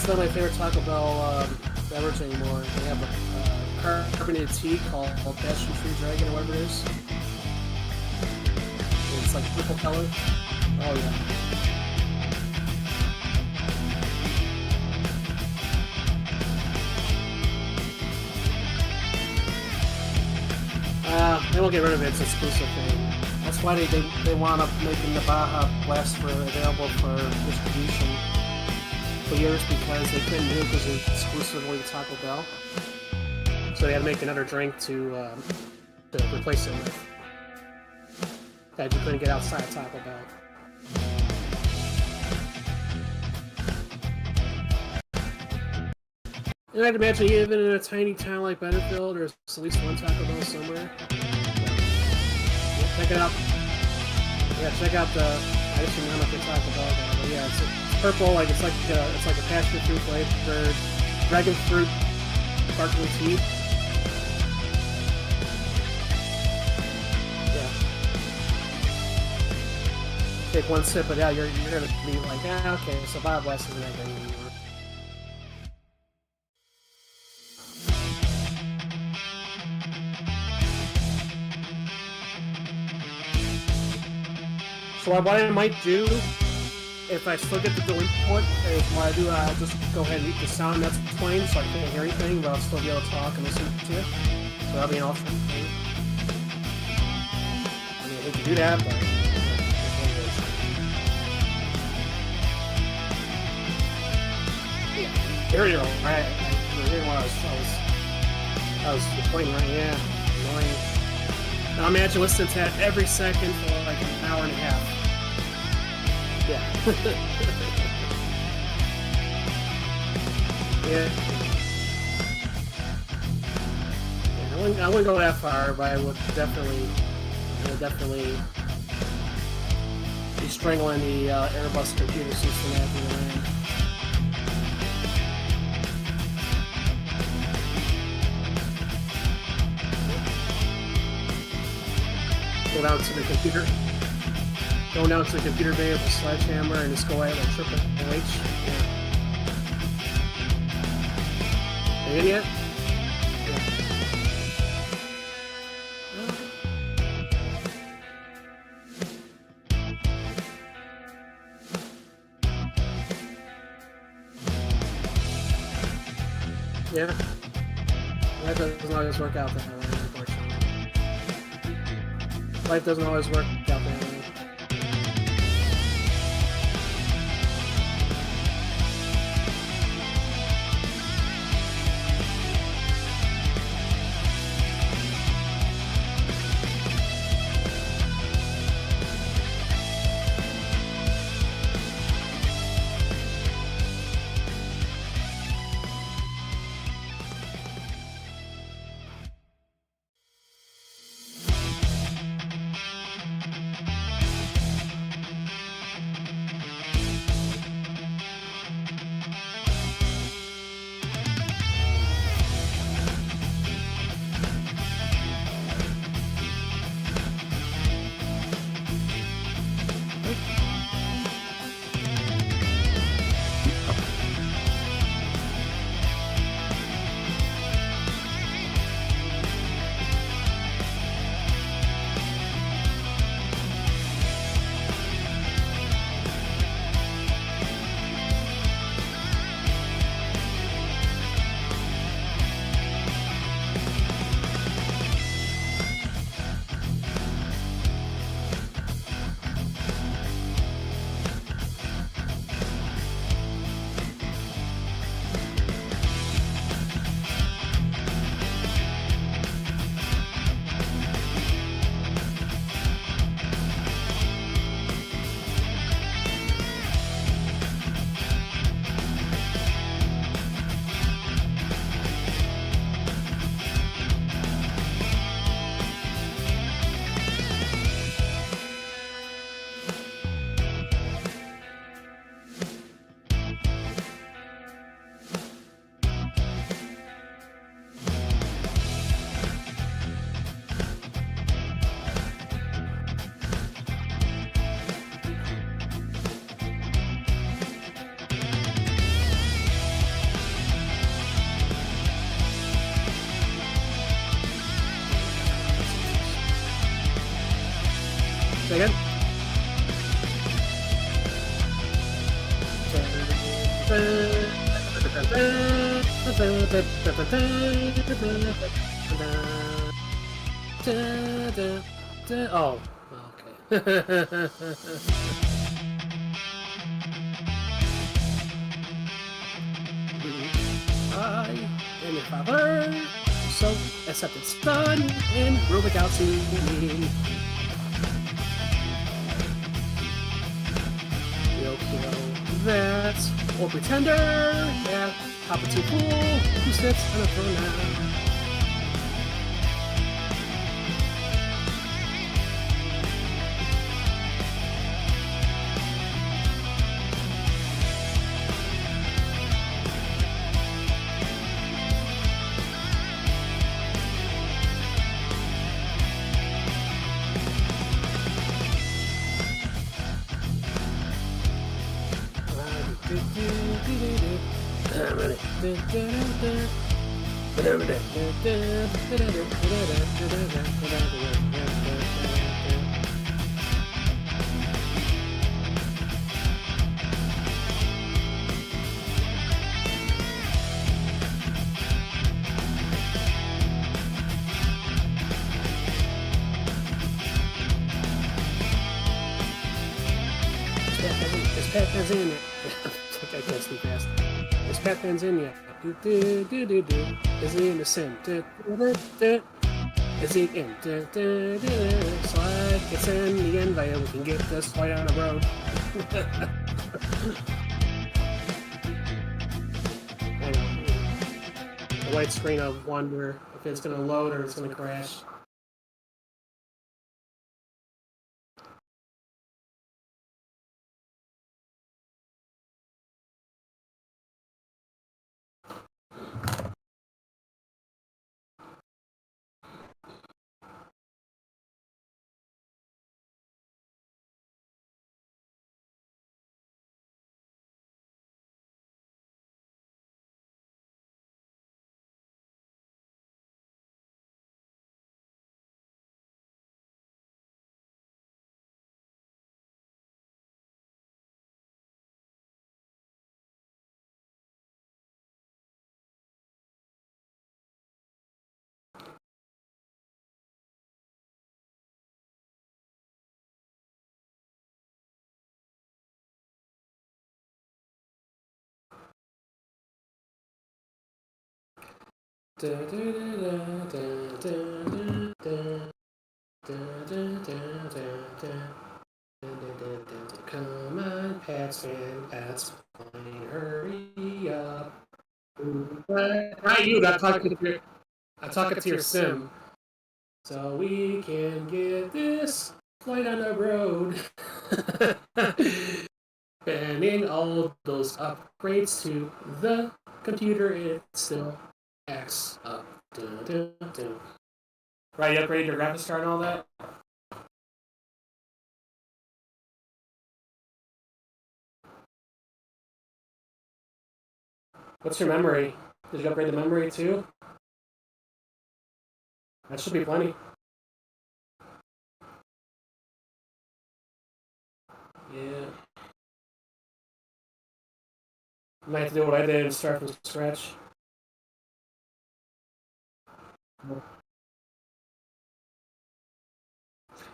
not my favorite Taco Bell beverage anymore. They have a carbonated tea called Passion Fruit Dragon or whatever it is. And it's like purple color. Oh yeah. They won't get rid of it. It's an exclusive thing. That's why they wound up making the Baja Blast available for distribution for years, because they couldn't do it because it's exclusively Taco Bell. So they had to make another drink to replace it with that you couldn't get outside of Taco Bell. And I'd imagine even in a tiny town like Bentonville, there's at least one Taco Bell somewhere. Yeah, check it out. Yeah, check out the. I just remember if Taco Bell guy, but yeah, it's purple, like it's like a passion fruit flavored dragon fruit sparkling tea. Yeah. Take one sip, but yeah, you're gonna be like, ah, okay, so Bob West isn't that good anymore. So what I might do, if I still get the dual input, is what I do, I'll just go ahead and mute the sound that's playing so I can't hear anything, but I'll still be able to talk and listen to it. So that'll be an awesome thing. I mean, I hate to do that, but there you go. Right. I didn't want I was playing right, yeah. Annoying. Now imagine listening to that every second for like an hour and a half. Yeah. Yeah. I wouldn't go that far, but I would definitely be strangling the Airbus computer system after the land. Go down to the computer. Go down to the computer bay with a sledgehammer and just go at it like Triple H. Yeah. Are you in yet? Yeah. That doesn't always work out that way, unfortunately. Life doesn't always work out that way. Say again. Oh, okay. I am your father, so accept its son and rule the galaxy. We'll kill that old pretender, yeah, Palpatine fool who sits on a throne now. This Pac-Man's in it. I can't speak fast. This Pac-Man's in ya. Is he innocent? Is he in? Slide gets in the invite. We can get this fight on the road. The white screen of wonder if it's gonna load or it's gonna crash. Come on, Patsman, that's fine. Hurry up. Not you. I'm talking to your sim. So we can get this flight on the road. Banning all those upgrades to the computer, it still acts up. Right, you upgraded your graphics card and all that? What's your memory? Did you upgrade the memory too? That should be plenty. Yeah. I might have to do what I did and start from scratch.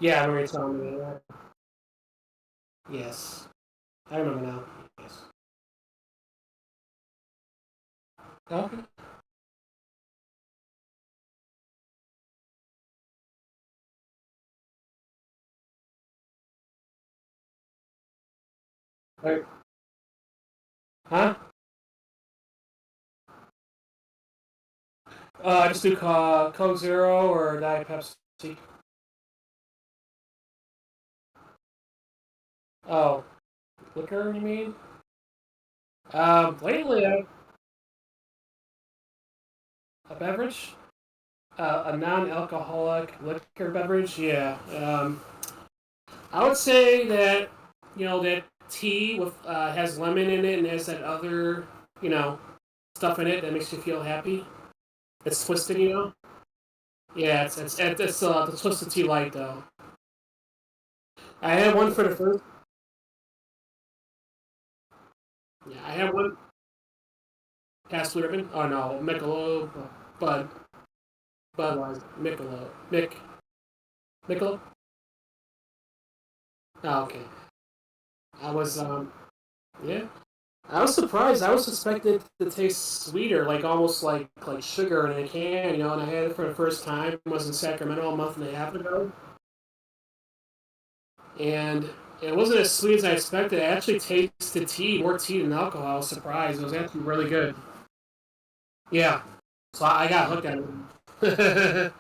Yeah, I remember you telling me that. Yes. I remember now. Yes. Okay. Right. Huh? Just do Coke Zero or Diet Pepsi. Oh, liquor, you mean? Lately, a beverage? A non-alcoholic liquor beverage? Yeah. I would say that, that tea with has lemon in it and has that other, stuff in it that makes you feel happy. It's twisted. Yeah, it's the twisted tea light though. I had one for the first. Yeah, I had one. Past Blue Ribbon. Oh no, Michelob, Bud, Budweiser, Michelob. Oh, okay. I was yeah. I was surprised. I was suspected to taste sweeter, like almost like sugar in a can, you know. And I had it for the first time. I was in Sacramento a month and a half ago, and it wasn't as sweet as I expected. It actually tasted more tea than alcohol. I was surprised. It was actually really good. Yeah, so I got hooked on it.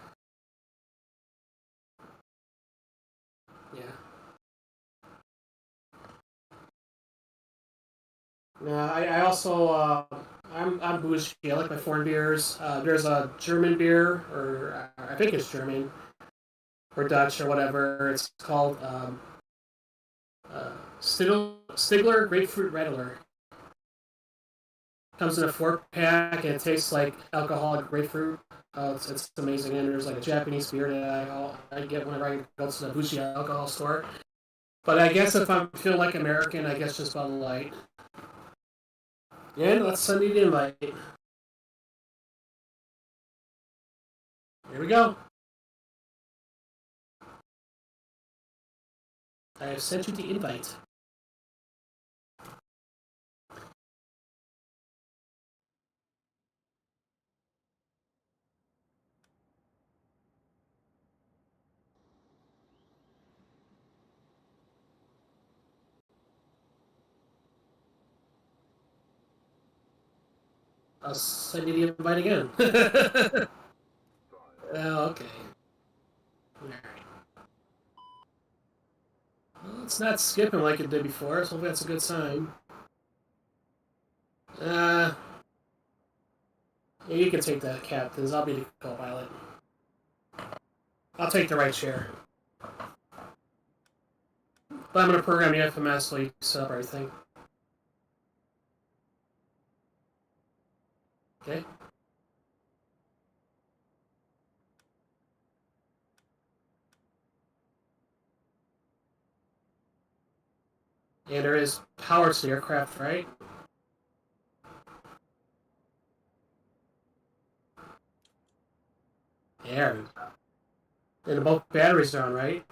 Yeah. Yeah, I also I'm bougie. I like my foreign beers. There's a German beer, or I think it's German or Dutch or whatever. It's called Stigler Grapefruit Rattler. Comes in a 4 pack and it tastes like alcoholic grapefruit. It's amazing. And there's like a Japanese beer that I get whenever I go to the bougie alcohol store. But I guess if I feel like American, I guess just Bud Light. Yeah, let's send you the invite. Here we go. I have sent you the invite. I'll send you the invite again. Oh, okay. All right. Well, it's not skipping like it did before, so that's a good sign. Uh, yeah, you can take the captains. I'll be the co-pilot. I'll take the right chair. But I'm going to program the FMS so you can set up everything. Okay? And there is power to the aircraft, right? Yeah. And both batteries are on, right?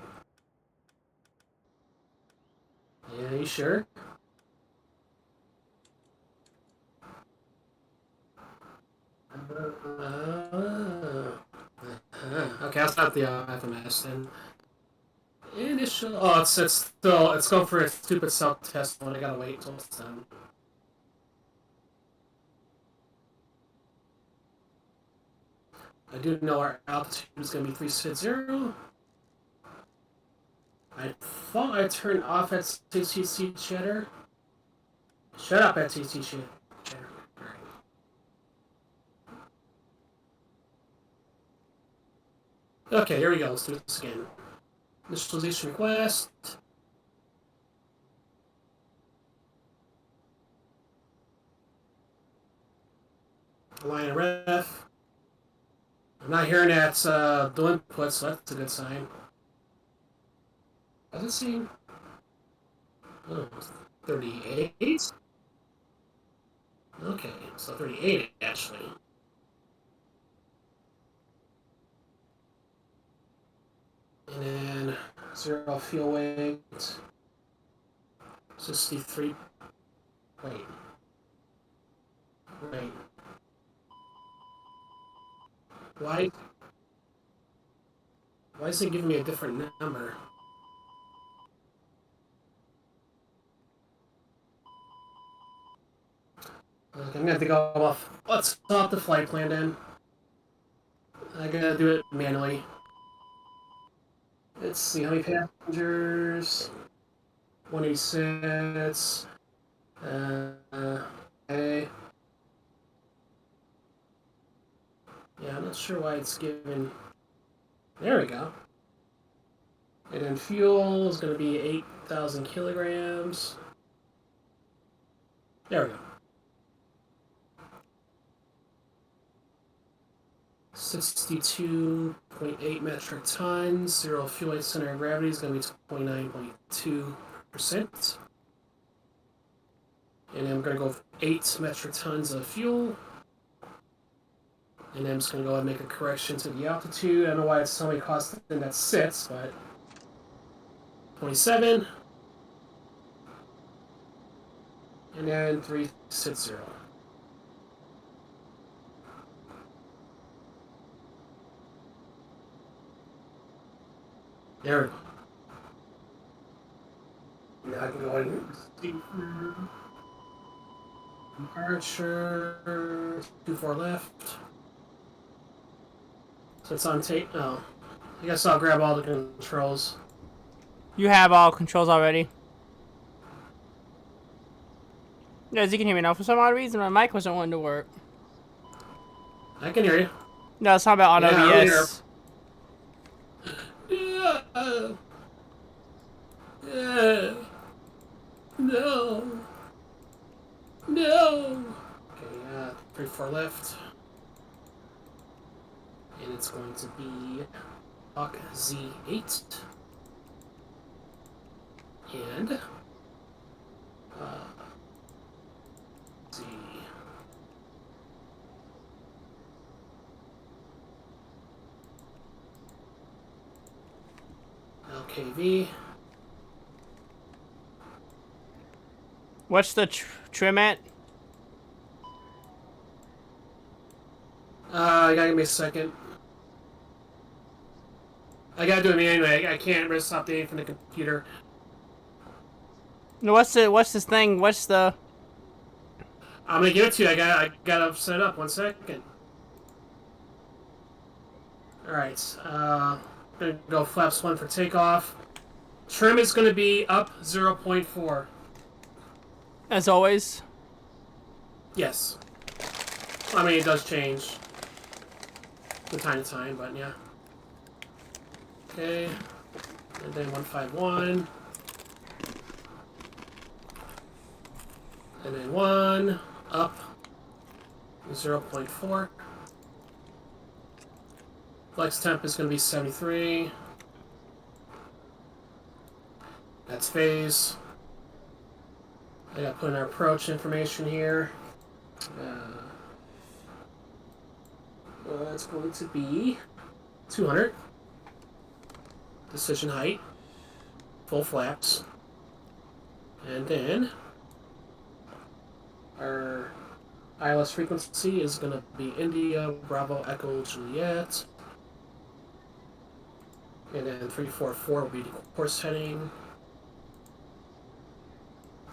Yeah, you sure? Okay, I'll stop the FMS then. Initial. Oh, it's going for a stupid self test one. I gotta wait until it's done. I do know our altitude is gonna be 360. I thought I turned off at TTC chatter. Shut up at TTC chatter. Okay, here we go. Let's do this again. Initialization request. Align ref. I'm not hearing that the input, so that's a good sign. Does it seem? Oh, 38? Okay, so 38 actually. And then 0 fuel weight. 63. Wait. Wait. Why? Why is it giving me a different number? I'm gonna have to go off. Let's off the flight plan then. I gotta do it manually. Let's see how many passengers. 26. Okay. Yeah, I'm not sure why it's giving. There we go. And then fuel is going to be 8,000 kilograms. There we go. 62.8 metric tons. 0 fuel weight center of gravity is going to be 29.2%. And then I'm going to go with 8 metric tons of fuel. And I'm just going to go ahead and make a correction to the altitude. I don't know why it's only costing that 6, but 27. And then 360. There we go. Now I can go ahead and departure 24 left. So it's on tape. Oh, I guess I'll grab all the controls. You have all controls already. Yes, you can hear me now. For some odd reason, my mic wasn't wanting to work. I can hear you. No, it's not about on OBS. Yeah. No. No. Okay, 3-4 left. And it's going to be Hawk Z8. And Z. LKV. What's the trim at? You gotta give me a second. I gotta do it anyway. I can't risk updating from the computer. What's this thing? What's the... I'm gonna give it to you. I gotta set it up. 1 second. Alright. Gonna go flaps 1 for takeoff. Trim is gonna be up 0.4. As always? Yes. I mean, it does change from time to time, but yeah. Okay. And then 151. And then 1. Up 0.4. Flex temp is going to be 73. That's phase. I got to put in our approach information here. That's going to be 200. Decision height. Full flaps. And then our ILS frequency is going to be India, Bravo, Echo, Juliet. And then 344 will be the course heading.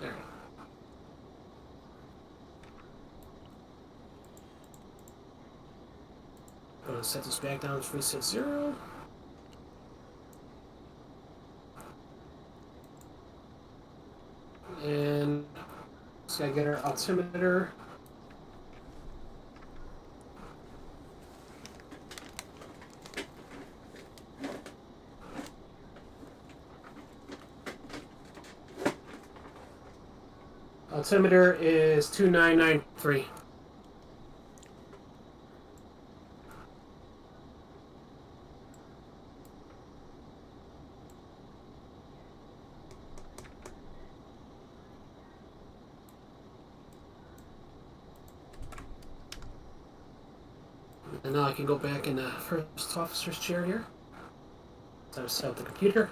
There. I'm going to set this back down to 360. And just gotta get our altimeter. Altimeter is 2993. And now I can go back in the first officer's chair here. So I set up the computer.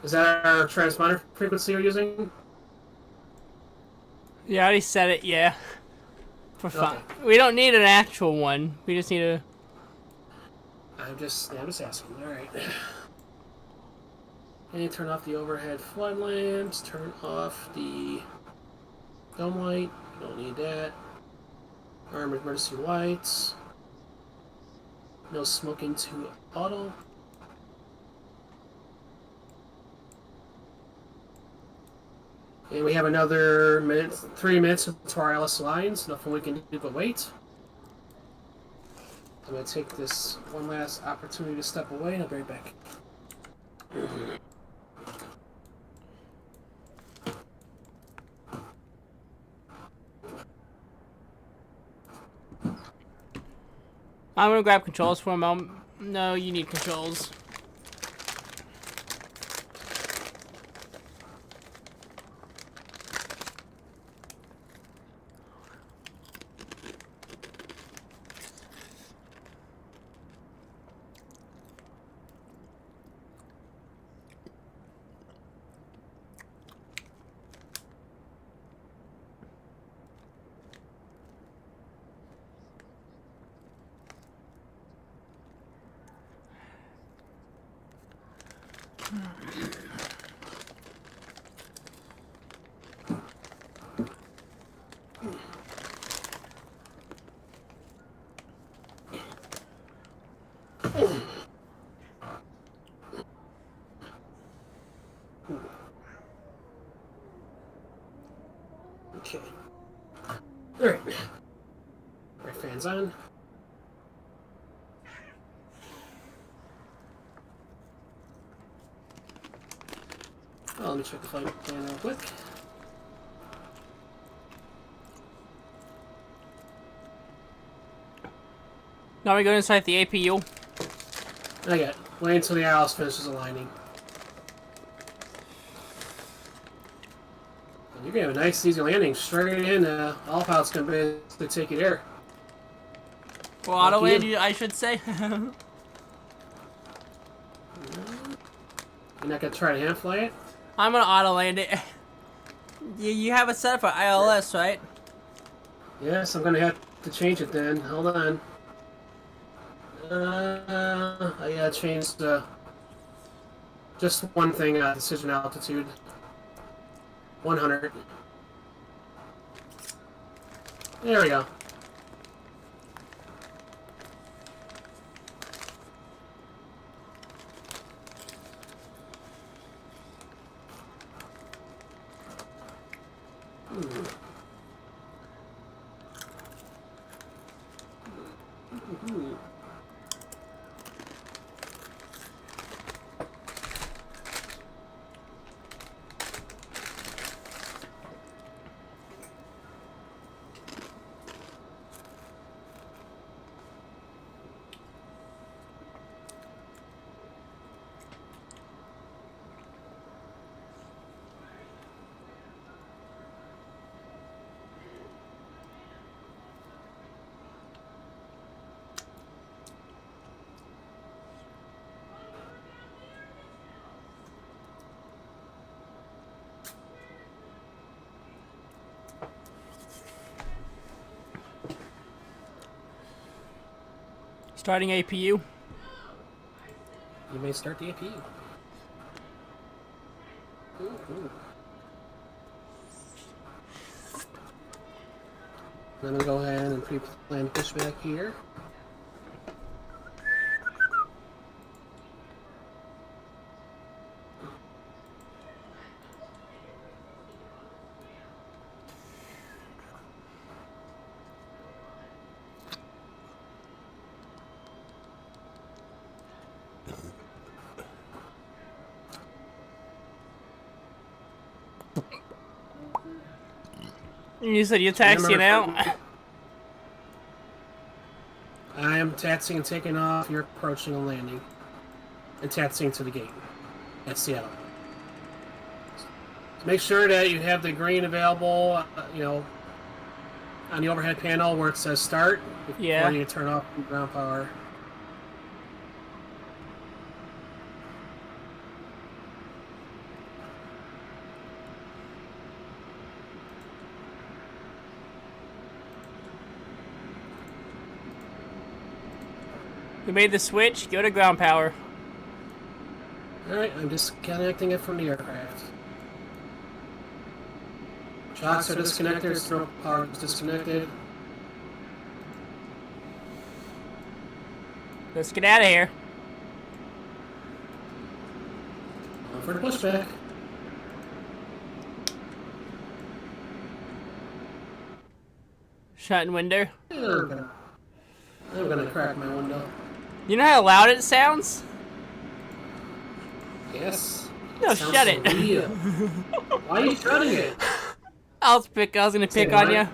Is that our transponder frequency you're using? Yeah, I already said it, yeah. For fun. Okay. We don't need an actual one. We just need a... I'm just asking. Alright. And turn off the overhead flood lamps. Turn off the dome light. Don't need that. Arm emergency lights. No smoking to auto. And we have another 3 minutes until our ILS lines. Nothing we can do but wait. I'm going to take this one last opportunity to step away, and I'll be right back. I'm gonna grab controls for a moment. No, you need controls. Okay. Alright. Alright, fans on. Oh, let me check the flight plan real quick. Now we go inside the APU. I got wait until the ILS finishes aligning. And you're gonna have a nice easy landing straight in. All pilots gonna basically take you there. Well, auto land, I should say. You're not gonna try to hand fly it? I'm gonna auto land it. You have it set for ILS, right? Yes, I'm gonna have to change it then. Hold on. I gotta change the just one thing. Decision altitude. 100. There we go. Starting APU. You may start the APU. Ooh. I'm gonna go ahead and pre-plan pushback here. You said you're taxiing out? I am taxiing and taking off. You're approaching and landing. And taxiing to the gate at Seattle. So make sure that you have the green available, on the overhead panel where it says start before you turn off ground power. You made the switch, go to ground power. Alright, I'm disconnecting it from the aircraft. Shocks are disconnected, stroke power is disconnected. Let's get out of here. Going for the pushback. Shutting window. I'm gonna crack my window. You know how loud it sounds? Yes. No, Sounds shut it. so real. Why are you shutting it? I was gonna pick on you.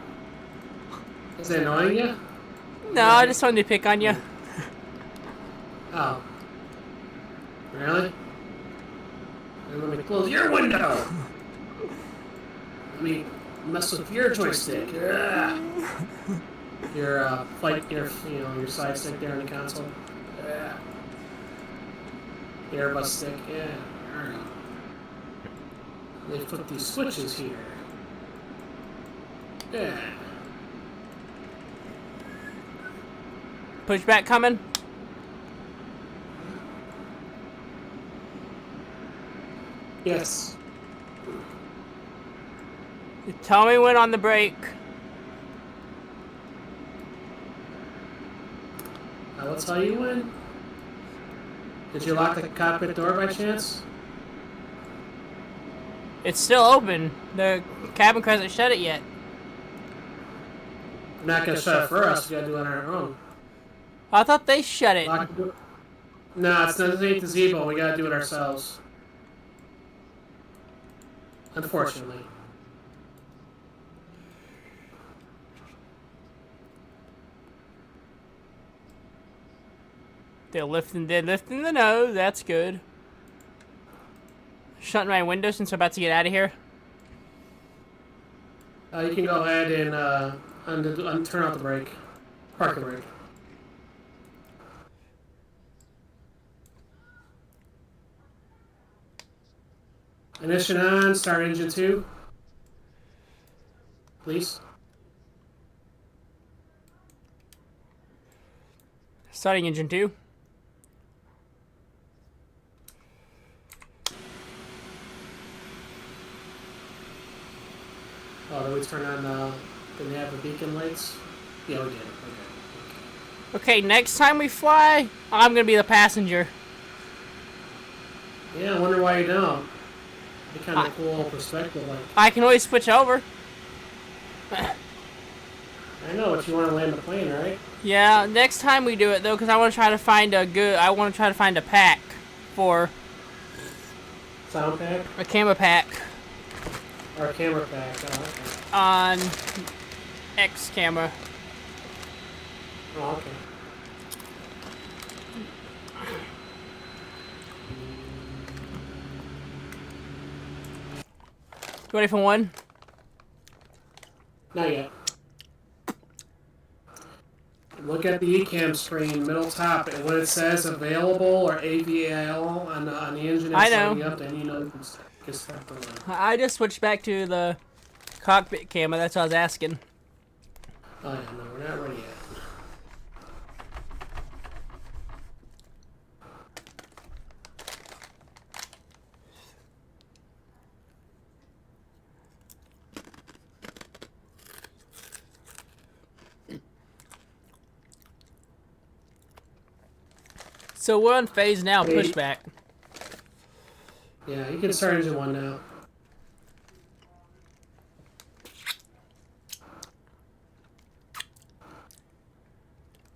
Is it annoying you? No, I just wanted to pick on you. Oh. Really? And let me close your window! Let me mess with your joystick. Ugh. Your your side stick there on the console. Yeah. The Airbus stick. Yeah. There we go. They've put these switches here. Yeah. Pushback coming. Yes. Tell me when on the break. I will tell you when. Did you lock the cockpit door by chance? It's still open. The cabin crew hasn't shut it yet. I'm not gonna shut it for us. We gotta do it on our own. I thought they shut it. Lock the door. No, it's not the gazebo. We gotta do it ourselves. Unfortunately. They're lifting the nose. That's good. Shutting my window since I'm about to get out of here. You can go ahead and turn out the brake. Park the brake. Ignition on. Start engine 2. Please. Starting engine 2. Oh, did we turn on the nav and beacon lights? Yeah, we did. Okay, next time we fly, I'm gonna be the passenger. Yeah, I wonder why you don't. Be kind of a cool perspective, like. I can always switch over. I know, but you want to land the plane, right? Yeah, next time we do it though, because I want to try to find a pack for Sound pack a camera pack or a camera pack. Oh, okay. on X camera. Oh, okay. You ready for one? Not yet. Look at the eCam screen, middle top, and when it says available or AVL on the engine, I it's know. lighting up, then you know you can start the line. I just switched back to the cockpit camera. That's what I was asking. Oh yeah, no, we're not ready yet. So we're on phase now, Hey. pushback. Yeah, you can start engine 1 now.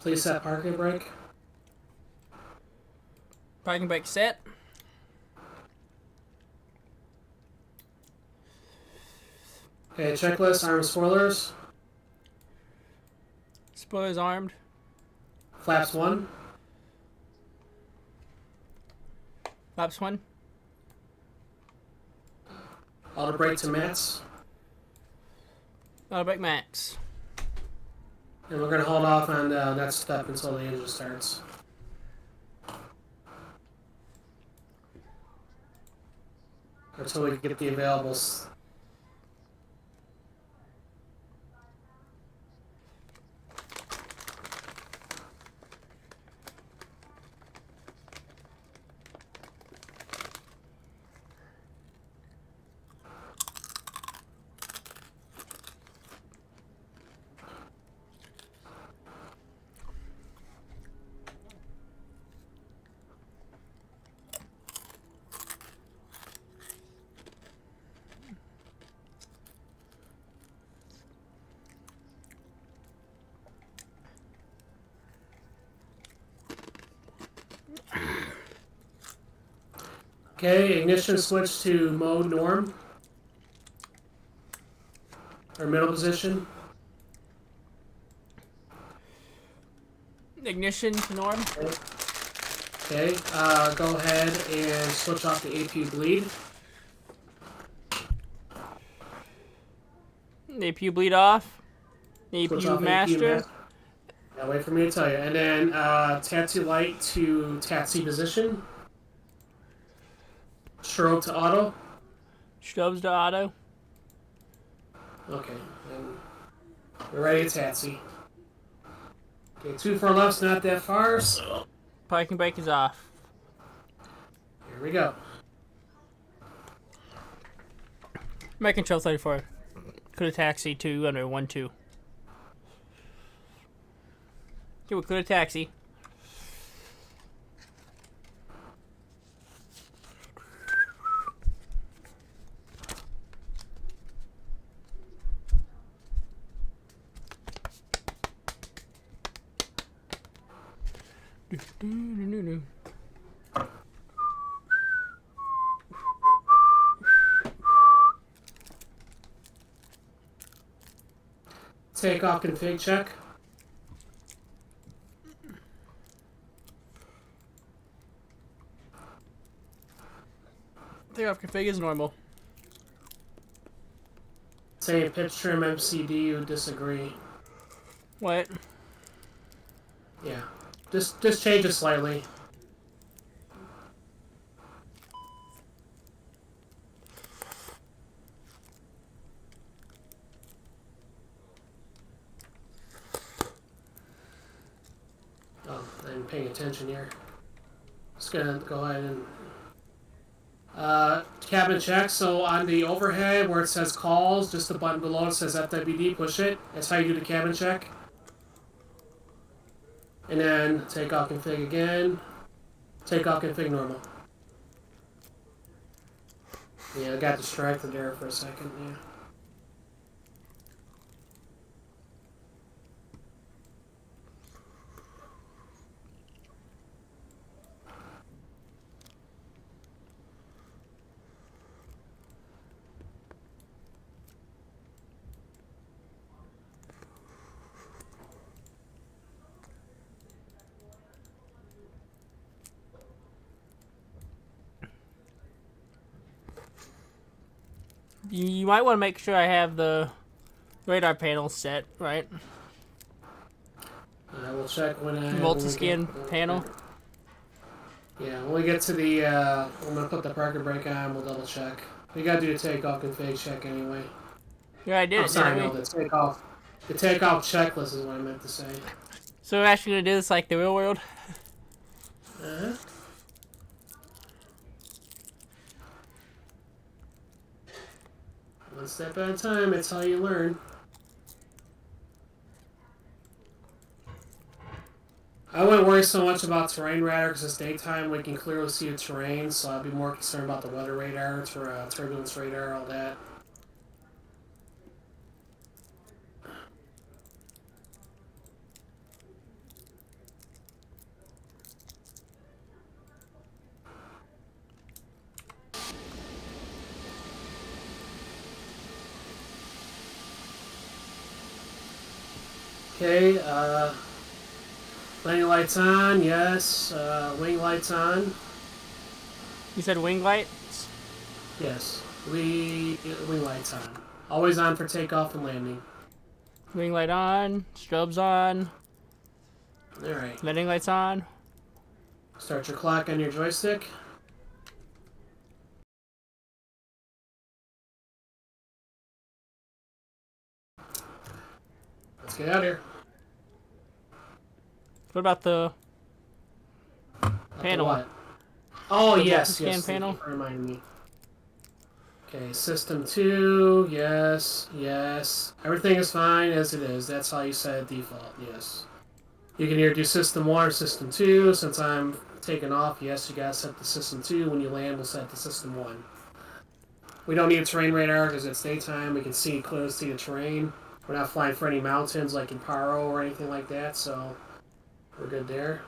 Please set parking brake. Parking brake set. Okay, checklist, arm spoilers. Spoilers armed. Flaps 1. Flaps 1. Auto brake to max. Auto brake max. And we're going to hold off on that step until the engine starts. Until we get the availables. Okay, ignition switch to mode norm. Or middle position. Ignition to norm. Okay. Okay, go ahead and switch off the AP bleed. APU bleed off. Switch APU off master. AP master. Yeah, wait for me to tell you. And then tattoo light to tattoo position. Strobe to auto. Strobes to auto. Okay, and we're ready to tattoo. Okay, 2 for left's not that far, so Parking brake is off. here we go. My control 34. Could have taxi 2 under 1-2. Okay, we could have taxi. Take off config check. Takeoff config is normal. Say pitch trim MCD, you disagree. What? Yeah. Just change it slightly. Oh, I'm paying attention here. Just gonna go ahead and cabin check. So on the overhead where it says calls, just the button below it says FWD, push it. That's how you do the cabin check. And then take off config again. Take off config normal. Yeah, I got distracted there for a second, yeah. You might want to make sure I have the radar panel set, right? Yeah, we'll check when I... Multi-scan panel. Yeah, when we get to the, I'm gonna put the parking brake on, we'll double check. We gotta do the takeoff config check anyway. Yeah, I did. I'm sorry, didn't no, we? the takeoff checklist is what I meant to say. So we're actually gonna do this like the real world? Uh-huh. One step at a time, it's how you learn. I wouldn't worry so much about terrain radar because it's daytime, we can clearly see the terrain, so I'd be more concerned about the weather radar, turbulence radar, all that. Okay, landing lights on, yes. Wing lights on, You said wing lights? yes. Wing lights on. Always on for takeoff and landing. Wing light on. Strobes on. Alright. Landing lights on. Start your clock on your joystick. Let's get out of here. What about the panel? What? Oh, The yes, multi-scan yes. panel? Thank you for reminding me. Okay, system 2, yes, yes. Everything is fine as it is. That's how you set it default, yes. You can either do system 1 or system 2. Since I'm taking off, yes, you gotta set the system 2. When you land, we'll set the system 1. We don't need a terrain radar because it's daytime. We can clearly see the terrain. We're not flying for any mountains like in Paro or anything like that, so we're good there.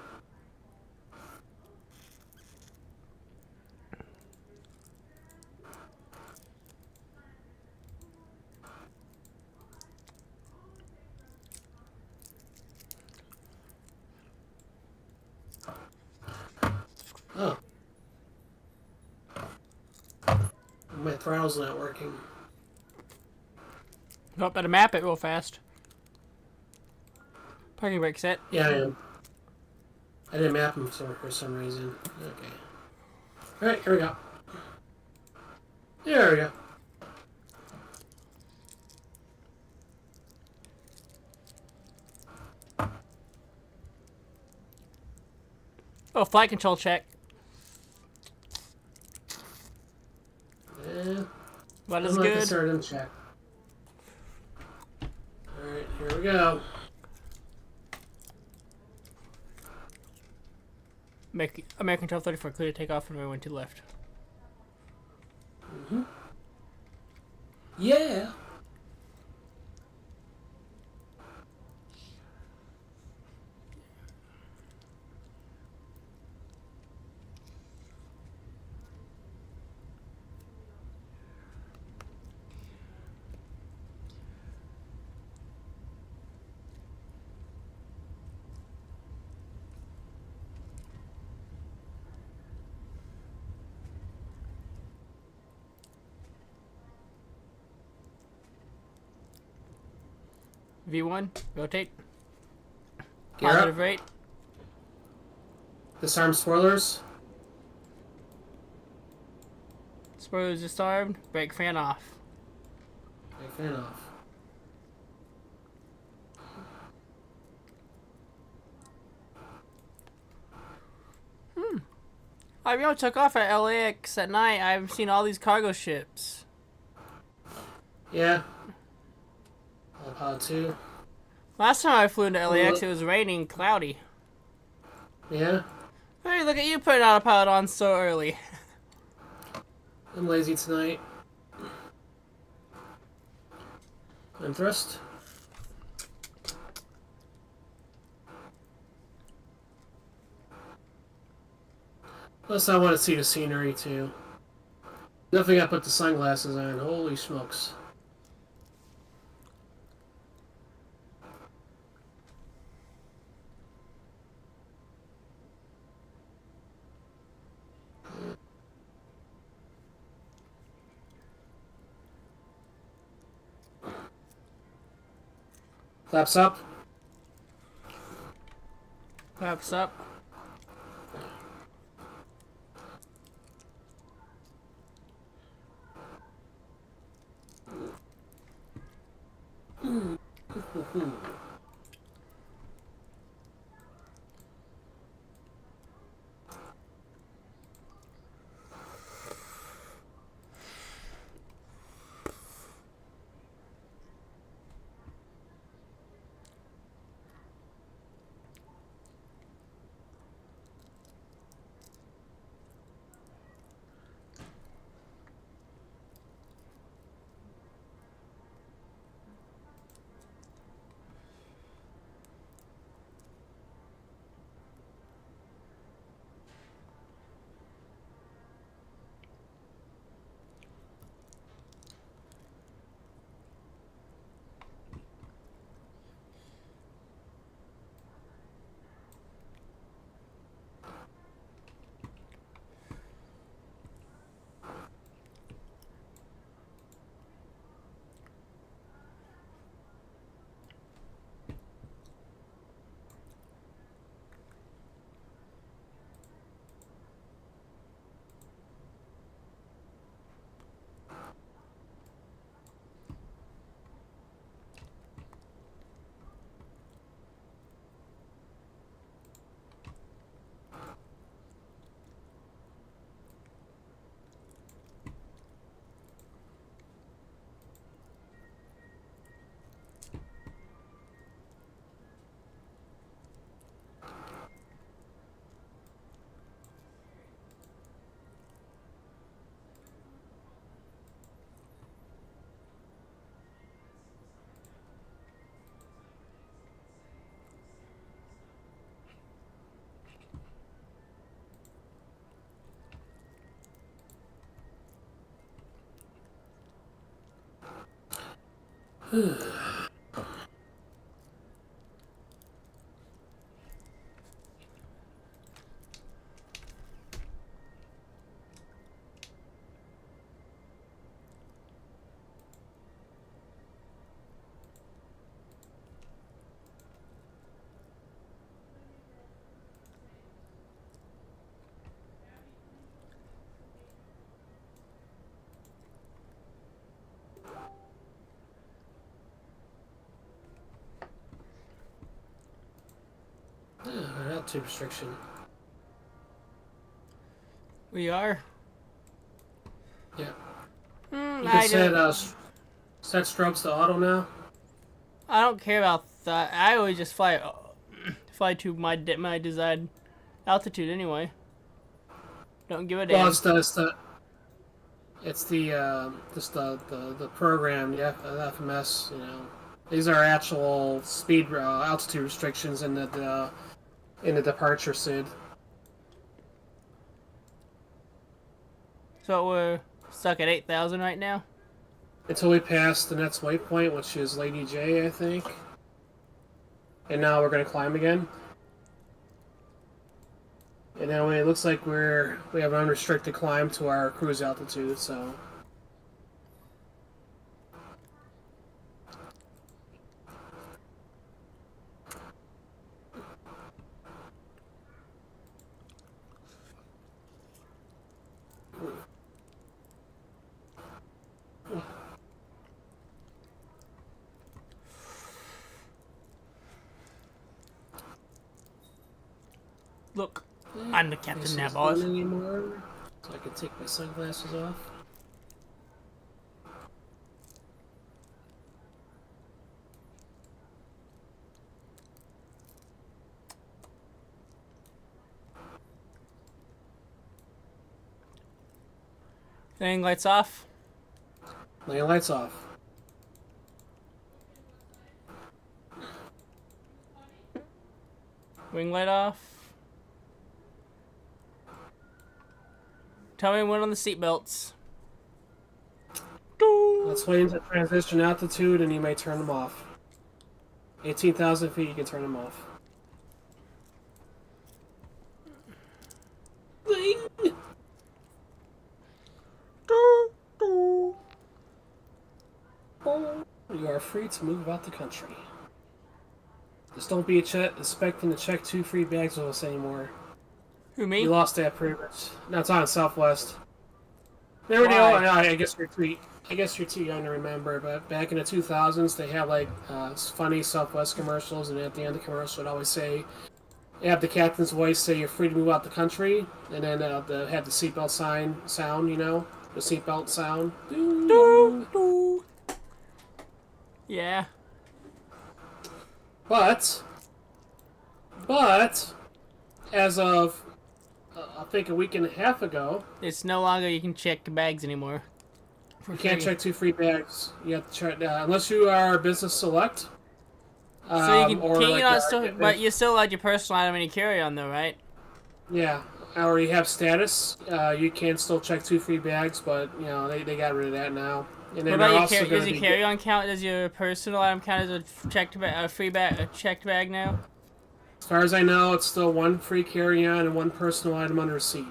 My throttle's not working. Oh, better map it real fast. Parking brake set. Yeah, I am. I didn't map him for some reason. Okay. Alright, here we go. There we go. Oh, flight control check. Yeah. What is Unlike a good? certain check. Alright, here we go. American 1234 clear to take off from everyone to the left. Mm-hmm. Yeah. V1, rotate. Gear up. Positive rate. Disarm spoilers. Spoilers disarmed. Brake fan off. Take fan off. I took off at LAX at night. I've seen all these cargo ships. Yeah. Pilot 2. Last time I flew into LAX, it was raining, cloudy. Yeah. Hey, look at you putting autopilot on so early. I'm lazy tonight. And thrust. Plus, I want to see the scenery too. Definitely got to put the sunglasses on. Holy smokes. Flaps up. Flaps up. altitude restriction. We are. Yeah. Hmm, You can set strokes to auto now. I don't care about that. I always just fly to my desired altitude anyway. Don't give a damn. Well, it's the program, the FMS. You know, these are actual speed altitude restrictions in the departure SID. So we're stuck at 8,000 right now. Until we pass the next waypoint, which is Lady J, I think. And now we're going to climb again. And now it looks like we have an unrestricted climb to our cruise altitude, so. Look, I'm the captain now, This boss. isn't anymore, so I can take my sunglasses off. Landing lights off. Landing lights off. Wing light off. Tell me when on the seatbelts. Let's wait until transition altitude and you may turn them off. 18,000 feet, you can turn them off. Wing! You are free to move about the country. Just don't be expecting to check 2 free bags with us anymore. Who, me? You lost that privilege. No, it's on Southwest. There we go. Why? I guess you're too young to remember, but back in the 2000s, they had like funny Southwest commercials, and at the end of the commercial, it'd always say, you have the captain's voice say you're free to move out the country, and then have the seatbelt sound, you know, the seatbelt sound. Doo, doo. Yeah. But as of I think a week and a half ago, It's no longer you can check bags anymore. you can't check 2 free bags. You have to check unless you are business select. So you or can like you not still, but you still allowed your personal item in your carry-on though, right? yeah, or you have status. You can still check 2 free bags, but you know they got rid of that now. And then What about they're does your carry-on count? Does your personal item count as a checked bag now? As far as I know, it's still 1 free carry-on and 1 personal item under a seat.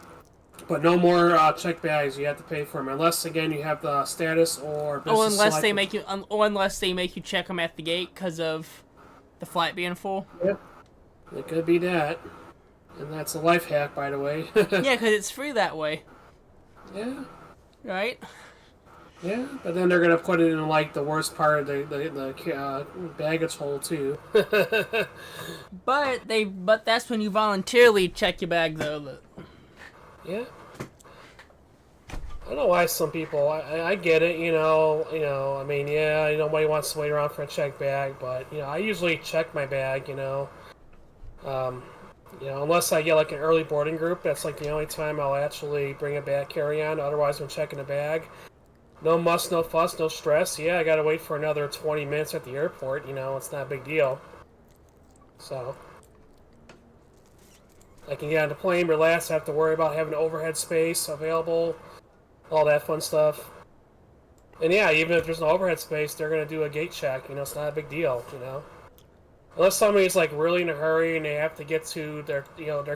But no more checked bags. You have to pay for them, unless again you have the status or business Unless select. unless they make you check them at the gate because of the flight being full. Yep, it could be that, and that's a life hack, by the way. Yeah, because it's free that way. Yeah. Right? Yeah, but then they're gonna put it in like the worst part of the baggage hold too. But that's when you voluntarily check your bag though. Yeah. I don't know why some people. I get it. You know. I mean, yeah. Nobody wants to wait around for a check bag, but I usually check my bag. Unless I get like an early boarding group, that's like the only time I'll actually bring a bag carry on. Otherwise, when checking a bag. No muss, no fuss, no stress. Yeah, I gotta wait for another 20 minutes at the airport. It's not a big deal. So, I can get on the plane, relax, I have to worry about having overhead space available, all that fun stuff. And yeah, even if there's no overhead space, they're gonna do a gate check. It's not a big deal. Unless somebody's like really in a hurry and they have to get to their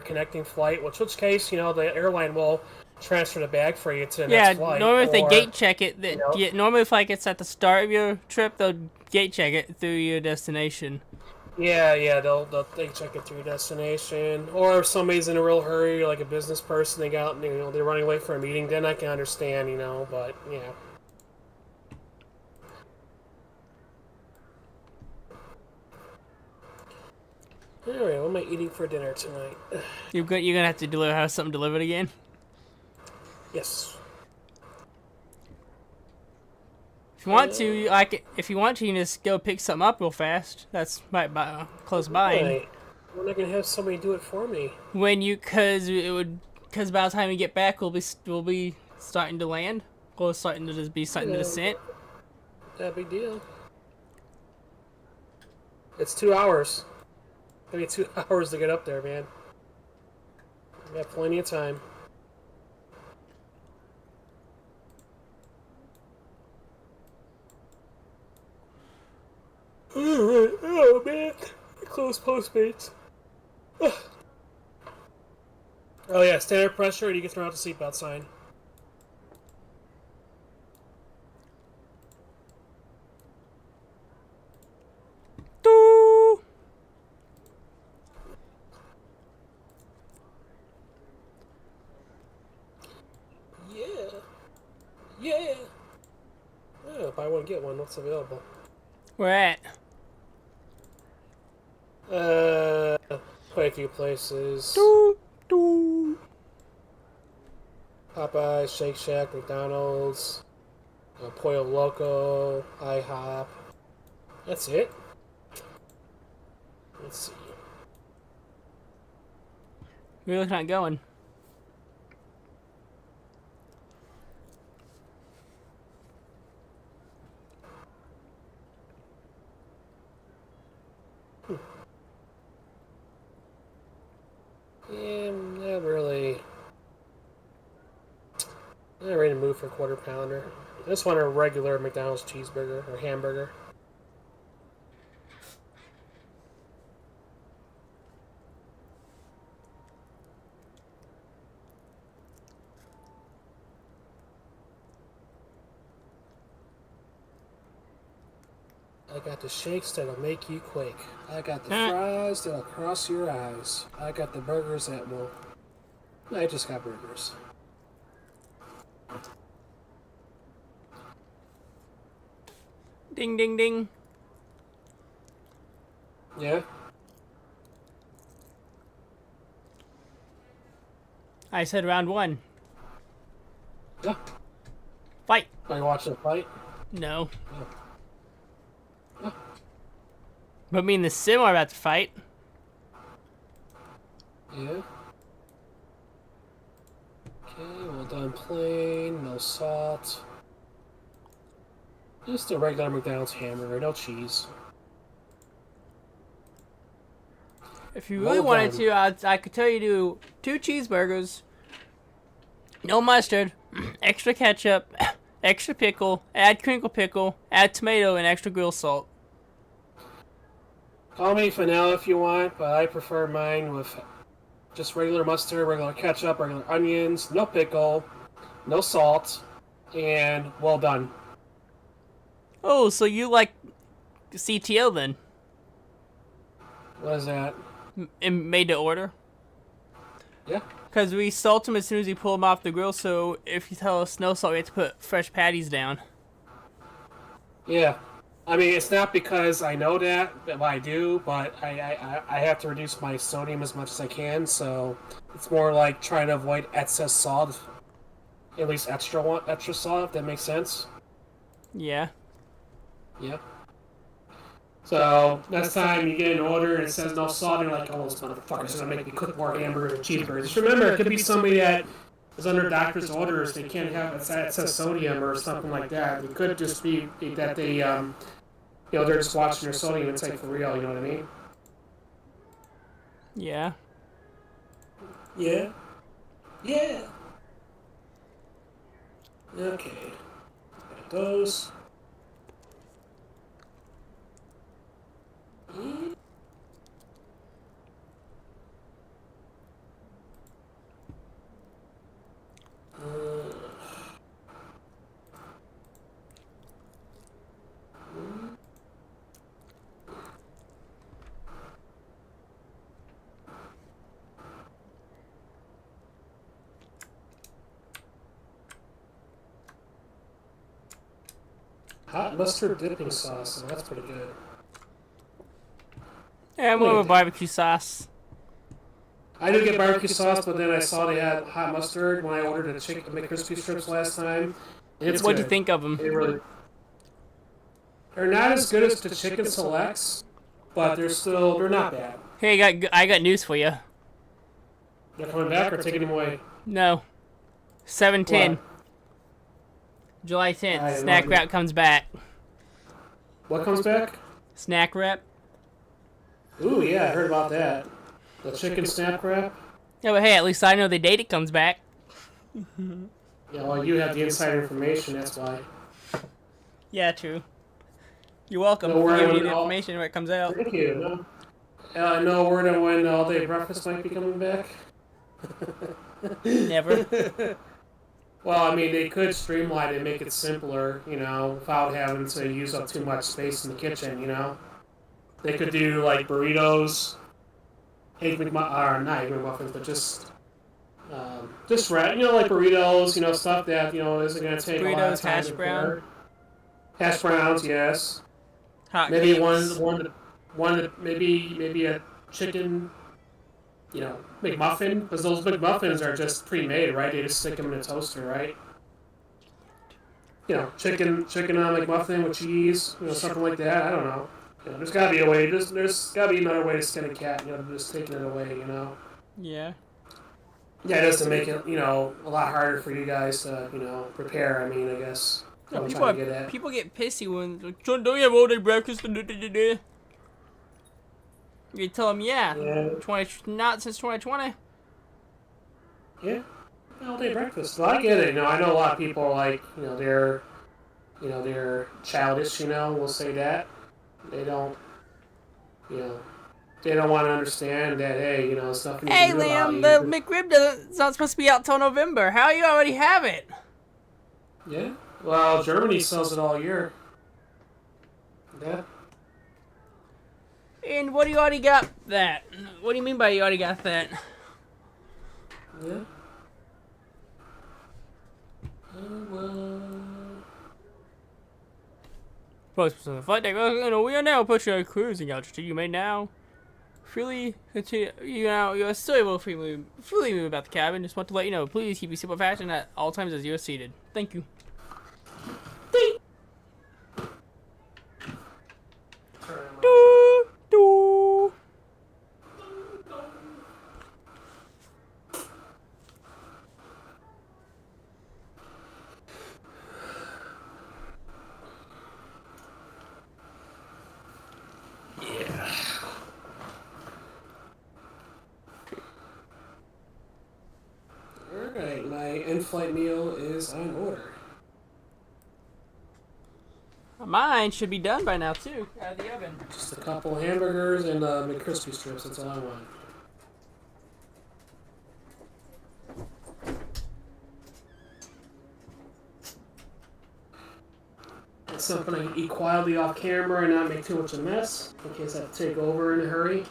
connecting flight, which case, the airline will transfer the bag for you to the next flight. Normally if they gate check it, normally if like it's at the start of your trip, they'll gate check it through your destination. Yeah, they'll check it through your destination. Or if somebody's in a real hurry, like a business person, they're running late for a meeting, then I can understand, but yeah. Alright, what am I eating for dinner tonight? You're gonna have to have something delivered again. Yes. If you want to, if you want to, you can just go pick something up real fast. That's right close by. Why? When am I gonna have somebody do it for me? Cause by the time we get back, we'll be starting to land. We'll starting to starting to descent. Not a big deal. It's 2 hours. Maybe 2 hours to get up there, man. We got plenty of time. Alright, oh man. Close Postmates. Oh yeah, standard pressure and you can throw out the seatbelt sign. Doo! Yeah. Yeah. Oh, buy one, get one. What's available? Where at? Quite a few places. Doo, doo. Popeyes, Shake Shack, McDonald's, Pollo Loco, IHOP. That's it. Let's see. We're looking at going. Yeah, not really. Not ready to move for a quarter pounder. I just want a regular McDonald's cheeseburger or hamburger. I got the shakes that'll make you quake. I got the fries that'll cross your eyes. I got the burgers that will... I just got burgers. Ding, ding, ding. Yeah? I said round one. Yeah. Fight. Are you watching the fight? No. Oh. But me and the sim are about to fight. Yeah. Okay, well done plain, no salt. Just a regular McDonald's hamburger, no cheese. If you really wanted to, I could tell you to do 2 cheeseburgers, no mustard, extra ketchup, extra pickle, add crinkle pickle, add tomato, and extra grill salt. Call me vanilla if you want, but I prefer mine with just regular mustard, regular ketchup, regular onions, no pickle, no salt, and well done. Oh, so you like CTO then? What is that? Made to order? Yeah. Because we salt them as soon as we pull them off the grill, so if you tell us no salt, we have to put fresh patties down. Yeah. I mean, it's not because I know that I do, but I have to reduce my sodium as much as I can, so it's more like trying to avoid excess salt, at least extra salt, if that makes sense. Yeah. Yeah. So next time you get an order and it says no salt, you're like, oh, this motherfucker's gonna make me cook more hamburgers and cheeseburgers. Just remember, it could be somebody that is under doctor's orders. They can't have excess sodium or something like that. It could just be that they, they're just watching their sodium intake for real. You know what I mean? Yeah. Yeah. Yeah. Okay. Got those. Hot mustard dipping sauce, and that's pretty good. Yeah, Yeah, I'm more of a barbecue sauce. I did get barbecue sauce, but then I saw they had hot mustard when I ordered the chicken McCrispy strips last time. It's What'd you good. think of them? They're not as good as the chicken selects, but they're not bad. Hey, I got news for you. They're coming back or taking them away. No. 7/10. What? July 10th. Snack Wrap comes back. What comes back? Snack Wrap. Ooh, yeah, I heard about that. The chicken snap wrap. Yeah, but hey, at least I know the date it comes back. Yeah, well, you have the inside information, that's why. Yeah, true. You're welcome No for word giving me when the information when it comes out. Thank you. No word on when all day breakfast might be coming back. Never. Well, I mean, they could streamline it and make it simpler, you know, without having to use up too much space in the kitchen, you know. They could do like burritos, not egg McMuffins, but just you know, like burritos, you know, stuff that, you know, isn't going to take a lot of time hash to brown. prepare. Hash browns, yes. Hot Maybe cakes. maybe a chicken, you know, McMuffin, because those McMuffins are just pre-made, right? They just stick them in a toaster, right? You know, chicken on McMuffin with cheese, you know, something like that. I don't know. You know, there's got to be a way. There's got to be another way to skin a cat. You know, just taking it away. You know. Yeah. Yeah, it doesn't make it, you know, a lot harder for you guys to, you know, prepare. I mean, I guess. No, people get pissy when like, "Son, don't you have all day breakfast?" You tell them, yeah. Not since 2020. Yeah. All day breakfast. Well, I get it. You know, I know a lot of people are like, they're childish. You know, we'll say that. They don't, you know, they don't want to understand that. Hey, you know, it's nothing. Hey, Liam, the McRib it's not supposed to be out till November. How you already have it? Yeah. Well, Germany sells it all year. Yeah. And what do you already got that? What do you mean by you already got that? Yeah. Post on the flight deck. We are now approaching our cruising altitude. You may now freely continue. You are still able to freely move about the cabin. Just want to let you know. Please keep your seatbelt fastened at all times as you are seated. Thank you. Do, do. Yeah. Alright, my in-flight meal is on order. Mine should be done by now too, out of the oven. Just a couple hamburgers and McCrispy strips, that's all I want. That's something I can eat quietly off camera and not make too much of a mess, in case I have to take over in a hurry.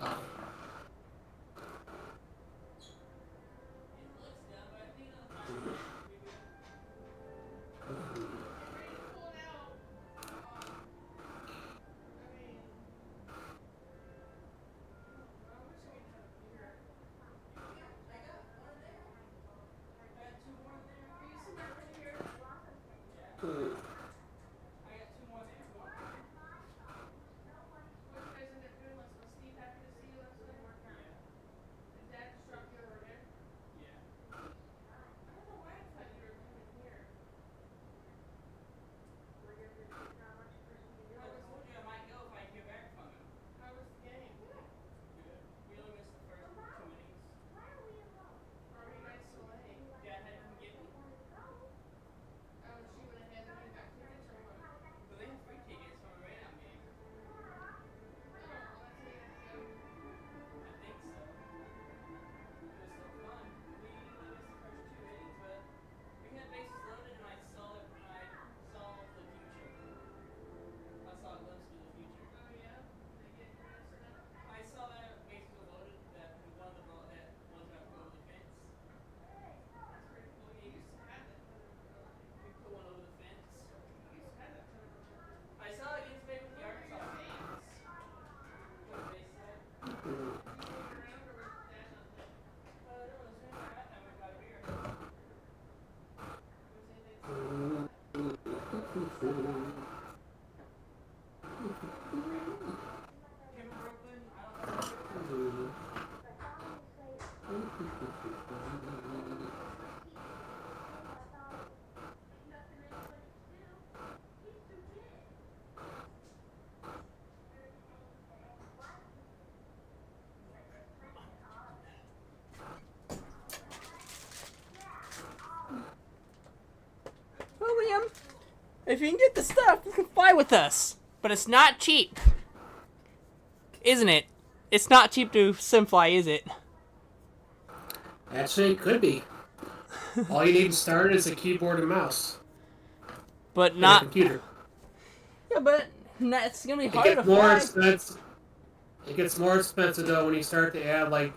Oh. If you can get the stuff, you can fly with us. But it's not cheap. Isn't it? It's not cheap to simfly, is it? Actually, it could be. All you need to start is a keyboard and mouse. But And not... a computer. Yeah, but it's going to be It harder to gets more fly. expensive. It gets more expensive though when you start to add like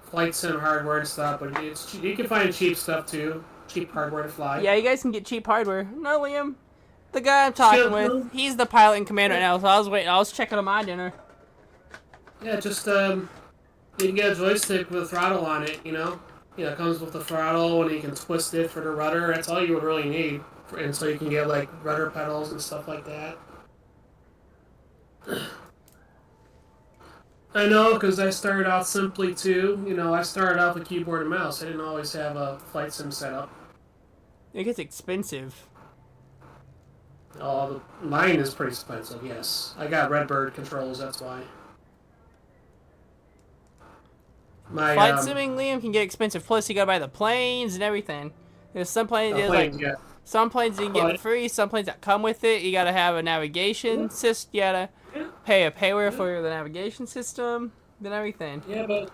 flight sim hardware and stuff. But you can find cheap stuff too, cheap hardware to fly. Yeah, you guys can get cheap hardware. No, Liam, the guy I'm talking with, he's the pilot in command right now. So I was checking on my dinner. Yeah, just you can get a joystick with a throttle on it. It comes with the throttle and you can twist it for the rudder. That's all you would really need, and so you can get like rudder pedals and stuff like that. I know, because I started out simply too. I started out with keyboard and mouse. I didn't always have a flight sim setup. It gets expensive. Oh, mine is pretty expensive, yes. I got Redbird controls, that's why. Flight simming, Liam, can get expensive. Plus, you gotta buy the planes and everything. There's some planes, some planes you can get for free. Some planes that come with it, you gotta have a navigation system. You gotta pay a payware for the navigation system, and everything. Yeah, but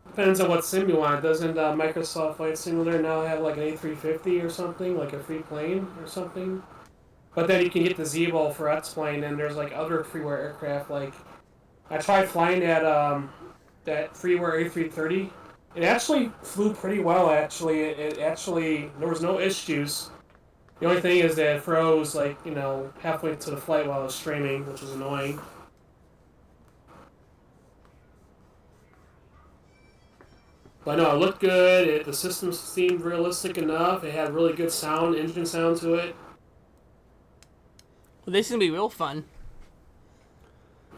depends on what sim you want. Doesn't Microsoft Flight Simulator now have like an A350 or something, like a free plane or something? But then you can get the Zeebo for xplain, and there's like other freeware aircraft. Like I tried flying that freeware A330. It actually flew pretty well. Actually, there was no issues. The only thing is that it froze like halfway to the flight while it was streaming, which was annoying. But no, it looked good. The system seemed realistic enough. It had really good sound, engine sound to it. Well, this is gonna be real fun.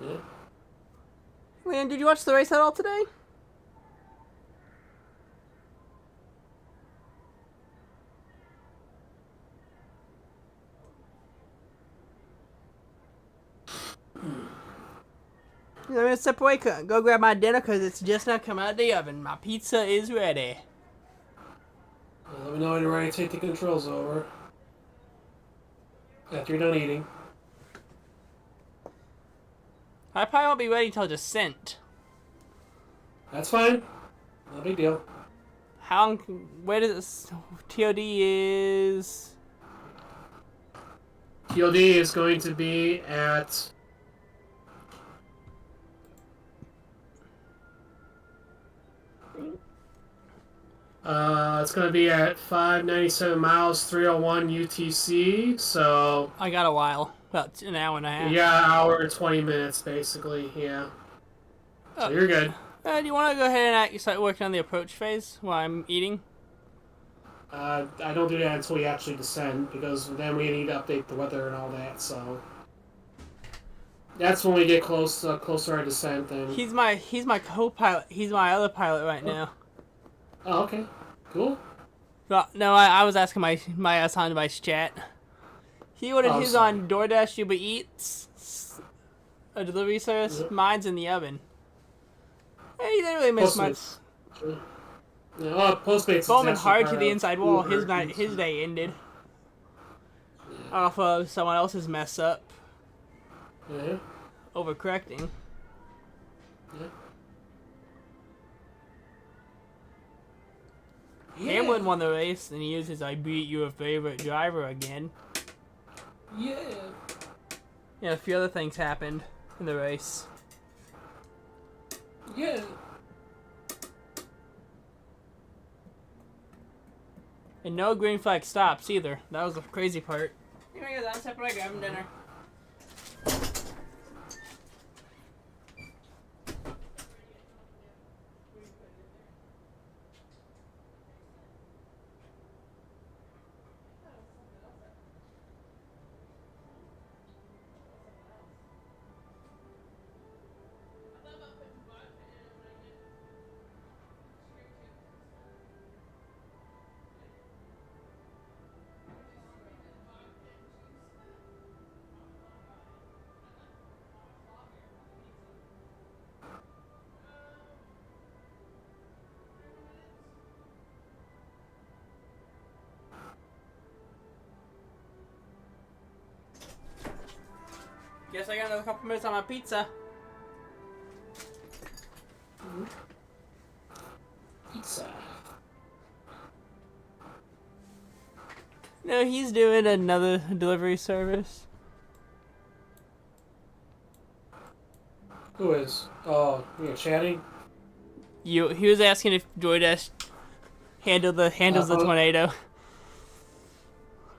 Yeah. Man, did you watch the race at all today? I'm gonna step away, go grab my dinner because it's just not come out of the oven. My pizza is ready. Well, let me know when you're ready to take the controls over. After you're done eating. I probably won't be ready until descent. That's fine. No big deal. How long? Where does this TOD is? TOD is going to be at it's going to be at 597 miles, 301 UTC. So I got a while, about an hour and a half. Yeah, hour and 20 minutes, basically. Yeah. So you're good. Do you want to go ahead and start working on the approach phase while I'm eating? I don't do that until we actually descend, because then we need to update the weather and all that. So that's when we get closer to our descent. Then he's my co-pilot. He's my other pilot right now. Oh, okay, cool. No, I was asking my assigned device chat. He ordered his on DoorDash, Uber Eats, a delivery service. Yeah. Mine's in the oven. Hey, he didn't really miss much. Yeah, well, Postmates. Bowman hard to the inside wall. His day ended. Yeah. Off of someone else's mess up. Yeah. Overcorrecting. Yeah. Hamlin won the race, and he uses "I beat your favorite driver" again. Yeah. Yeah, a few other things happened in the race. Yeah. And no green flag stops either. That was the crazy part. Anyway, guys, I'm stepping away, grabbing dinner. Guess I got another couple minutes on my pizza. Pizza. No, he's doing another delivery service. Who is? Oh, you're chatting? He was asking if DoorDash handles the tornado.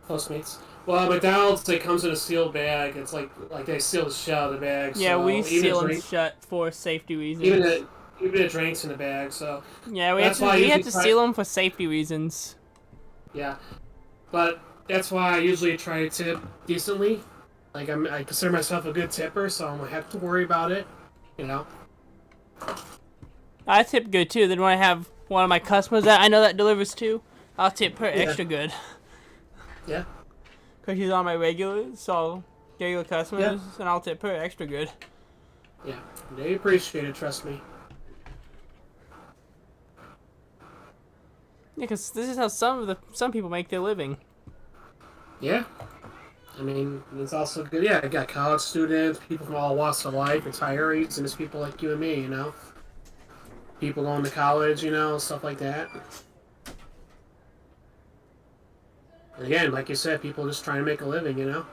Postmates. Well, McDonald's, it comes in a sealed bag. It's like they seal the shell of the bag. Yeah, so we even seal a them drink, shut for safety reasons. even a drink's in the bag. So Yeah, we that's have why I to usually seal them for safety reasons. Yeah, but that's why I usually try to tip decently. Like I consider myself a good tipper, so I don't have to worry about it. You know. I tip good too. Then when I have one of my customers that I know that delivers too, I'll tip her extra good. Yeah. Cause she's on my regular customers, and I'll tip her extra good. Yeah, they appreciate it. Trust me. Yeah, cause this is how some people make their living. Yeah. I mean, it's also good. Yeah, I got college students, people from all walks of life, retirees, and it's people like you and me. You know. People going to college, you know, stuff like that. And again, like you said, people just trying to make a living, you know.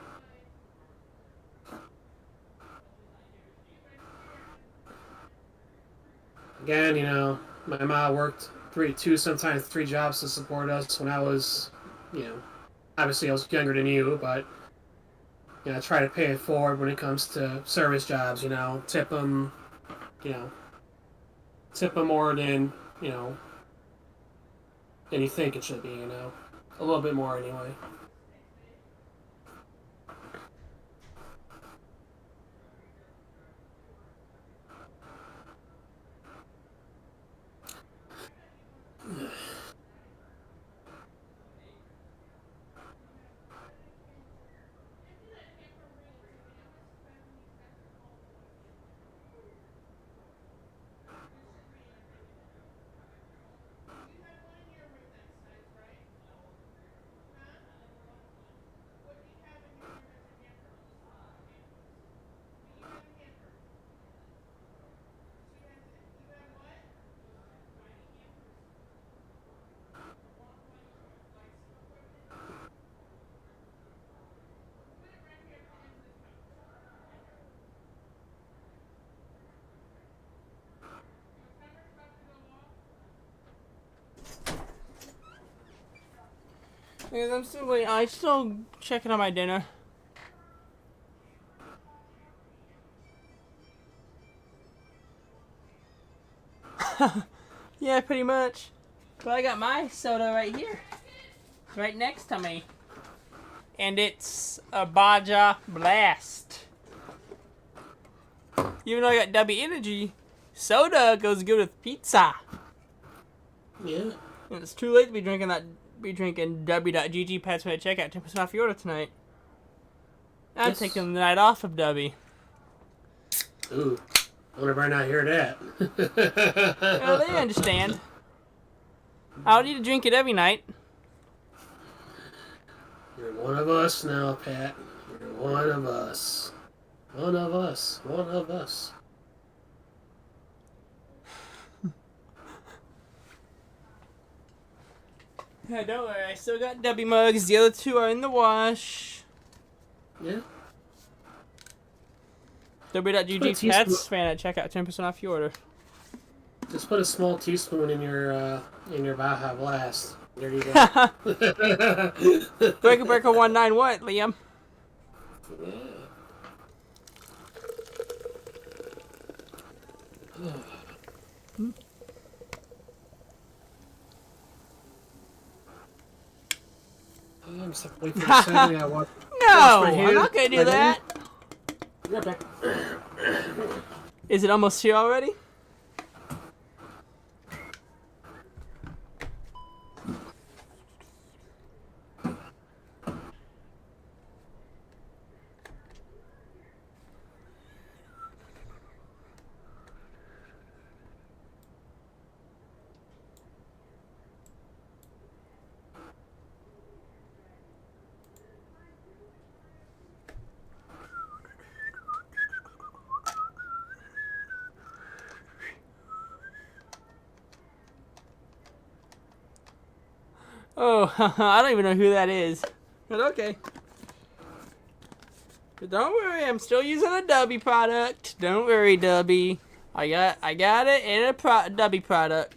Again, you know, my mom worked sometimes three jobs to support us when I was, you know, obviously I was younger than you, but, you know, I try to pay it forward when it comes to service jobs, you know, tip them more than, you know, than you think it should be, you know. A little bit more anyway. Because I'm still checking on my dinner. Yeah, pretty much. But I got my soda right here. Right next to me. And it's a Baja Blast. Even though I got W Energy, soda goes good with pizza. Yeah. And it's too late to be drinking W.GG Pets when I check out 10% off your order tonight. I'm taking the night off of W. Ooh. I wonder if I not hear that. Well, they understand. I don't need to drink it every night. You're one of us now, Pat. You're one of us. One of us. One of us. Yeah, don't worry, I still got W mugs. The other two are in the wash. Yeah. W.GG Pets fan at checkout, 10% off your order. Just put a small teaspoon in your Baja Blast. There you go. Breaker 19 what, Liam? Yeah. I'm just waiting for the second. No, I'm not gonna do that. Yeah, back. Is it almost here already? Oh, I don't even know who that is. But okay. But don't worry, I'm still using a Dubby product. Don't worry, Dubby. I got it in a Dubby product.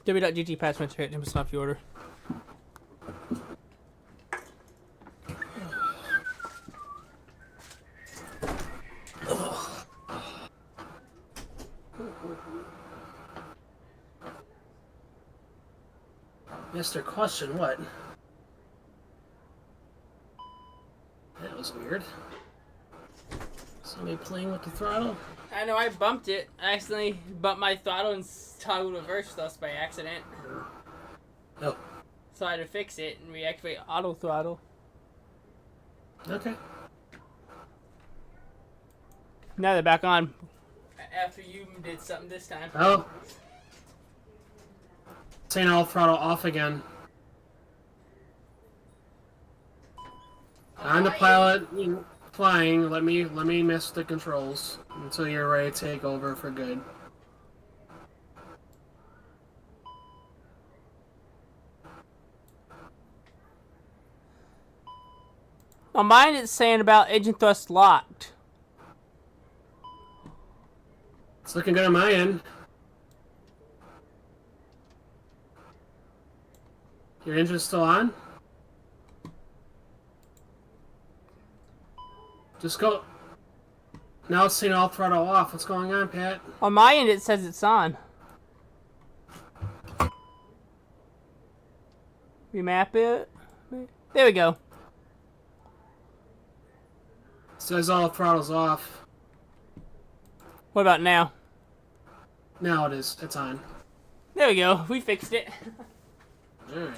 W.GT password to him stop the order. Mr. Question, what? That was weird. Somebody playing with the throttle? I know I bumped it. I accidentally bumped my throttle and toggled reverse thus by accident. Oh. So I had to fix it and reactivate auto throttle. Okay. Now they're back on. After you did something this time. Oh. Saying all throttle off again. I'm the pilot flying. Let me miss the controls until you're ready to take over for good. On mine it's saying about engine thrust locked. It's looking good on my end. Your engine's still on? Just go. Now it's saying all throttle off. What's going on, Pat? On my end it says it's on. Remap it. There we go. It says all throttle's off. What about now? Now it is. It's on. There we go. We fixed it. Alright.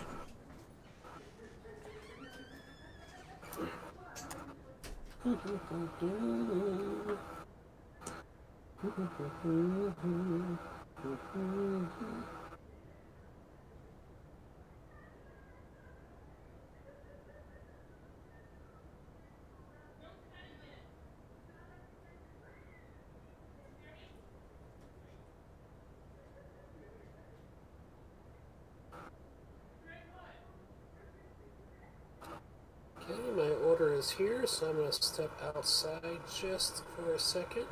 Okay, my order is here, so I'm going to step outside just for a second.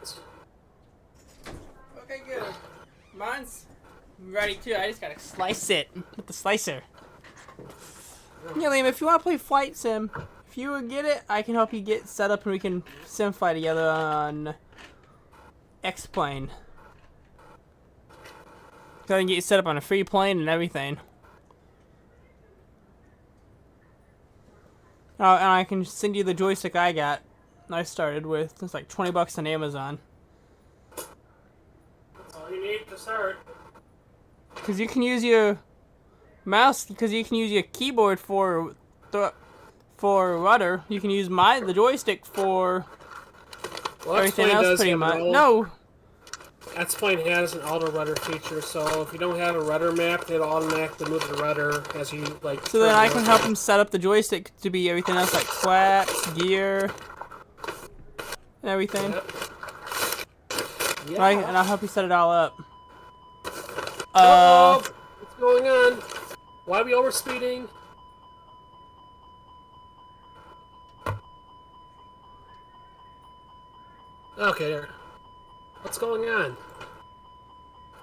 Okay, good. Mine's ready too. I just gotta slice it with the slicer. Yeah, Liam, if you want to play Flight Sim, if you would get it, I can help you get set up and we can sim fly together on xplain. So I can get you set up on a free plane and everything. Oh, and I can send you the joystick I got. I started with. It's like $20 on Amazon. That's all you need to start. Because you can use your mouse. Because you can use your keyboard for rudder. You can use the joystick for everything else pretty much. No. xplain has an auto rudder feature, so if you don't have a rudder map, it'll automatically move the rudder as you like. So then I can help him set up the joystick to be everything else like klax, gear, and everything. Yep. Yep. Right, and I'll help you set it all up. What's going on? Why are we overspeeding? Okay, there. What's going on?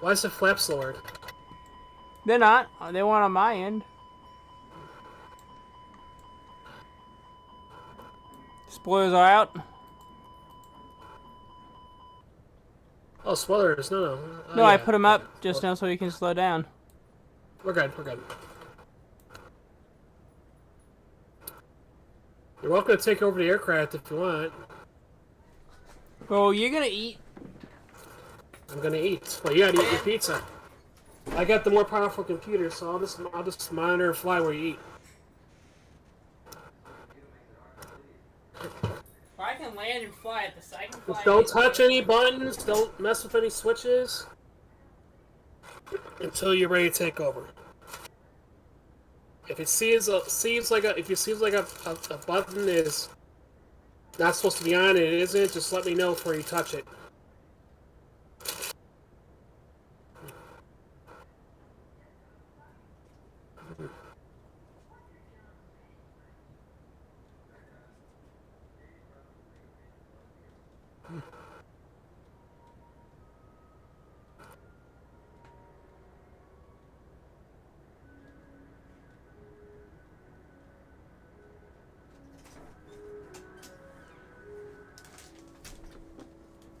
Why is the flaps lowered? They're not. They weren't on my end. Spoilers are out. Oh, spoilers. No. Oh, No, yeah. I put them up just now so you can slow down. We're good. You're welcome to take over the aircraft if you want. Well, you're gonna eat. I'm gonna eat. Well, you gotta eat your pizza. I got the more powerful computer, so I'll just monitor and fly where you eat. I can land and fly at the side. Just don't touch any buttons. Don't mess with any switches until you're ready to take over. If it seems like a button is not supposed to be on and it isn't, just let me know before you touch it.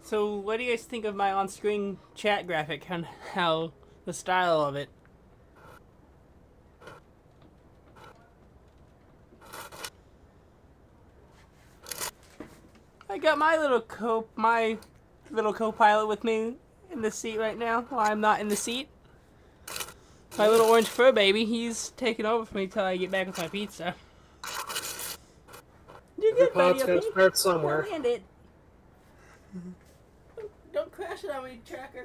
So, what do you guys think of my on-screen chat graphic and how the style of it? I got my little co-pilot with me in the seat right now while I'm not in the seat. My little orange fur baby, he's taking over for me till I get back with my pizza. You're Your good, buddy. pod's gotta Okay? start somewhere. Land it. Don't crash it on me, tracker.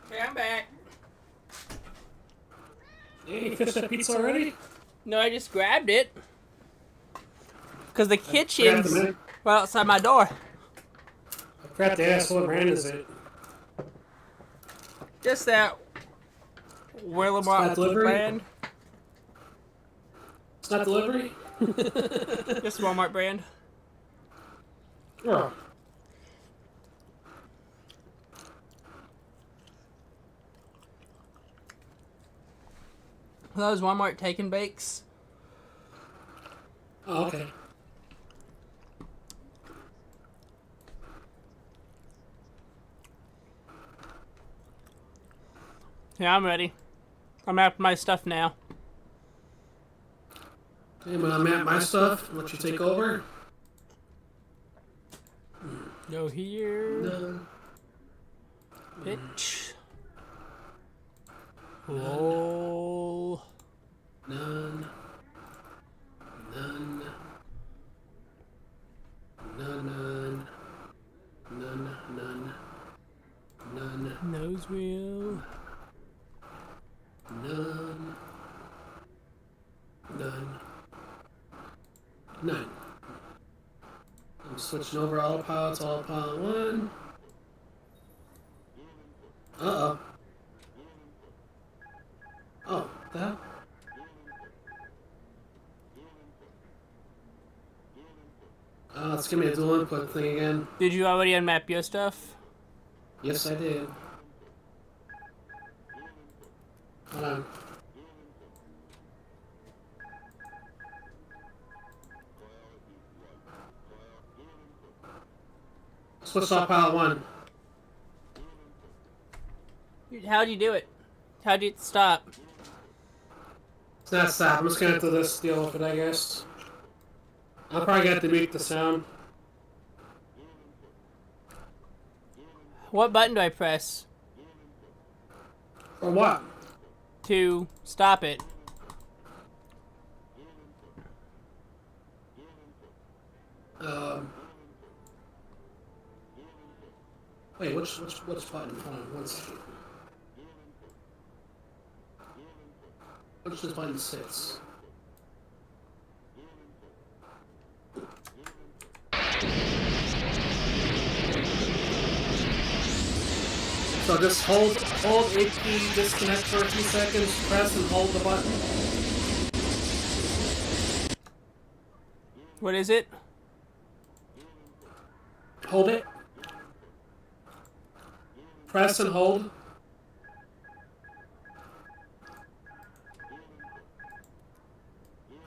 Okay, I'm back. Hey, you finished that pizza already? No, I just grabbed it. Because the kitchen's right outside my door. I forgot to ask, what brand is it? Just that Willamette brand. It's not delivery? Just Walmart brand. Oh. Those Walmart take and bakes. Oh, okay. Yeah, I'm ready. I'm at my stuff now. Hey, when I'm at my stuff, let you take over. Go here. No. Pitch. Roll. None. None. None. None. None. None. None. Nose wheel. None. None. None. I'm switching over autopilot to autopilot 1. Uh-oh. Oh, what the hell? Let's give me a dual input thing again. Did you already unmap your stuff? Yes, I did. Hold on. Switch off pilot 1. How'd you do it? How'd you stop? It's not stop. I'm just gonna have to just deal with it, I guess. I'll probably have to mute the sound. What button do I press Or what? to stop it? Wait, which button? Hold on, 1 second. Which this button sits? So just hold AP disconnect for a few seconds, press and hold the button. What is it? Hold it. Press and hold.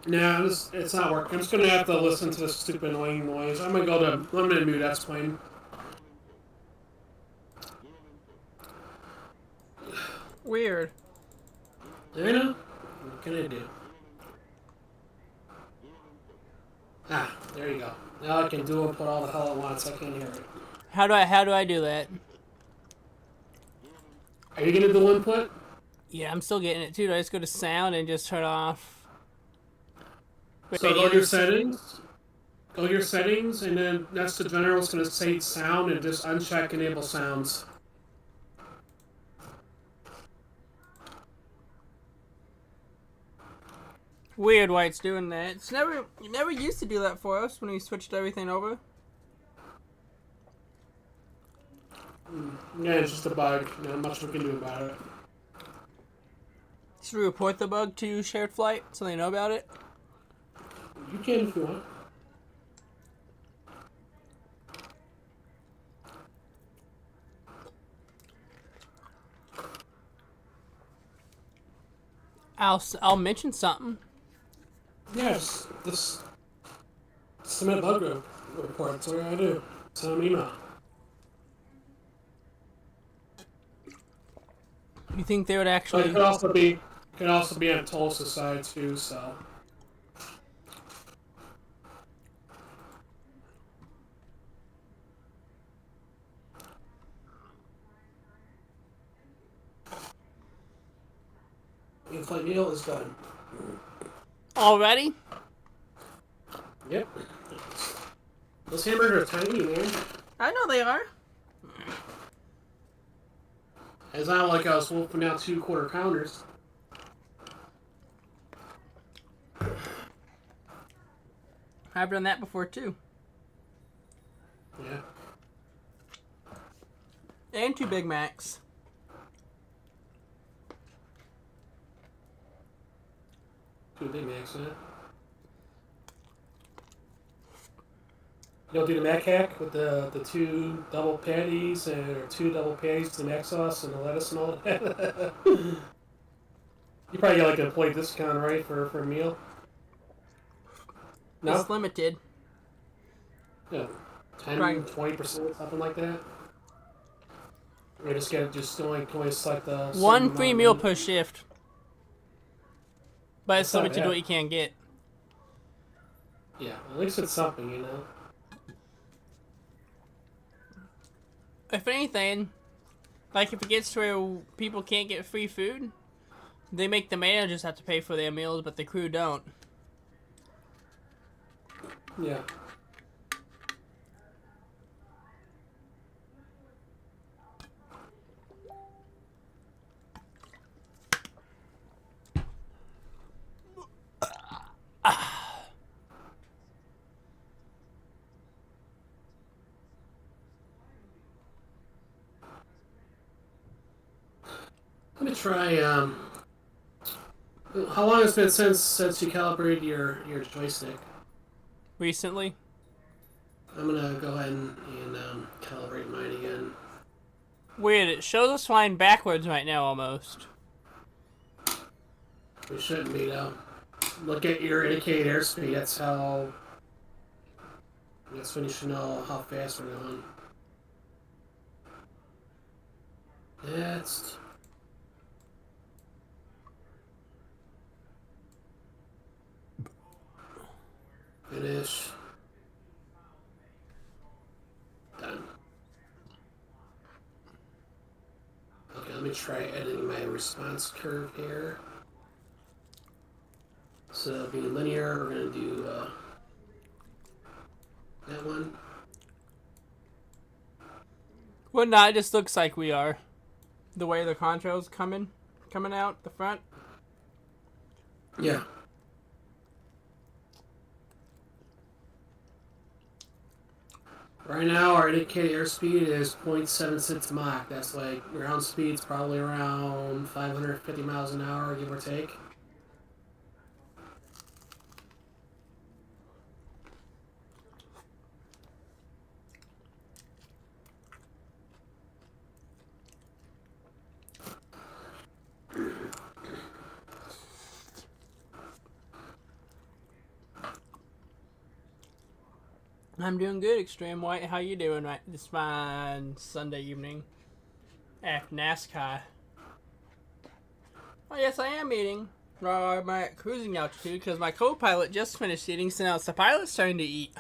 Nah, it's not working. I'm just gonna have to listen to this stupid annoying noise. I'm gonna mute xplain. Weird. I know. What can I do? Ah, there you go. Now I can do and put all the hell at once. I can't hear it. How do I do that? Are you gonna do input? Yeah, I'm still getting it too. Do I just go to sound and just turn off? So go to your settings. Go to your settings, and then next to general, it's gonna say sound, and just uncheck enable sounds. Weird why it's doing that. It never used to do that for us when we switched everything over. Yeah, it's just a bug. Not much we can do about it. Should we report the bug to Shared Flight so they know about it? You can if you want. I'll mention something. Yeah, just submit a bug report. That's what I gotta do. Send an email. You think they would But actually? it could also be on Tulsa's side too. So. In-flight meal is done. Already? Yep. Those hamburgers are tiny, man. I know they are. It's not like I was wolfing out 2 quarter pounders. I've done that before too. Yeah. And 2 Big Macs. Two Big Macs, huh? You don't do the Mac hack with the 2 double patties or 2 double patties, the mac sauce and the lettuce and all that. You probably get like an employee discount, right, for a meal? No? It's limited. Yeah. 10, Right. 20%, something like that. Or just only select the One free meal per shift. But it's That's not limited to bad. what you can get. Yeah, at least it's something, you know. If anything, like if it gets to where people can't get free food, they make the managers have to pay for their meals, but the crew don't. Yeah. Let me try. How long has it been since you calibrated your joystick? Recently, I'm gonna go ahead and calibrate mine again. Weird, it shows us flying backwards right now almost. We shouldn't be though. Look at your indicated airspeed. That's when you should know how fast we're going. Next. Finish. Done. Okay, let me try editing my response curve here. So it'll be linear. We're going to do that one. Well, no, it just looks like we are. The way the contrails coming out the front. Yeah. Right now, our indicated airspeed is 0.76 Mach. That's like ground speed's probably around 550 miles an hour, give or take. I'm doing good, Extreme White. How you doing right this fine Sunday evening? After NASCAR. Oh yes, I am eating. I'm at cruising altitude because my co-pilot just finished eating, so now it's the pilot's turn to eat.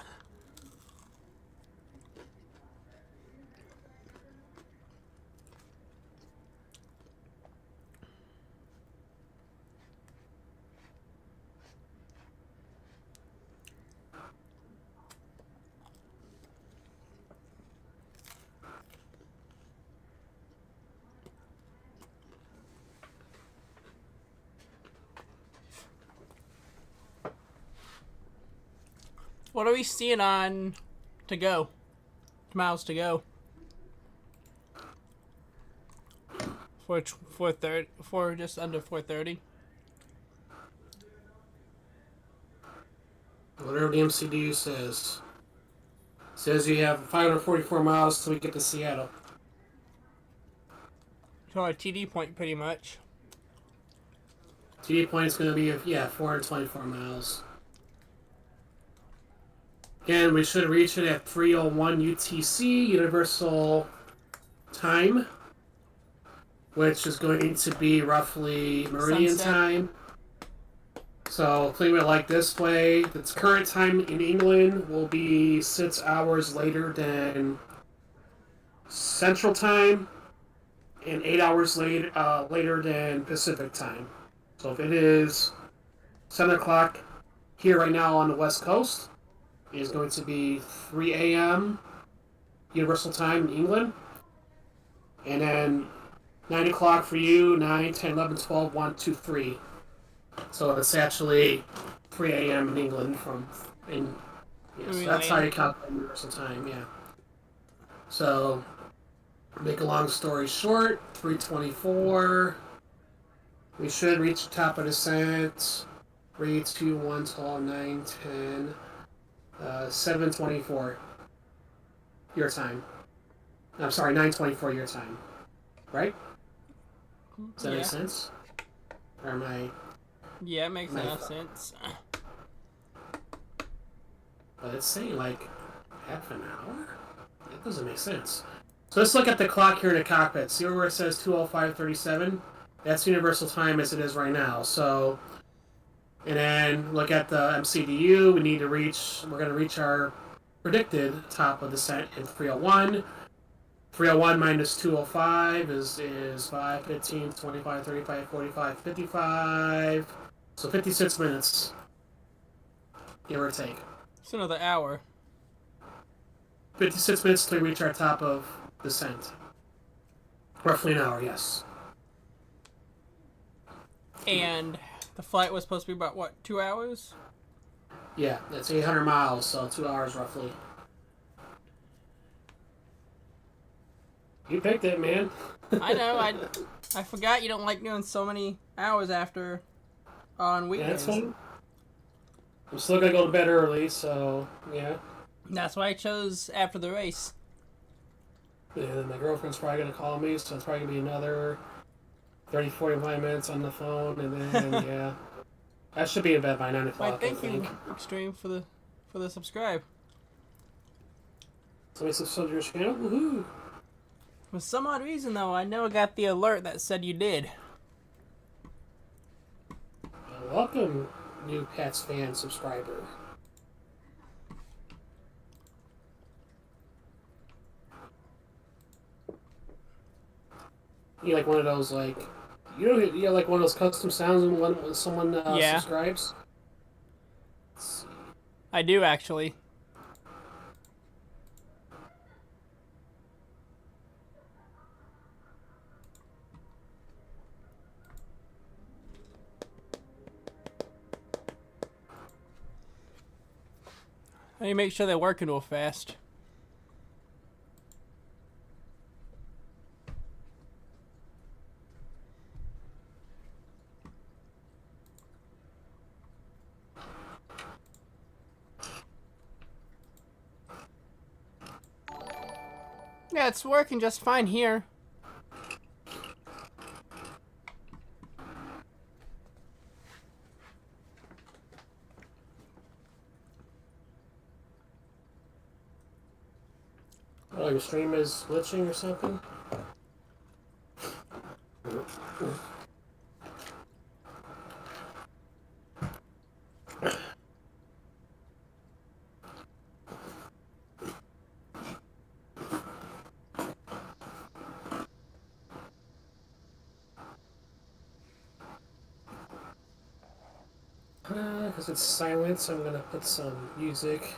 What are we seeing on to go? Miles to go. For just under 430. Whatever the MCDU says. Says you have 544 miles till we get to Seattle. So our TD point pretty much. TD point is going to be, 424 miles. Again, we should reach it at 3:01 UTC, Universal Time, which is going to be roughly Meridian Sunset. Time. So, think of it like this way. Its current time in England will be 6 hours later than Central Time and 8 hours later than Pacific Time. So if it is 7 o'clock here right now on the West Coast, it is going to be 3 a.m. Universal Time in England. And then 9 o'clock for you, 9, 10, 11, 12, 1, 2, 3. So it's actually 3 a.m. in England so that's how you calculate Universal Time, yeah. So, make a long story short, 3:24. We should reach the top of descent. 3, 2, 1, 12, 9, 10, 7:24 your time. I'm sorry, 9:24 your time. Right? Does that make sense? Or am I... Yeah, it makes enough sense. But it's saying like half an hour? That doesn't make sense. So let's look at the clock here in the cockpit. See where it says 2:05:37? That's Universal Time as it is right now. So, and then look at the MCDU. We're going to reach our predicted top of descent in 3:01. 3:01 minus 2:05 is 5, 15, 25, 35, 45, 55. So 56 minutes, give or take. It's another hour. 56 minutes to reach our top of descent. Roughly an hour, yes. And the flight was supposed to be about, what, 2 hours? Yeah, that's 800 miles, so 2 hours roughly. You picked it, man. I know, I forgot you don't like doing so many hours after on Yeah, weekends. that's fine. I'm still gonna go to bed early, so yeah. That's why I chose after the race. Yeah, my girlfriend's probably gonna call me, so it's probably gonna be another 30, 45 minutes on the phone, and then yeah, I should be in bed by 9 Why, o'clock. thank I think. you, Extreme, for the subscribe. Somebody subscribe to your channel. Woohoo! For some odd reason, though, I never got the alert that said you did. Welcome, new Pats fan subscriber. You like one of those you like one of those custom sounds when someone Yeah. subscribes. Let's see. I do, actually. I need to make sure they're working real fast. Yeah, it's working just fine here. Oh, your stream is glitching or something? Because it's silent, so I'm gonna put some music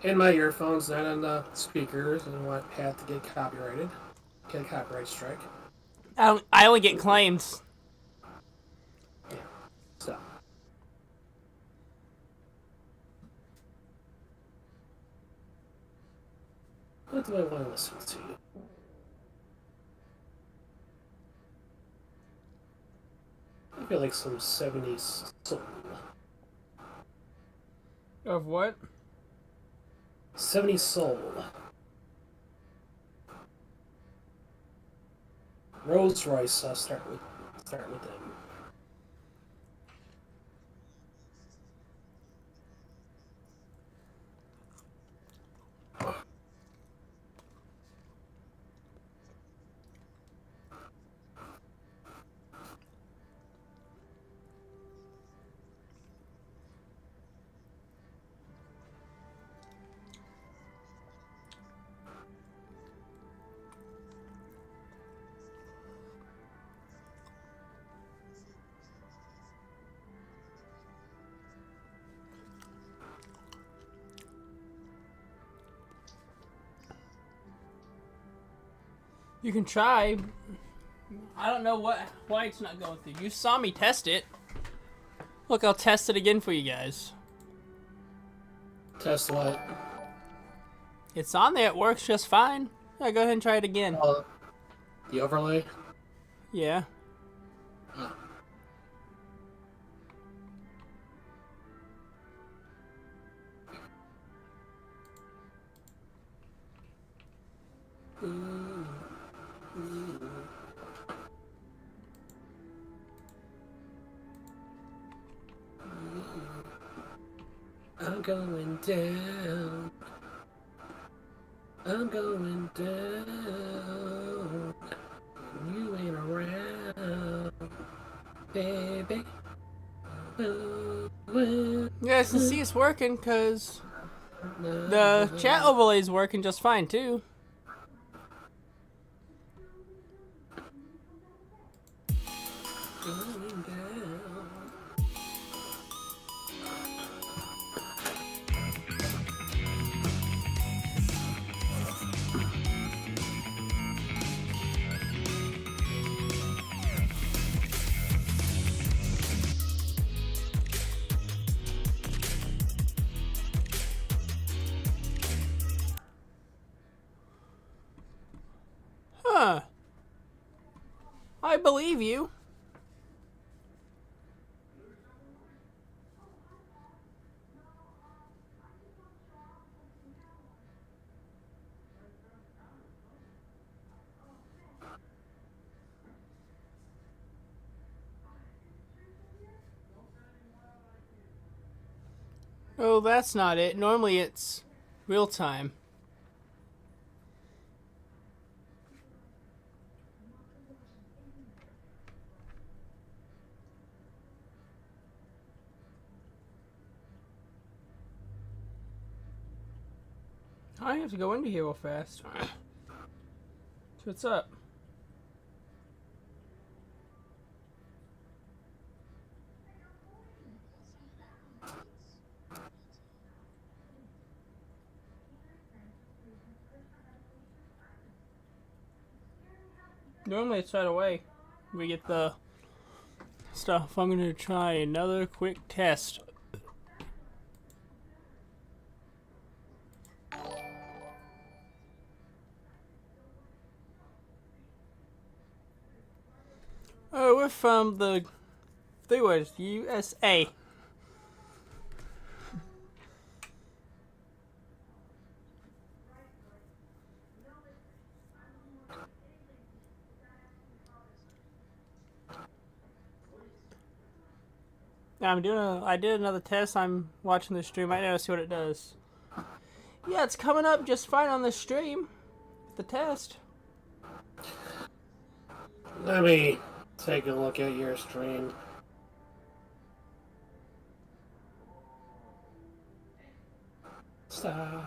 in my earphones, not on the speakers. I don't want Pat to get copyrighted. Get a copyright strike. I only get claims. Yeah. So. What do I want to listen to? I feel like some 70s soul. Of what? 70s soul. Rolls Royce, start with them. You can try. I don't know why it's not going through. You saw me test it. Look, I'll test it again for you guys. Test what? It's on there. It works just fine. Yeah, go ahead and try it again. The overlay? Yeah. I'm going down. I'm going down. You ain't around, baby. You guys can see it's working because the chat overlay is working just fine too. Going down. Huh. I believe you. Oh, that's not it. Normally it's real time. I have to go into here real fast. So what's up? Normally it's right away. We get the stuff. I'm gonna try another quick test. Oh, we're from the three words USA. I did another test. I'm watching the stream right now to see what it does. Yeah, it's coming up just fine on the stream. The test. Let me take a look at your stream. Stop.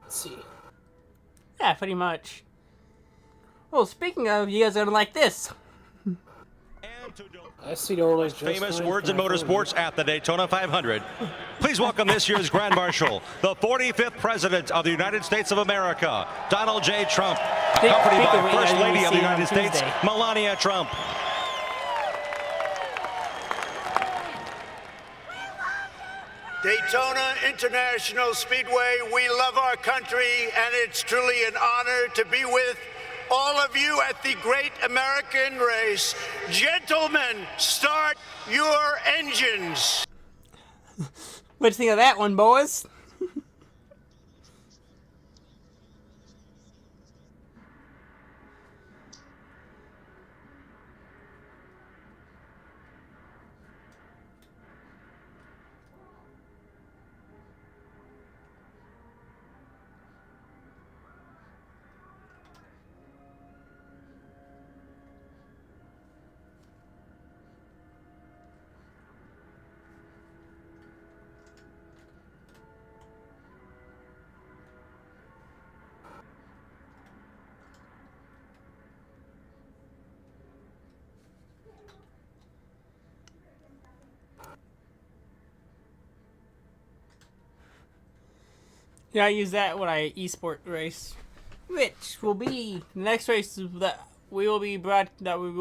Let's see. Yeah, pretty much. Well, speaking of, you guys are gonna like this. I see always just Famous fine. words in motorsports at the Daytona 500. Please welcome this year's Grand Marshal, the 45th President of the United States of America, Donald J. Trump, accompanied by First Lady of the United States, Melania Trump. Daytona International Speedway, we love our country, and it's truly an honor to be with all of you at the great American race. Gentlemen, start your engines. What do you think of that one, boys? Yeah, I use that when I esport race, which will be the next race that we will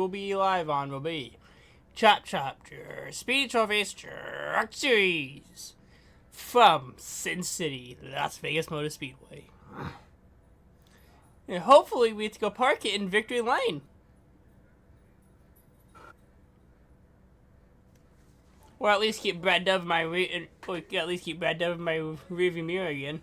be live on will be Chop Chop Speedy Trophies Truck Series from Sin City, Las Vegas Motor Speedway. And hopefully we get to go park it in Victory Lane. Or at least keep Brad Dove in my rearview mirror again.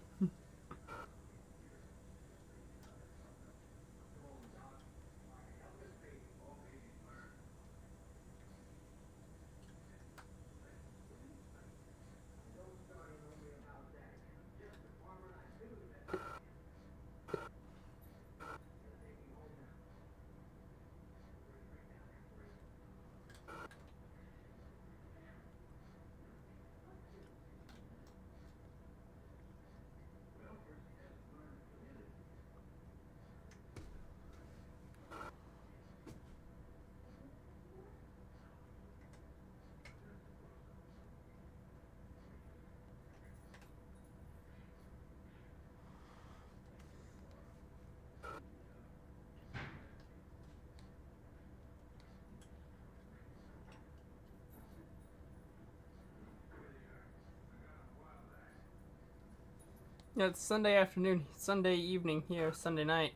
Yeah, it's Sunday afternoon, Sunday evening here, Sunday night.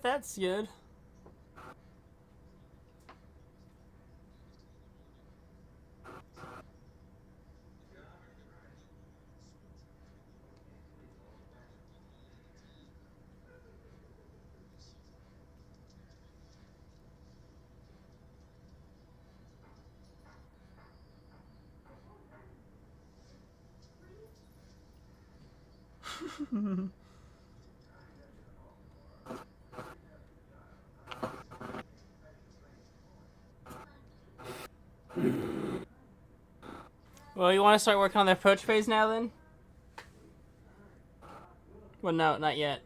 That's good. Well, you want to start working on the approach phase now, then? Well, no, not yet.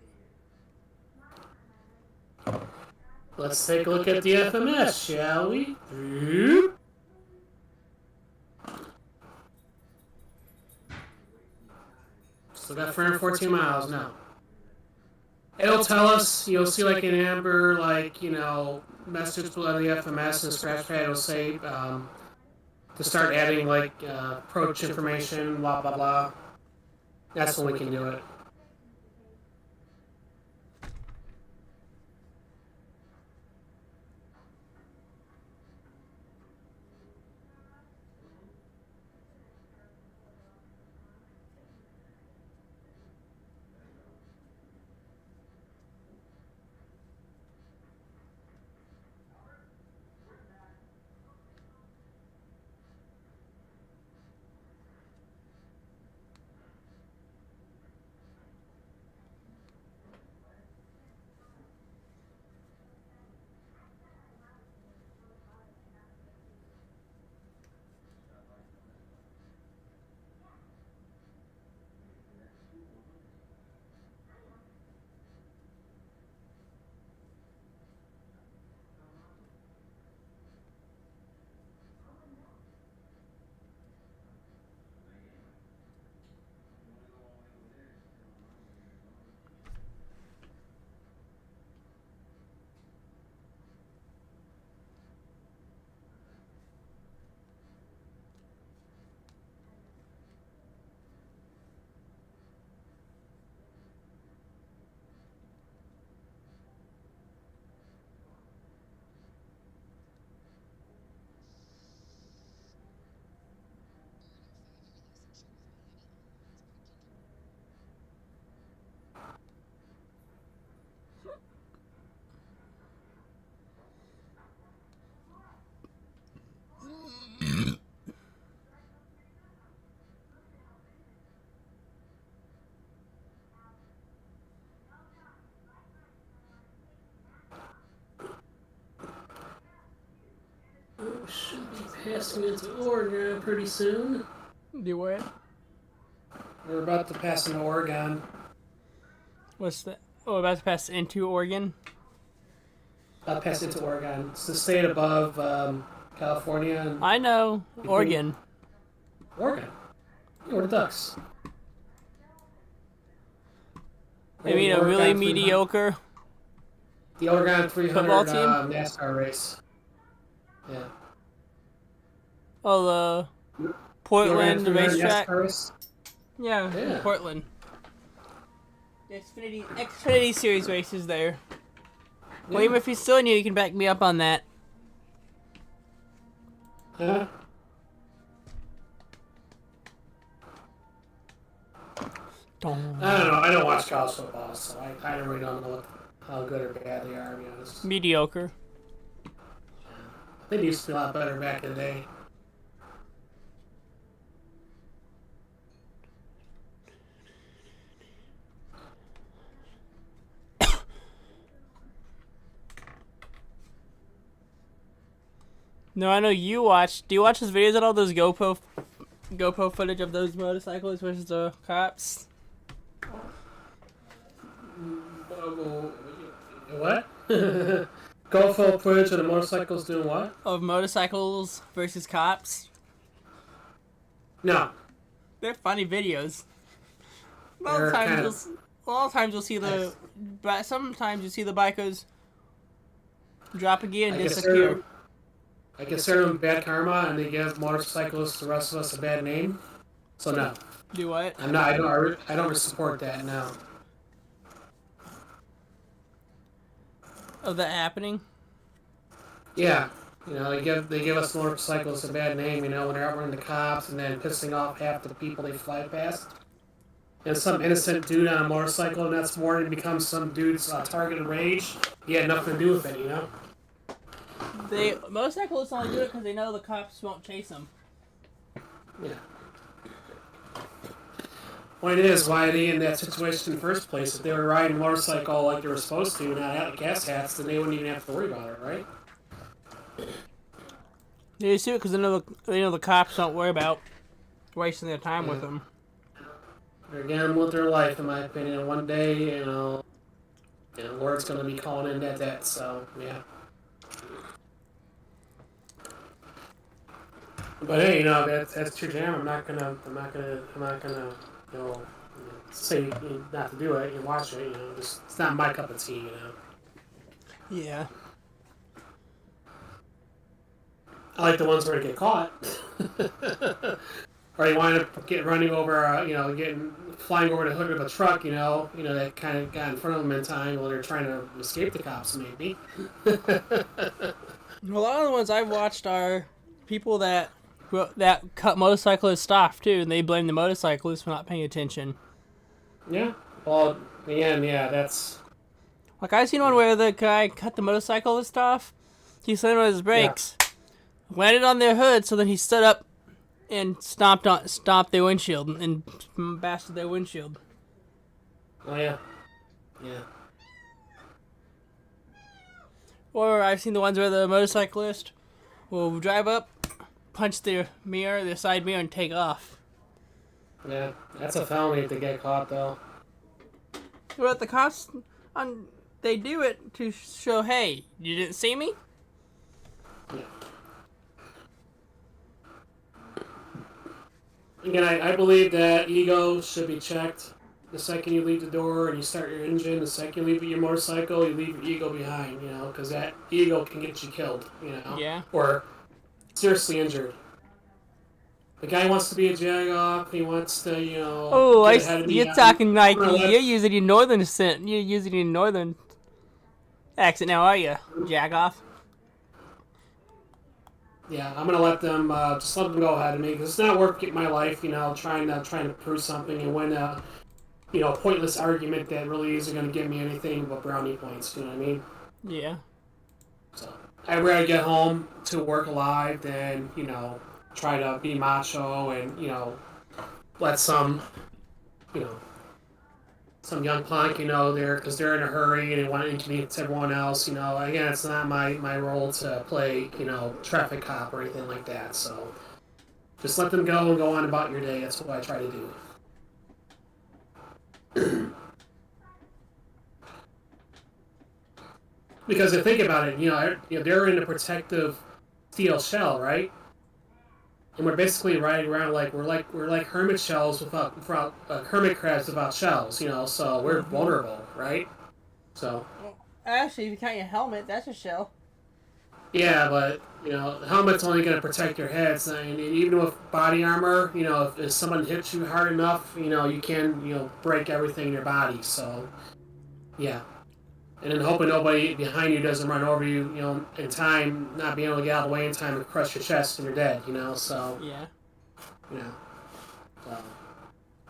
Let's take a look at the FMS, shall we? Still got 414 miles now. It'll tell us, you'll see like an amber, like, you know, message below the FMS and scratch pad will say to start adding like approach information, blah, blah, blah. That's when we can do it. Should be passing into Oregon pretty soon. Do what? We're about to pass into Oregon. What's that? Oh, about to pass into Oregon? About to pass into Oregon. It's the state above California. And I know. Oregon. Oregon. Yeah, we're the Ducks. I mean, a really mediocre The Oregon 300 football team? NASCAR race. Yeah. Oh, the Portland The Oregon 300 racetrack. NASCAR race? Yeah, Portland. The Xfinity Series races there. Yeah. William, if you're still new, you can back me up on that. Huh? I don't know. I don't watch college football, so I really don't know how good or bad they are, to be honest. Mediocre. They used to be a lot better back in the day. No, I know you watch. Do you watch those videos at all? Those GoPro footage of those motorcyclists versus the cops? What? GoPro footage of the motorcycles doing what? Of motorcycles versus cops. No. They're funny videos. A lot They're of times, kind you'll, of- a lot of times you'll see the, but sometimes you see the bikers drop a gear and disappear. I consider them bad karma, and they give motorcyclists, the rest of us, a bad name. So no, Do what? I'm not. I don't support that. No. of that happening. Yeah. You know, they give us motorcyclists a bad name, you know, when they're outrunning the cops and then pissing off half the people they fly past. And some innocent dude on a motorcycle, and that's more and becomes some dude's target of rage. He had nothing to do with it, you know? Motorcyclists only do it because they know the cops won't chase them. Yeah. Point is, why are they in that situation in the first place? If they were riding a motorcycle like they were supposed to and not had gas hats, then they wouldn't even have to worry about it, right? They just do it because they know the cops don't worry about wasting their time with them. They're gambling with their life, in my opinion. One day, you know, the Lord's going to be calling in that debt, so, yeah. But hey, you know, that's your jam. I'm not gonna, you know, say not to do it and watch it. You know, it's not my cup of tea. You know. Yeah. I like the ones where they get caught, or you wind up running over, you know, flying over the hood of a truck. You know, that kind of got in front of them in time while they're trying to escape the cops, maybe. A lot of the ones I've watched are people that cut motorcyclists off too, and they blame the motorcyclist for not paying attention. Yeah. Well, again, yeah, that's. Like I seen one where the guy cut the motorcyclist off. He slammed on his brakes, landed on their hood, so then he stood up and stomped their windshield and blasted their windshield. Oh yeah. Yeah. Or I've seen the ones where the motorcyclist will drive up, punch their side mirror, and take off. Yeah, that's a felony if they get caught, though. But the cops, they do it to show, hey, you didn't see me? Yeah. Again, I believe that ego should be checked. The second you leave the door and you start your engine, the second you leave your motorcycle, you leave your ego behind, you know, because that ego can get you killed, you know? Yeah. Or seriously injured. The guy wants to be a jag-off, he wants to, you know... Oh, you're talking like you're using your northern accent. You're using your northern accent now, are you, jag-off? Yeah, I'm gonna let them just let them go ahead of me because it's not worth getting my life, you know, trying to prove something and win a, you know, pointless argument that really isn't gonna give me anything but brownie points. You know what I mean? Yeah. So I'd rather get home to work alive than, you know, try to be macho and, you know, let some, you know, some young punk, you know, because they're in a hurry and they want to inconvenience everyone else, you know. Again, it's not my role to play, you know, traffic cop or anything like that. So just let them go and go on about your day. That's what I try to do. Because if you think about it, you know, they're in a protective steel shell, right? And we're basically riding around like we're like hermit shells without hermit crabs without shells, you know. So we're vulnerable, right? So. Actually, if you count your helmet, that's a shell. Yeah, but you know, the helmet's only going to protect your heads. I mean, even with body armor, you know, if someone hits you hard enough, you know, you can, you know, break everything in your body. So, yeah. And then hoping nobody behind you doesn't run over you, you know, in time, not being able to get out of the way in time and crush your chest and you're dead, you know, so. Yeah. You know. So.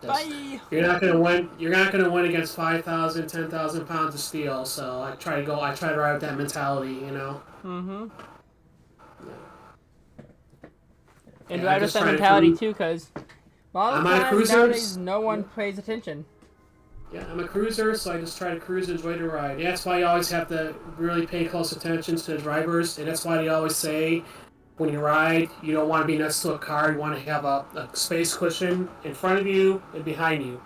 Bye! You're not gonna win against 5,000, 10,000 pounds of steel, so I try to ride with that mentality, you know. Mm-hmm. Yeah. And ride with that mentality too, because a lot of times nowadays no one pays attention. Yeah, I'm a cruiser, so I just try to cruise and enjoy the ride. Yeah, that's why you always have to really pay close attention to the drivers, and that's why they always say when you ride, you don't want to be next to a car. You want to have a space cushion in front of you and behind you.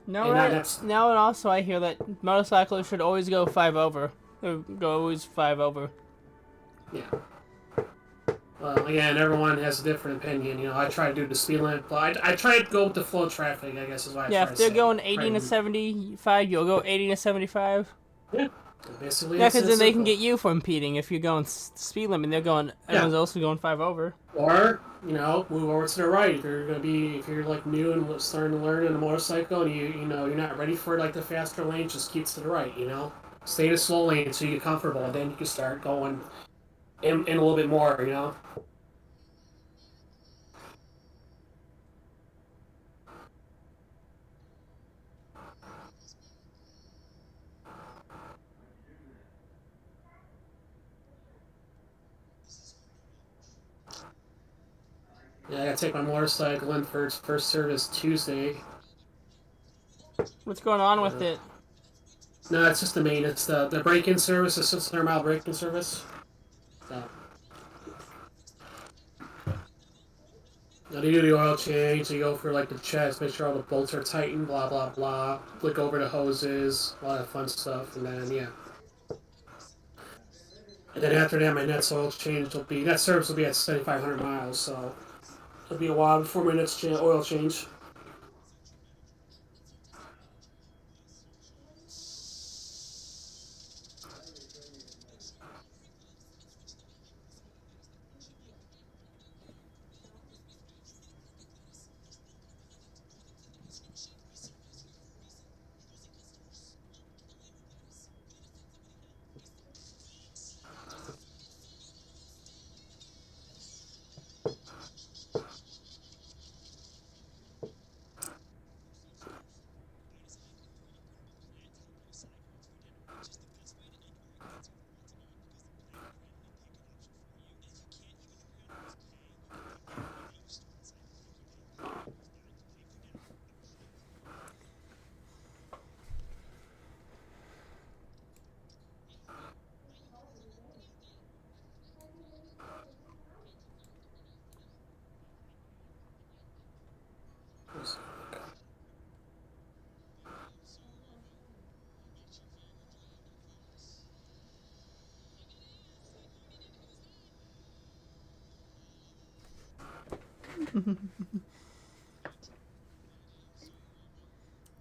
No, and also I hear that motorcyclists should always go 5 over. Go always 5 over. Yeah. Well, again, everyone has a different opinion. You know, I try to do the speed limit, but I try to go with the flow of traffic, I guess is what I try to say. Yeah, if they're going 80 to 75, you'll go 80 to 75. Yeah. Basically, yeah, because then they can get you for impeding if you're going speed limit. Everyone's also going 5 over. Or, you know, move over to the right. If you're like new and starting to learn on a motorcycle, and you know you're not ready for like the faster lane, just keep to the right. You know. Stay in a slow lane until you get comfortable, and then you can start going in a little bit more, you know? Yeah, I gotta take my motorcycle in for its first service Tuesday. What's going on with it? No, it's just the main. It's the break-in service, the 600-mile break-in service. So, now you do the oil change, you go for like the chest, make sure all the bolts are tightened, blah blah blah. Flick over the hoses, a lot of fun stuff, and then yeah. And then after that, my next oil change will be that service will be at 7,500 miles, so it'll be a while before my next oil change.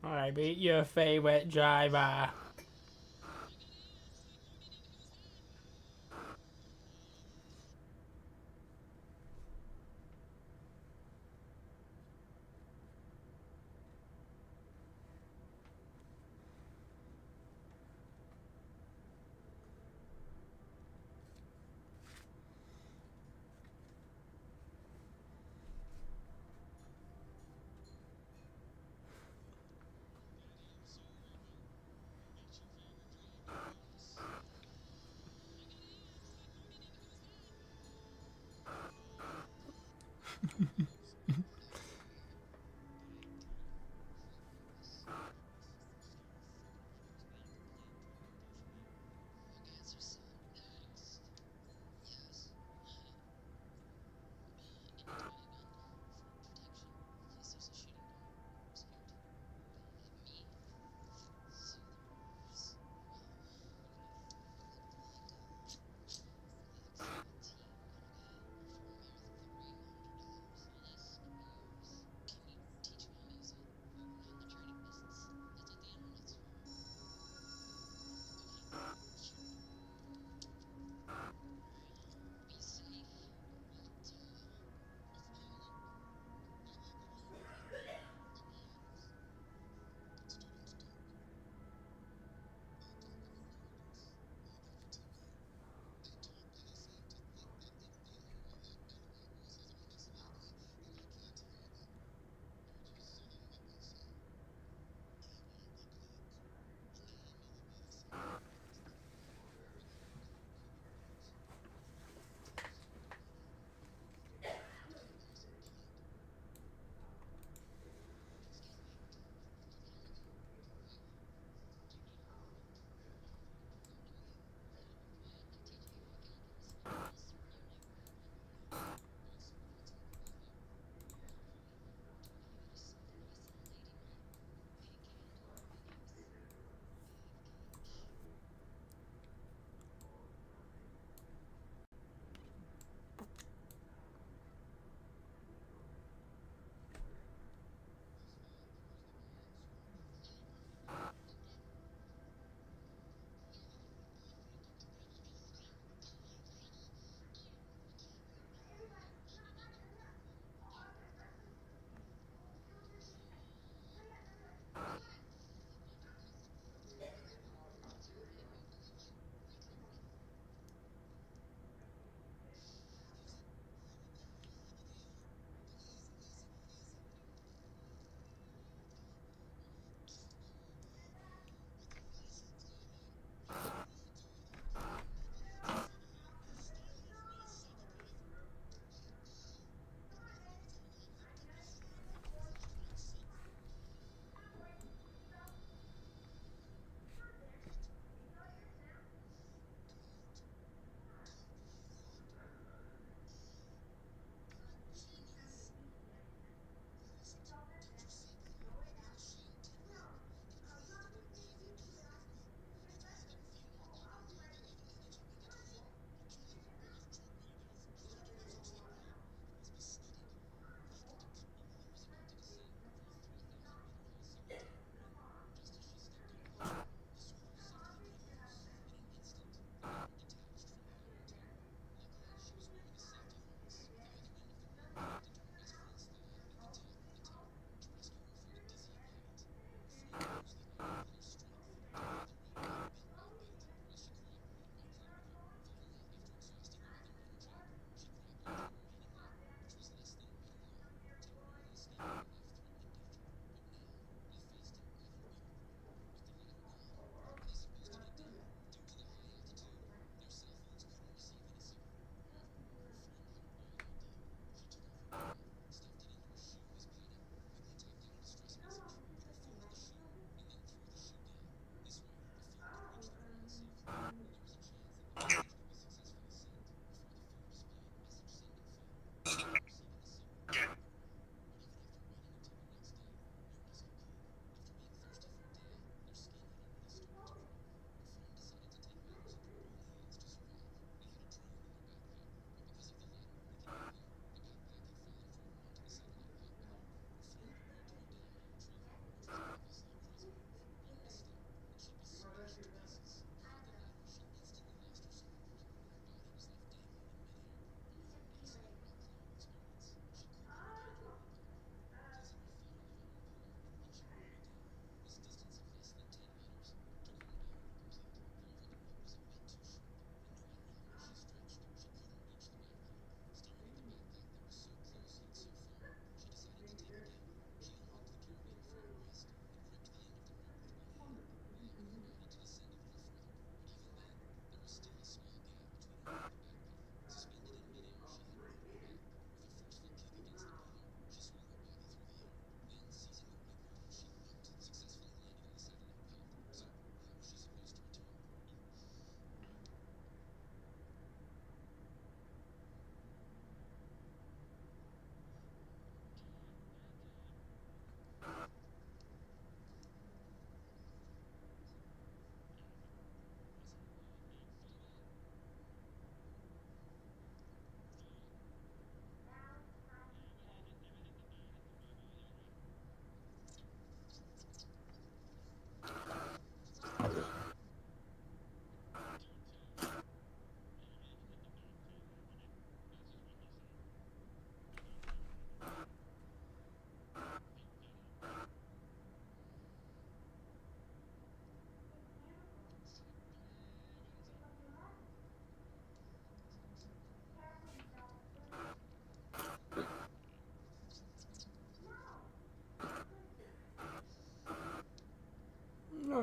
I beat your favorite driver.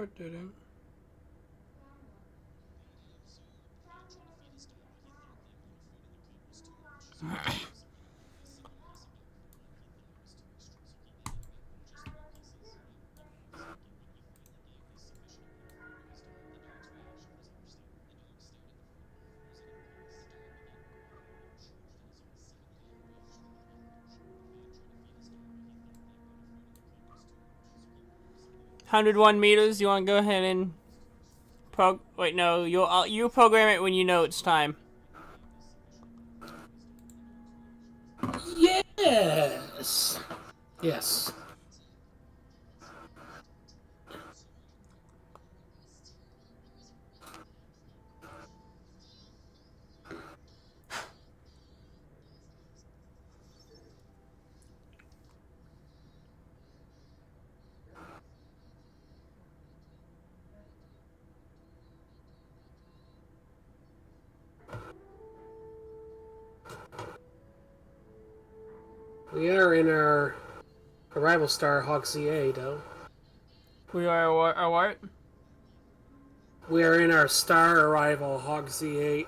No, it didn't. $101 meters. You want to go ahead and wait, no, you program it when you know it's time. Yes. Yes. We are in our arrival star, xea, though. We are our what? We are in our star arrival, xea.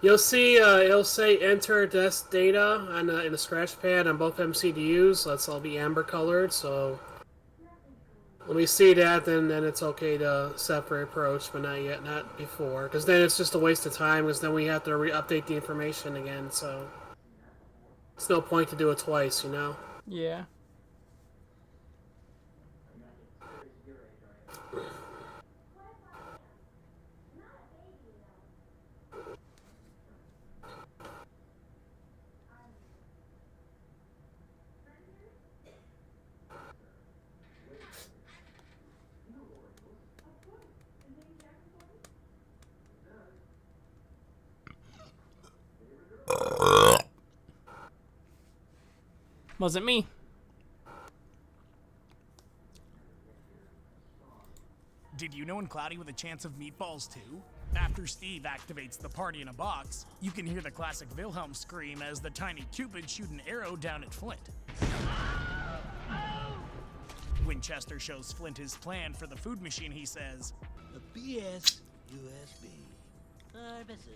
You'll see, it'll say enter desk data on in the scratch pad on both MCDUs. That's all be amber colored, so when we see that, then it's okay to separate approach, but not yet, not before. Because then it's just a waste of time, because then we have to update the information again, so it's no point to do it twice, you know? Yeah. Wasn't me. Did you know in Cloudy with a Chance of Meatballs too? After Steve activates the party in a box, you can hear the classic Wilhelm scream as the tiny Cupid shoot an arrow down at Flint. When Chester shows Flint his plan for the food machine, he says, The BS USB. Services.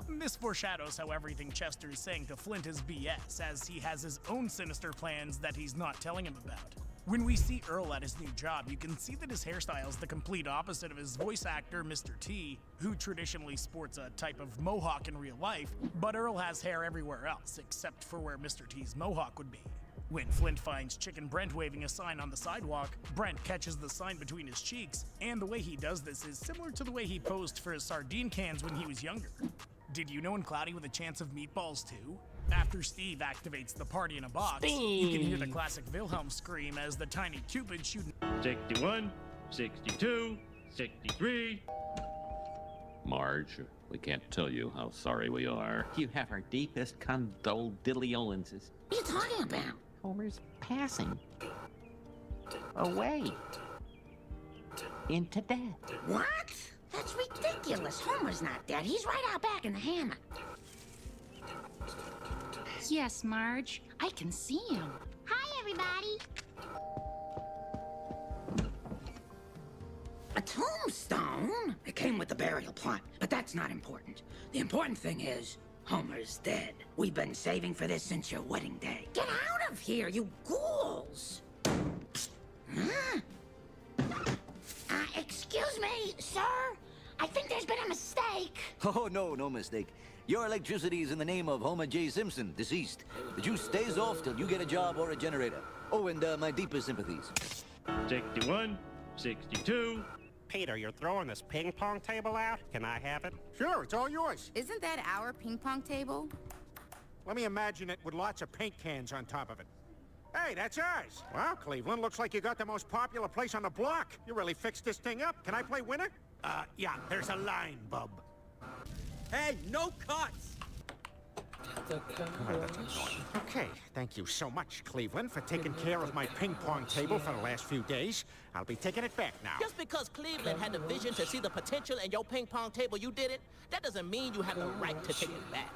This foreshadows how everything Chester is saying to Flint is BS, as he has his own sinister plans that he's not telling him about. When we see Earl at his new job, you can see that his hairstyle is the complete opposite of his voice actor, Mr. T, who traditionally sports a type of mohawk in real life, but Earl has hair everywhere else, except for where Mr. T's mohawk would be. When Flint finds Chicken Brent waving a sign on the sidewalk, Brent catches the sign between his cheeks, and the way he does this is similar to the way he posed for his sardine cans when he was younger. Did you know in Cloudy with a Chance of Meatballs too? After Steve activates the party in a box, you can hear the classic Wilhelm scream as the tiny Cupid shoot 61, 62, 63. Marge, we can't tell you how sorry we are. You have our deepest condolences. What are you talking about? Homer's passing away into death. What? That's ridiculous. Homer's not dead. He's right out back in the hammock. Yes, Marge. I can see him. Hi, everybody. A tombstone? It came with the burial plot, but that's not important. The important thing is, Homer's dead. We've been saving for this since your wedding day. Get out of here, you ghouls! Huh? Excuse me, sir? I think there's been a mistake. Oh, no mistake. Your electricity is in the name of Homer J. Simpson, deceased. The juice stays off till you get a job or a generator. Oh, and my deepest sympathies. 61, 62. Peter, you're throwing this ping pong table out? Can I have it? Sure, it's all yours. Isn't that our ping pong table? Let me imagine it with lots of paint cans on top of it. Hey, that's ours. Well, Cleveland, looks like you got the most popular place on the block. You really fixed this thing up. Can I play winner? Yeah, there's a line, bub. Hey, no cuts! Okay, thank you so much, Cleveland, for taking care of my ping pong table for the last few days. I'll be taking it back now. Just because Cleveland had the vision to see the potential in your ping pong table, you did it, that doesn't mean you have the right to take it back.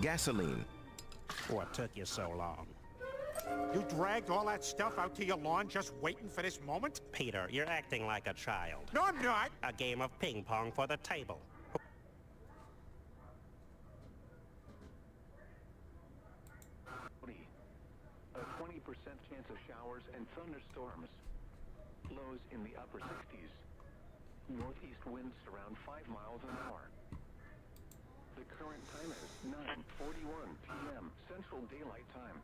Gasoline, What took you so long? You dragged all that stuff out to your lawn just waiting for this moment? Peter, you're acting like a child. No, I'm not. A game of ping pong for the table. A 20% chance of showers and thunderstorms. Lows in the upper 60s. Northeast winds around 5 miles an hour. The current time is 9:41 p.m. Central Daylight Time.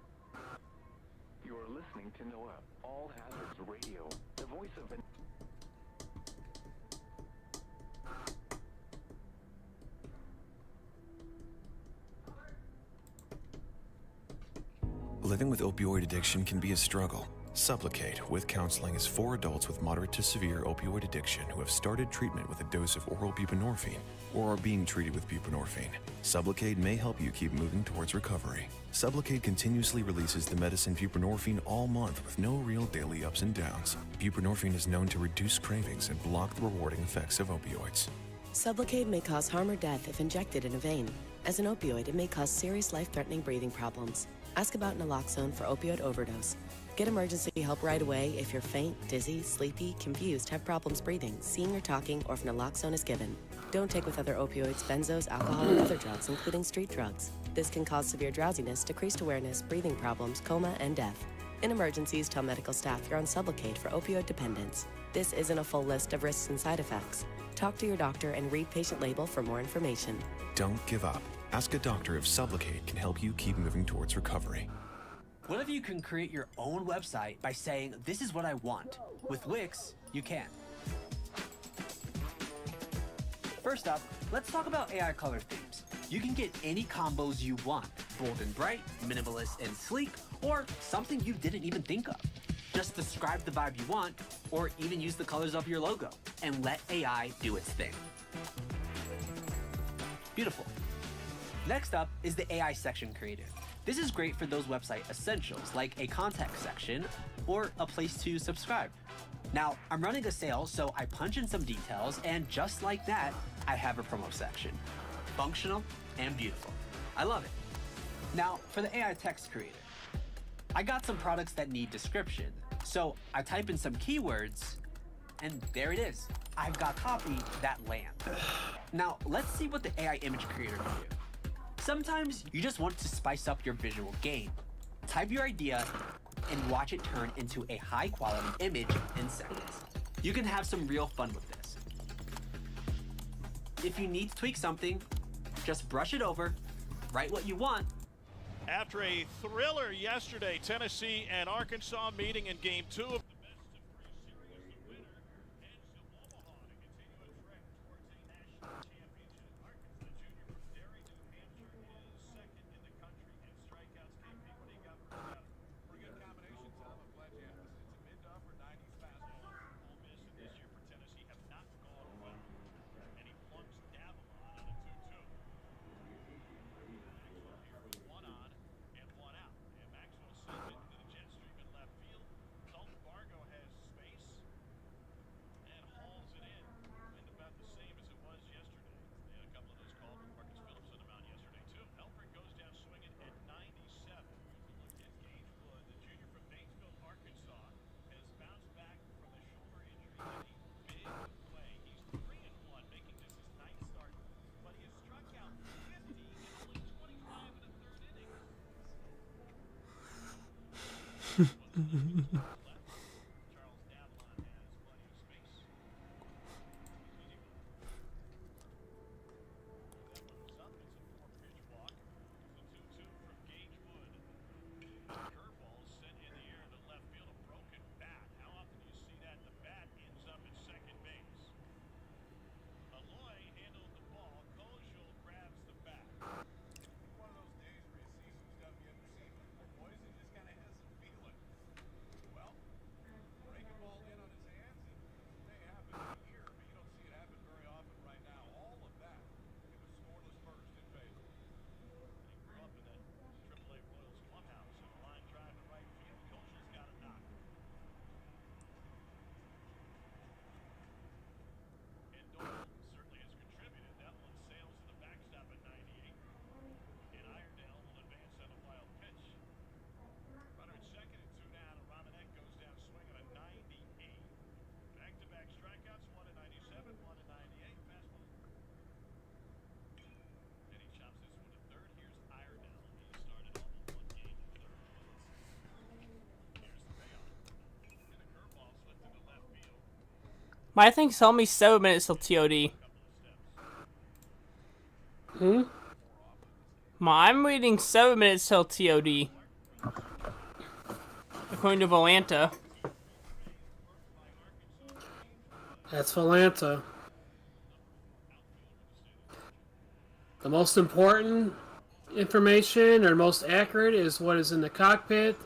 You're listening to NOAA All Hazards Radio, the voice of an... Living with opioid addiction can be a struggle. Supplicate with Counseling is for adults with moderate to severe opioid addiction who have started treatment with a dose of oral buprenorphine or are being treated with buprenorphine. Sublocade may help you keep moving towards recovery. Sublocade continuously releases the medicine buprenorphine all month with no real daily ups and downs. Buprenorphine is known to reduce cravings and block the rewarding effects of opioids. Sublocade may cause harm or death if injected in a vein. As an opioid, it may cause serious life-threatening breathing problems. Ask about naloxone for opioid overdose. Get emergency help right away if you're faint, dizzy, sleepy, confused, have problems breathing, seeing or talking, or if naloxone is given. Don't take with other opioids, benzos, alcohol, or other drugs, including street drugs. This can cause severe drowsiness, decreased awareness, breathing problems, coma, and death. In emergencies, tell medical staff you're on Sublocade for opioid dependence. This isn't a full list of risks and side effects. Talk to your doctor and read patient label for more information. Don't give up. Ask a doctor if Sublocade can help you keep moving towards recovery. What if you can create your own website by saying, this is what I want? With Wix, you can. First up, let's talk about AI color themes. You can get any combos you want, bold and bright, minimalist and sleek, or something you didn't even think of. Just describe the vibe you want, or even use the colors of your logo, and let AI do its thing. Beautiful. Next up is the AI section creator. This is great for those website essentials like a contact section or a place to subscribe. Now, I'm running a sale, so I punch in some details, and just like that, I have a promo section. Functional and beautiful. I love it. Now, for the AI text creator. I got some products that need description, so I type in some keywords, and there it is. I've got copy that lands. Now, let's see what the AI image creator can do. Sometimes you just want to spice up your visual game. Type your idea and watch it turn into a high-quality image in seconds. You can have some real fun with this. If you need to tweak something, just brush it over, write what you want. After a thriller yesterday, Tennessee and Arkansas meeting in Game 2 of My thing's telling me 7 minutes till TOD. I'm reading 7 minutes till TOD. According to Volanta. That's Volanta. The most important information, or most accurate, is what is in the cockpit,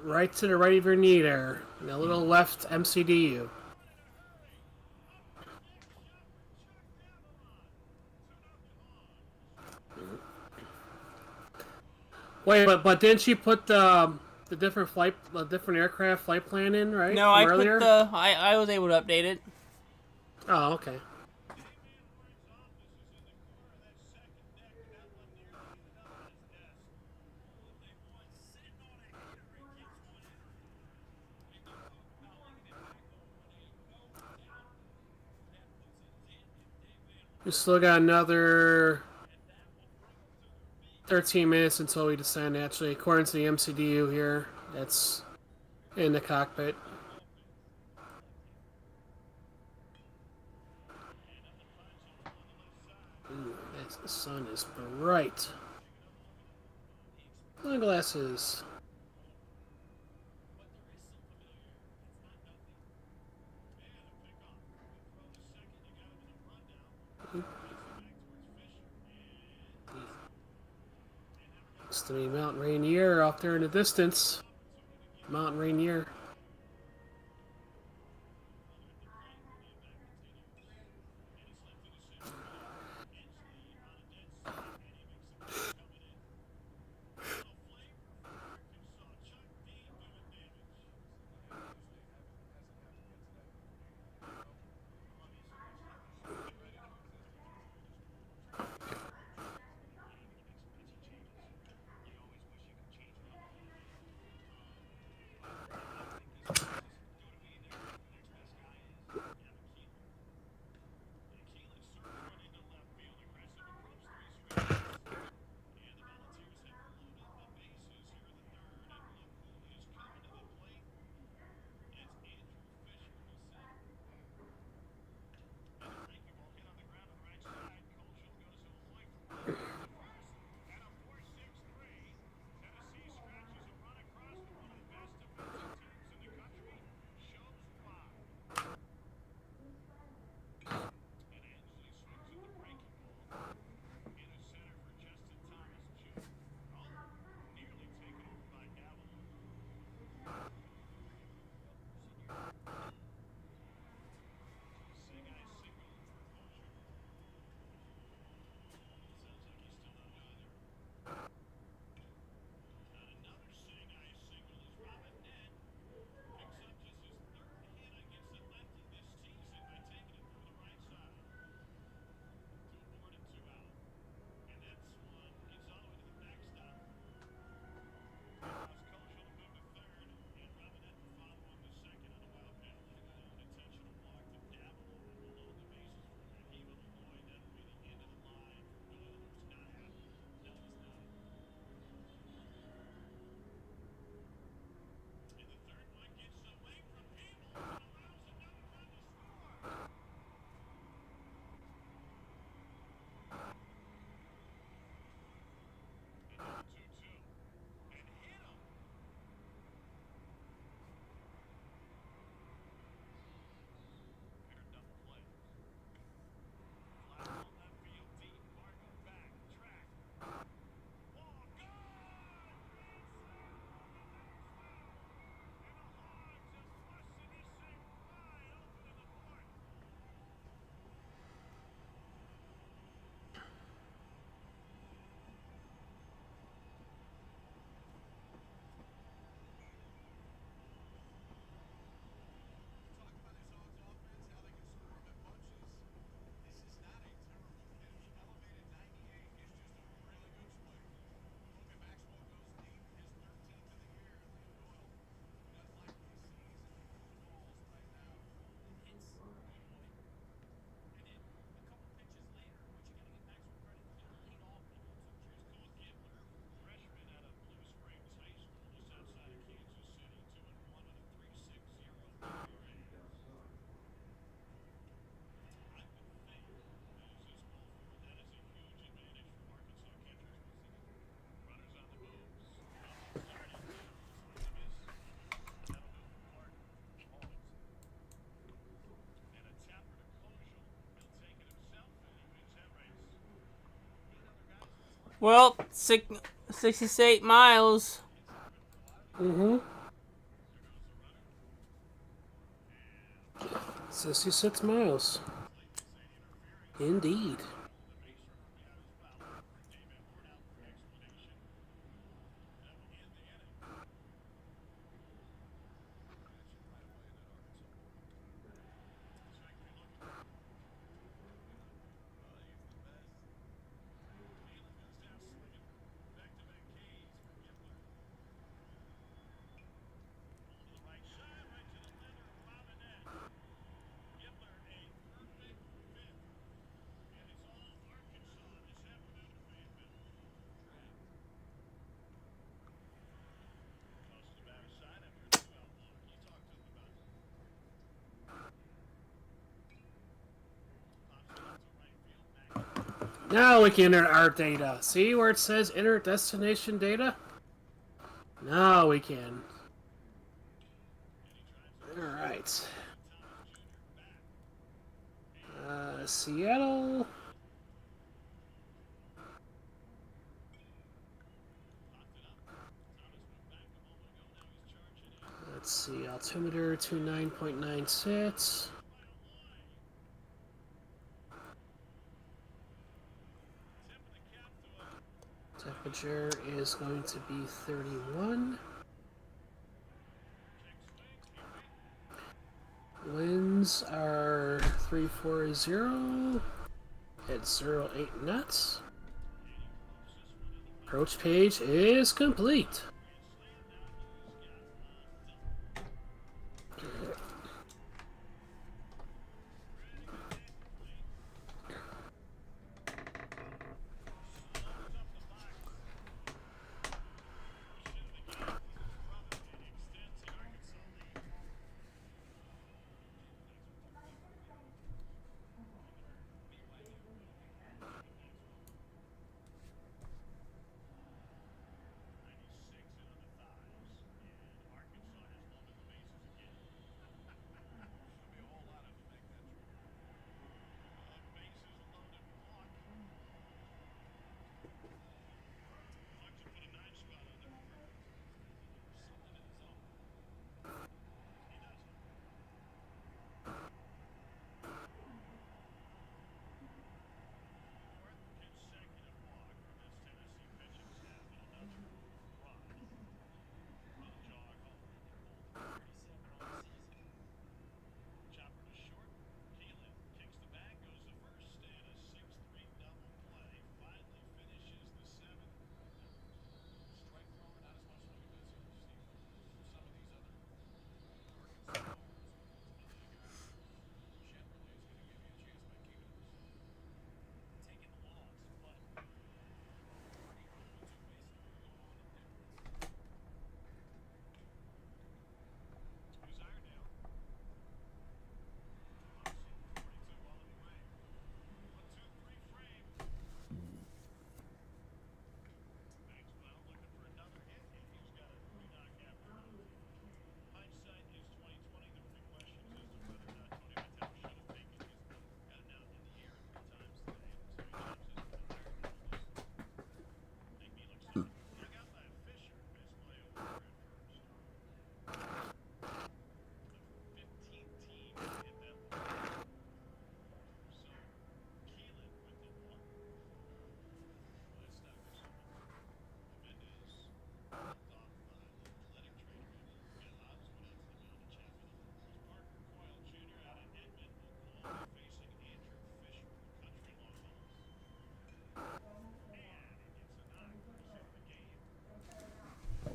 right to the right of your knee there. And a little left MCDU. Wait, but didn't she put the different aircraft flight plan in, right? No, I earlier? put the I was able to update it. Oh, okay. We still got another 13 minutes until we descend, actually, according to the MCDU here. That's in the cockpit. Ooh, the sun is bright. Sunglasses. It's the Mount Rainier off there in the distance. Mount Rainier. Well, 68 miles. Mm-hmm. 66 miles. Indeed. Now we can enter our data. See where it says enter destination data? Now we can. Alright. Seattle. Let's see, altimeter 29.96. Temperature is going to be 31. Winds are 340 at 08 knots. Approach page is complete.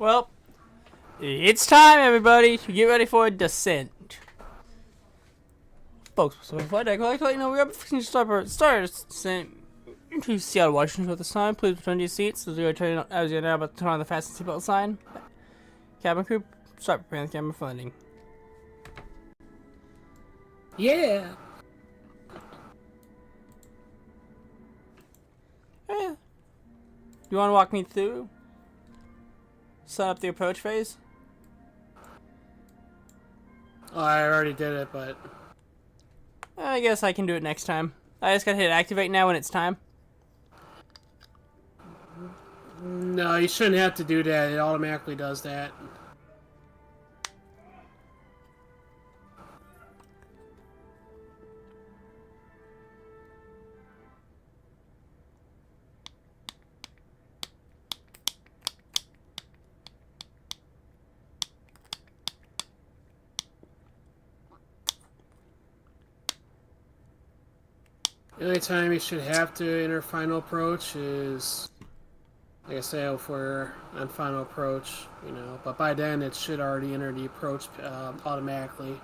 Well, it's time, everybody, to get ready for a descent. Folks, so before I collect, you know, we're fixing to start our descent into Seattle, Washington at this time. Please return to your seats as we are now about to turn on the fasten seatbelt sign. Cabin crew, start preparing the camera for landing. Yeah. Yeah. You want to walk me through? Set up the approach phase? Oh, I already did it, but... I guess I can do it next time. I just gotta hit activate now when it's time. No, you shouldn't have to do that. It automatically does that. The only time you should have to enter final approach is, like I say, if we're on final approach, you know, but by then it should already enter the approach automatically.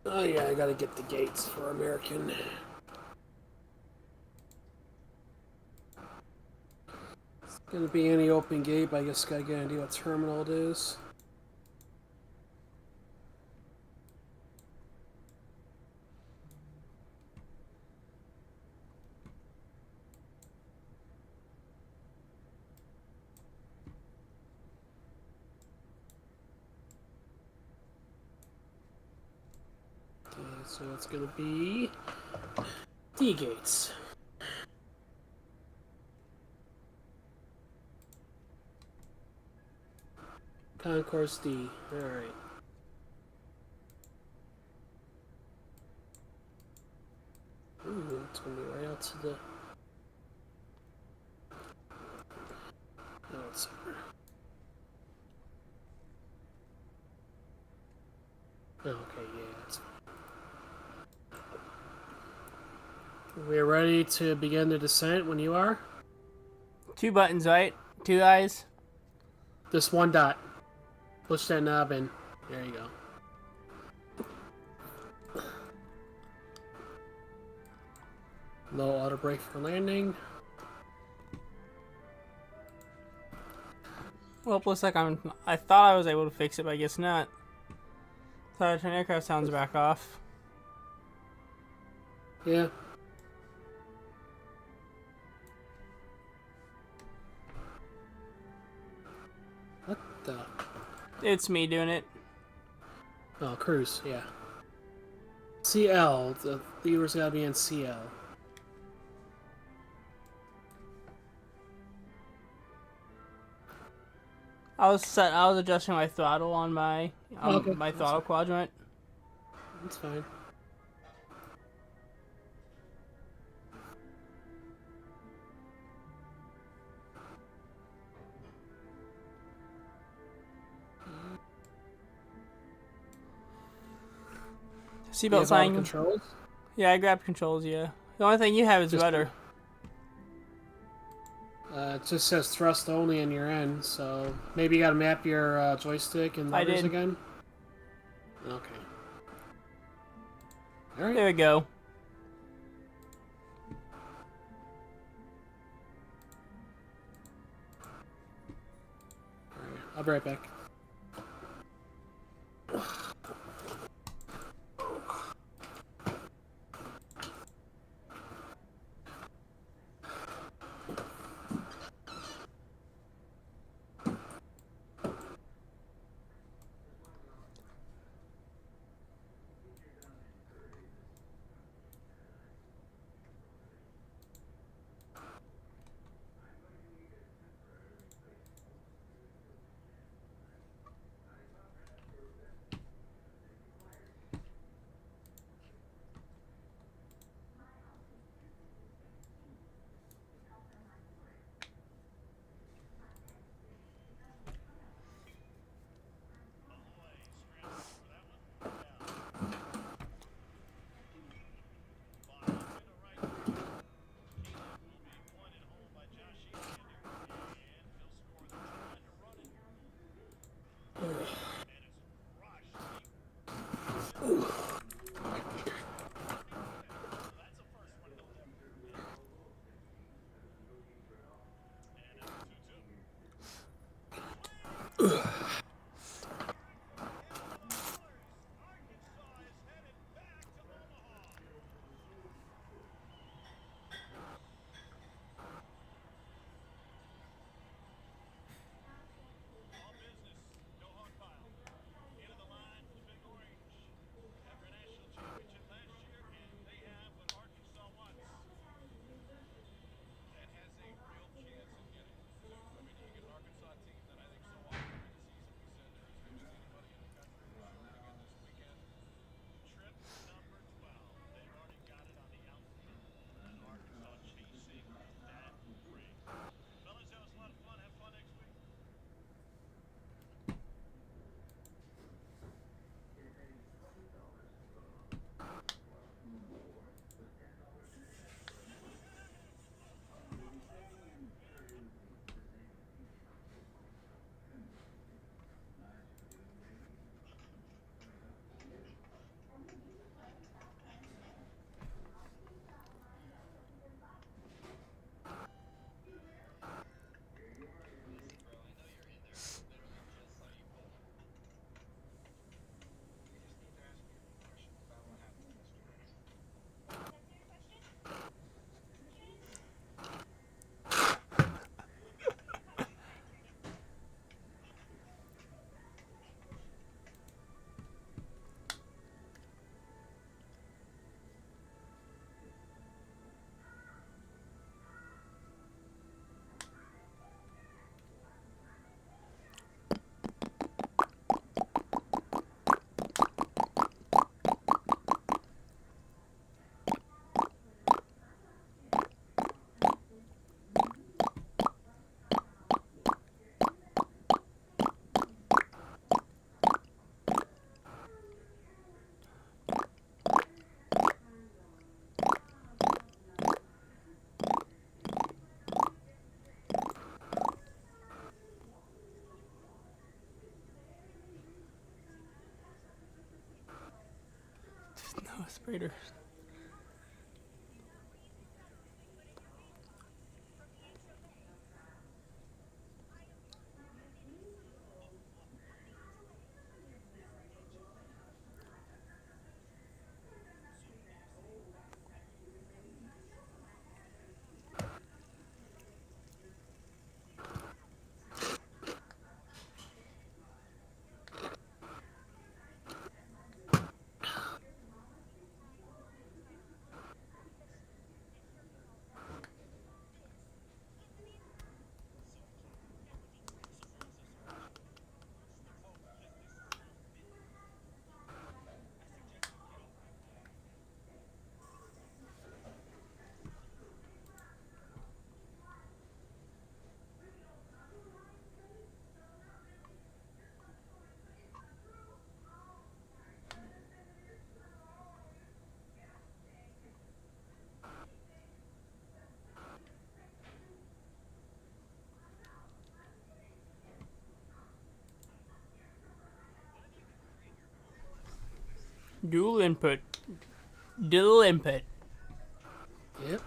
Oh yeah, I gotta get the gates for American. It's gonna be any open gate, but I guess gotta get an idea what terminal it is. Okay, so it's gonna be D gates. Concourse D. Alright. Ooh, it's gonna be right out to the... Oh, it's... Oh, okay, yeah, that's fine. We're ready to begin the descent when you are? 2 buttons, right? 2 eyes? Just 1 dot. Push that knob in. There you go. Low auto brake for landing. Well, looks like I thought I was able to fix it, but I guess not. Thought I turned aircraft sounds back off. Yeah. What the? It's me doing it. Oh, cruise, yeah. CL. The lever's gotta be in CL. I was adjusting my throttle on my Okay. my throttle quadrant. That's fine. Seatbelt sign. Controls? Yeah, I grabbed controls. Yeah. The only thing you have is rudder. It just says thrust only in your end, so maybe you gotta map your joystick and levers again? Okay. Alright. There we go. Alright, I'll be right back. Raider. Dual input. Dual input. Yep.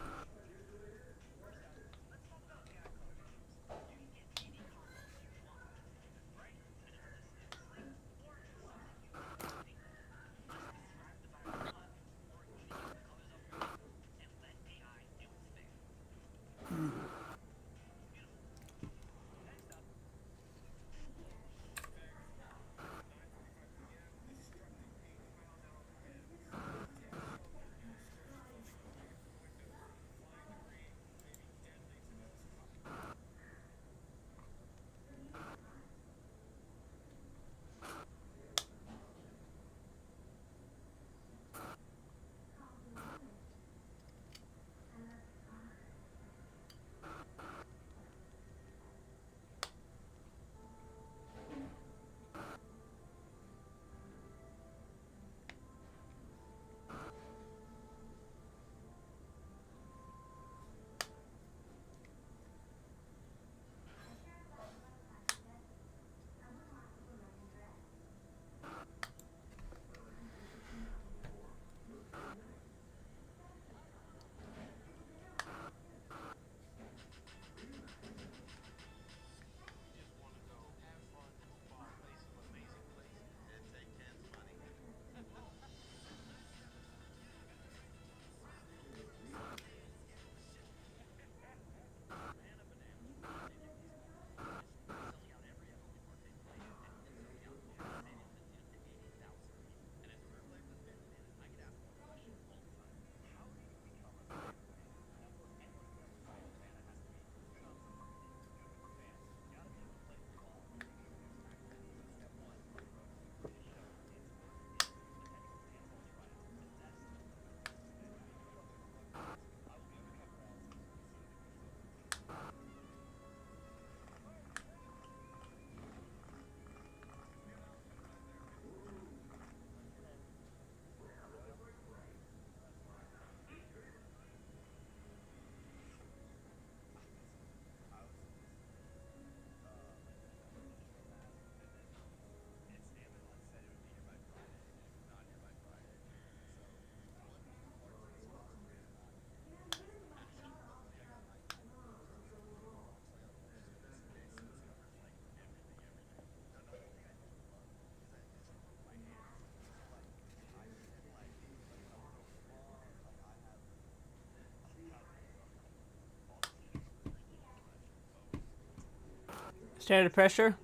Standard pressure.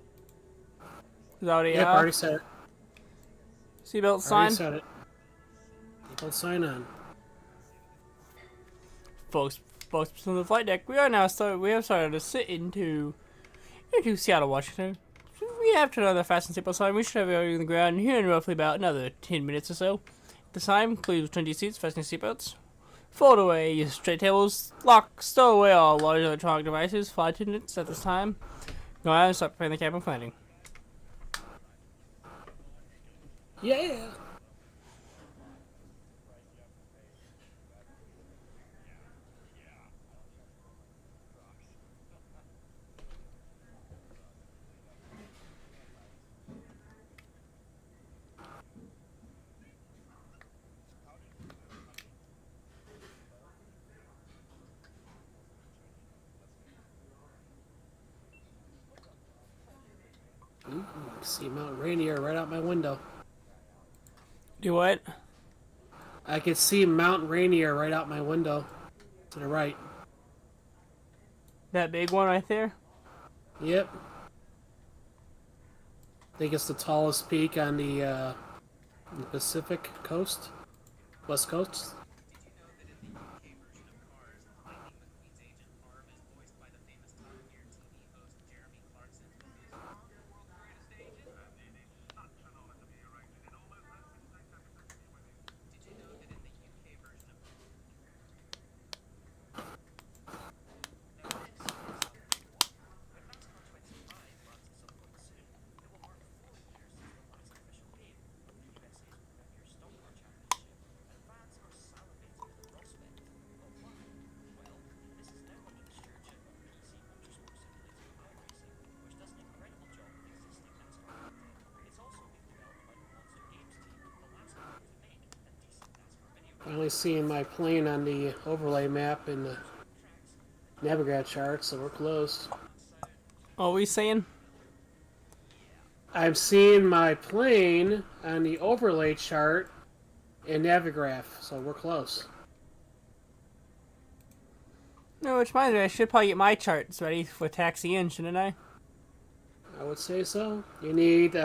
Is already Yep, already set it. Seatbelt sign. Already set it. Seatbelt sign on. Folks on the flight deck. We have started to sit into Seattle, Washington. We have turned on the fasten seatbelt sign. We should have everything on the ground here in roughly about another 10 minutes or so. At the time, please return to your seats, fasten your seatbelts. Fold away your straight tables. Lock, stow away all large electronic devices. Flight attendants at this time. Go out and start preparing the cabin for landing. Yeah. See Mount Rainier right out my window. Do what? I could see Mount Rainier right out my window. To the right. That big one right there? Yep. I think it's the tallest peak on the Pacific coast. West Coast. Finally seeing my plane on the overlay map in the Navigrad chart, so we're close. What are we saying? I'm seeing my plane on the overlay chart in Navigraph, so we're close. No, which reminds me, I should probably get my charts ready for taxi in, shouldn't I? I would say so. You need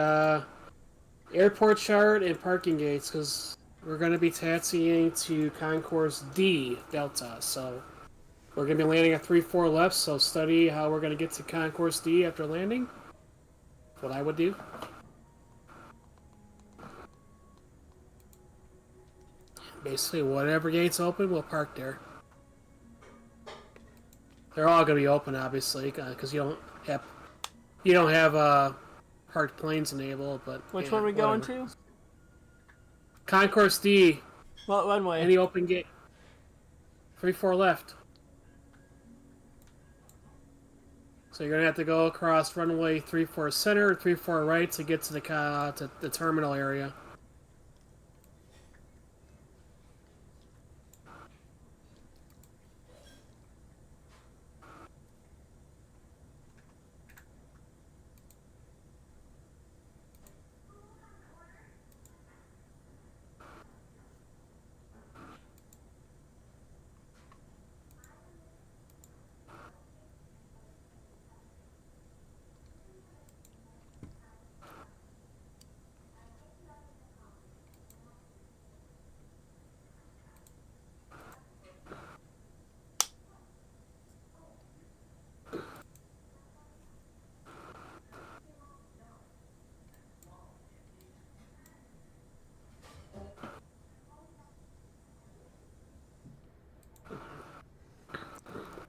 airport chart and parking gates, because we're going to be taxiing to Concourse D Delta, so we're going to be landing at 3-4 left, so study how we're going to get to Concourse D after landing. That's what I would do. Basically, whatever gate's open, we'll park there. They're all going to be open, obviously, because you don't have parked planes enabled. But which one are we going to? Concourse D. What runway? Any open gate. 3-4 left. So you're gonna have to go across runway 3-4 center or 3-4 right to get to the terminal area.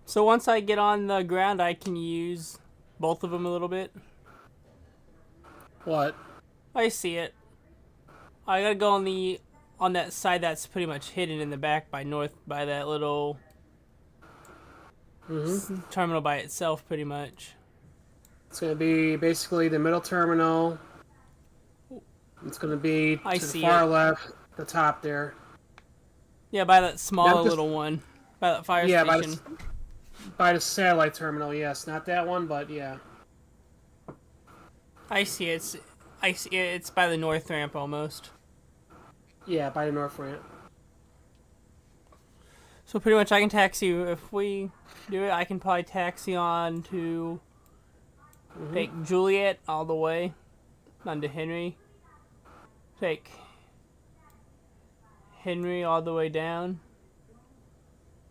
So once I get on the ground, I can use both of them a little bit. What? I see it. I gotta go on that side that's pretty much hidden in the back by that little terminal by itself, pretty much. It's gonna be basically the middle terminal. It's gonna be to the far left, the top there. Yeah, by that smaller little one, by that fire station. By the satellite terminal, yes. Not that one, but yeah. I see it. It's by the north ramp almost. Yeah, by the north ramp. So pretty much I can taxi, if we do it, I can probably taxi on to take Juliet all the way onto Henry. Take Henry all the way down.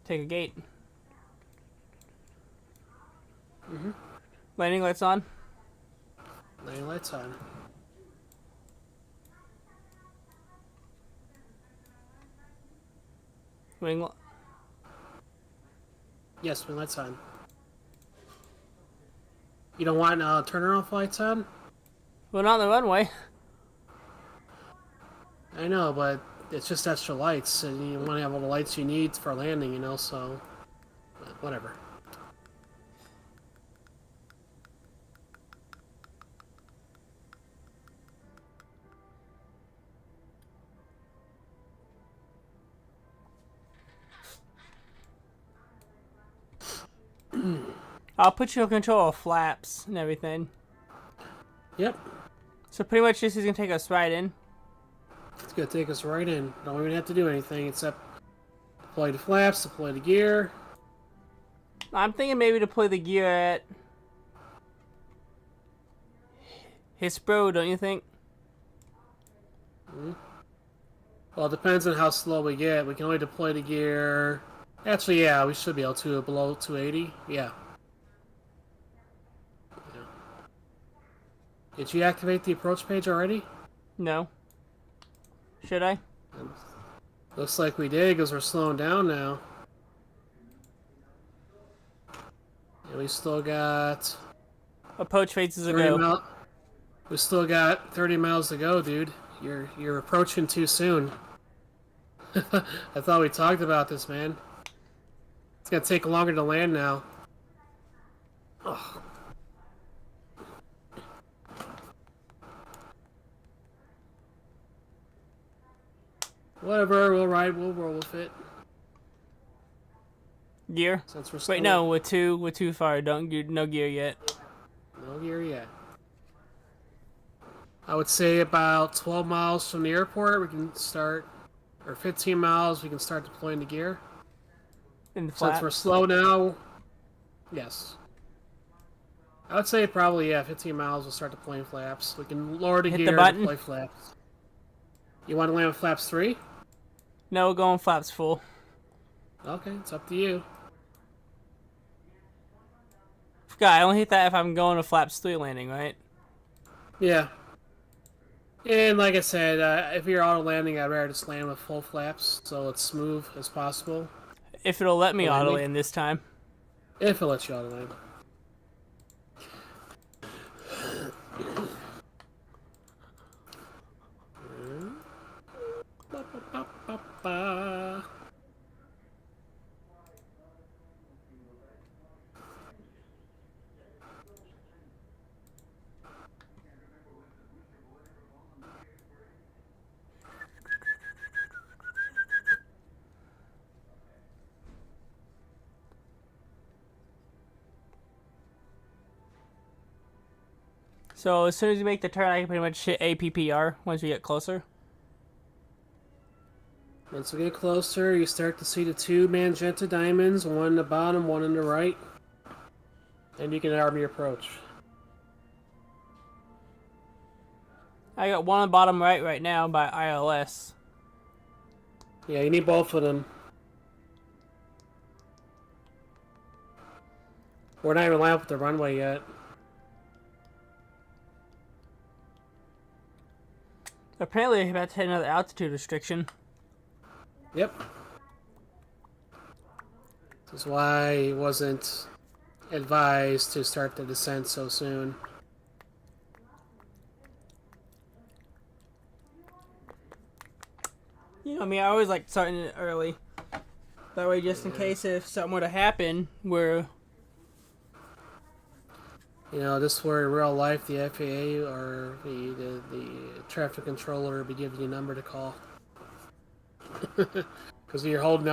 Take a gate. Landing lights on. Landing lights on. Yes, wing lights on. You don't want turnaround lights on? Well, not on the runway. I know, but it's just extra lights, and you want to have all the lights you need for landing, you know, so whatever. I'll put you in control of flaps and everything. Yep. So pretty much this is gonna take us right in. It's gonna take us right in. Don't even have to do anything except deploy the flaps, deploy the gear. I'm thinking maybe to play the gear at Hisbro, don't you think? Hmm. Well, it depends on how slow we get. We can only deploy the gear. Actually, yeah, we should be able to below 280. Yeah. Did you activate the approach page already? No. Should I? Looks like we did because we're slowing down now. And we still got... Approach phases to go. We still got 30 miles to go, dude. You're approaching too soon. I thought we talked about this, man. It's gonna take longer to land now. Ugh. Whatever, we'll roll with it. Gear? Since we're Wait, no, we're too far. No gear yet. No gear yet. I would say about 12 miles from the airport we can start, or 15 miles we can start deploying the gear. In the Since flat? we're slow now, yes. I would say probably, yeah, 15 miles we'll start deploying flaps. We can lower the Hit gear the and button? deploy flaps. You want to land with flaps 3? No, we're going flaps full. Okay, it's up to you. Forgot, I only hit that if I'm going to flaps 3 landing, right? Yeah. And like I said, if you're auto landing, I'd rather just land with full flaps so it's smooth as possible. If it'll let me For auto landing. land this time. If it lets you auto land. Ba-ba-ba-ba-ba. So as soon as you make the turn, I can pretty much hit APPR once we get closer. Once we get closer, you start to see the 2 magenta diamonds, one in the bottom, one in the right. And you can arm your approach. I got one on the bottom right now by ILS. Yeah, you need both of them. We're not even lined up with the runway yet. Apparently, I'm about to hit another altitude restriction. Yep. This is why it wasn't advised to start the descent so soon. You know, I mean, I always like starting it early. That way, just in case if something were to happen, we're... You know, this where in real life the FAA or the traffic controller would be giving you a number to call. Because we're holding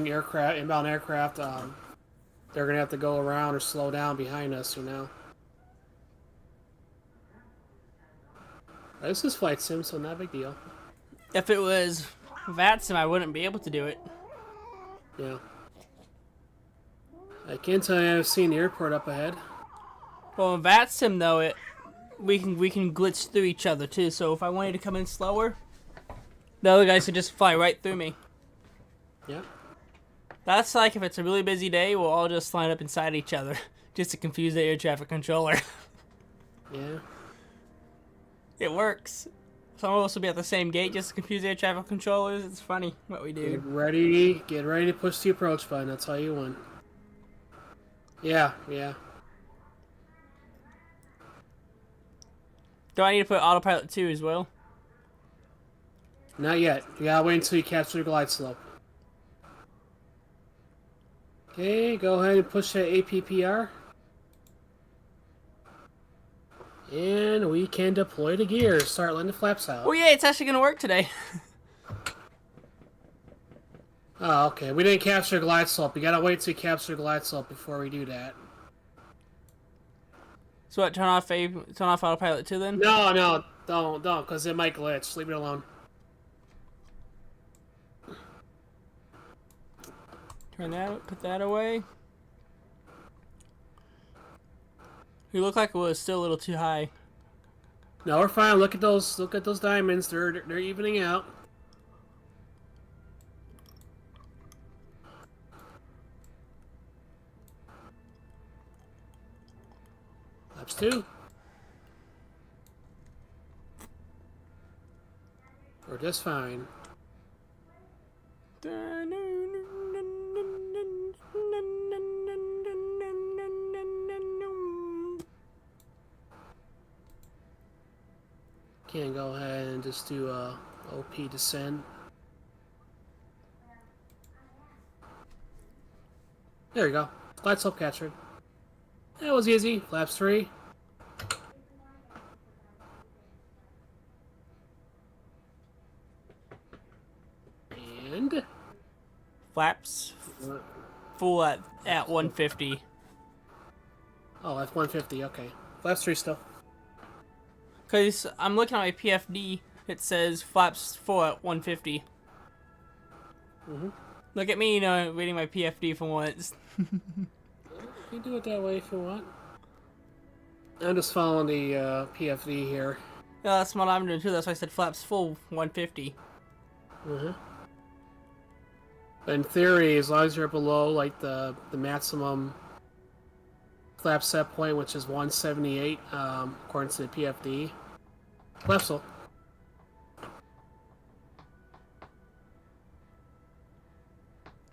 aircraft, inbound aircraft. They're gonna have to go around or slow down behind us. You know. This is flight sim, so not a big deal. If it was VATSIM, I wouldn't be able to do it. Yeah. I can tell you I've seen the airport up ahead. Well, in VATSIM though, we can glitch through each other too. So if I wanted to come in slower, the other guys could just fly right through me. Yeah. That's like if it's a really busy day, we'll all just line up inside each other just to confuse the air traffic controller. Yeah. It works. Some of us will be at the same gate just to confuse the air traffic controllers. It's funny what we do. Get ready to push the approach button. That's how you win. Yeah, yeah. Do I need to put autopilot 2 as well? Not yet. You gotta wait until you capture the glide slope. Okay, go ahead and push that APPR. And we can deploy the gear. Start letting the flaps out. Oh yeah, it's actually gonna work today. Oh, okay. We didn't capture glide slope. You gotta wait till you capture glide slope before we do that. So what? Turn off autopilot too then? No, don't, because it might glitch. Leave it alone. Turn that, put that away. You look like it was still a little too high. No, we're fine. Look at those diamonds. They're evening out. Laps 2. We're just fine. Can go ahead and just do a OP descent. There we go. Glide slope captured. That was easy. Flaps 3. And flaps full at 150. Oh, that's 150. Okay, flaps 3 still. Cause I'm looking at my PFD. It says flaps full at 150. Look at me, you know, reading my PFD for once. You do it that way if you want. I'm just following the PFD here. Yeah, that's what I'm doing too. That's why I said flaps full 150. In theory, as long as you're below like the maximum flap set point, which is 178, according to the PFD, flaps full.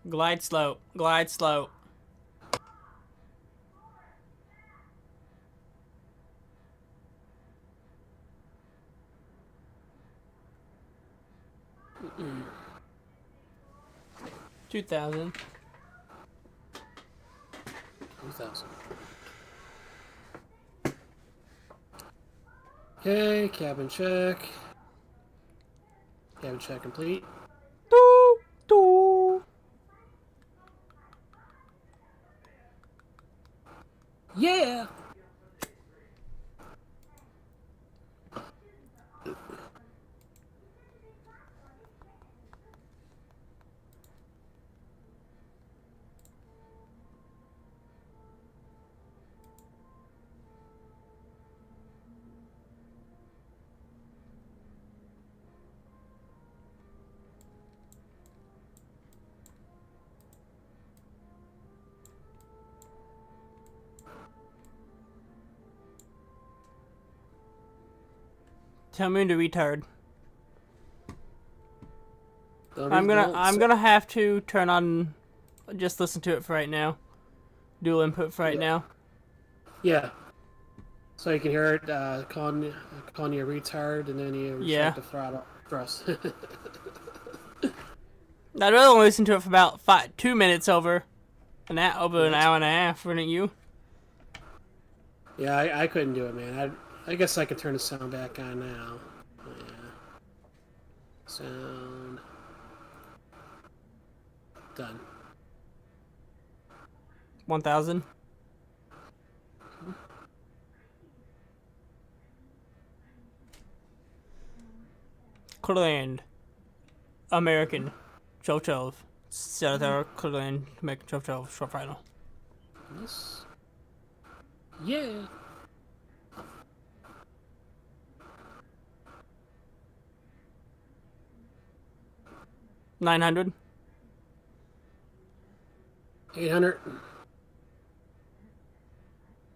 Glide slope. Glide slope. Mm-mm. 2000. 2000. Okay, cabin check. Cabin check complete. Doo, doo. Yeah! Tell me to retard. I'm gonna have to turn on, just listen to it for right now. Dual input for right now. Yeah. So you can hear it calling you a retard, and then you start the throttle thrust. I'd rather listen to it for about 2 minutes over an hour and a half, wouldn't you? Yeah, I couldn't do it, man. I guess I could turn the sound back on now. Yeah. Sound. Done. 1000. Clearland. American. 12. Senator Clearland. American 12. Short final. Yes. Yeah. $900. 800.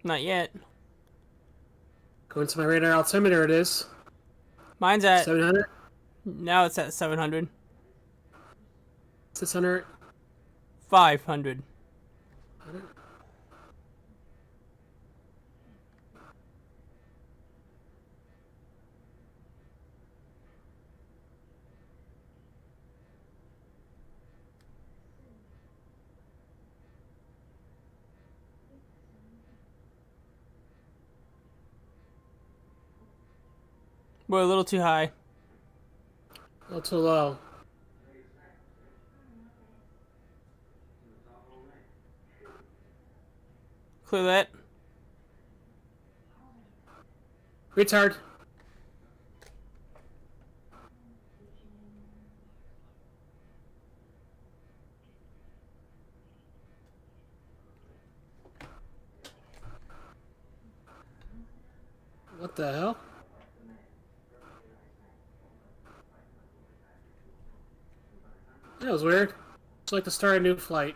Not yet. Going to my radar altimeter, it is. Mine's at 700. Now it's at 700. 600. 500. 100. We're a little too high. A little too low. Clear that. Retard. What the hell? That was weird. It's like to start a new flight.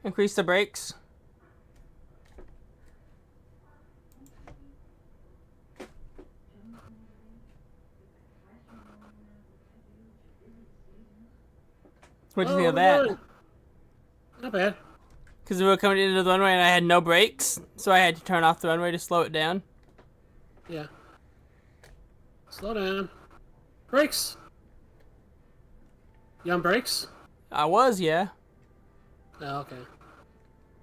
Increase the brakes. What do you think of that? Not bad. Because we were coming into the runway and I had no brakes, so I had to turn off the runway to slow it down. Yeah. Slow down. Brakes. You on brakes? I was, yeah. Oh, okay.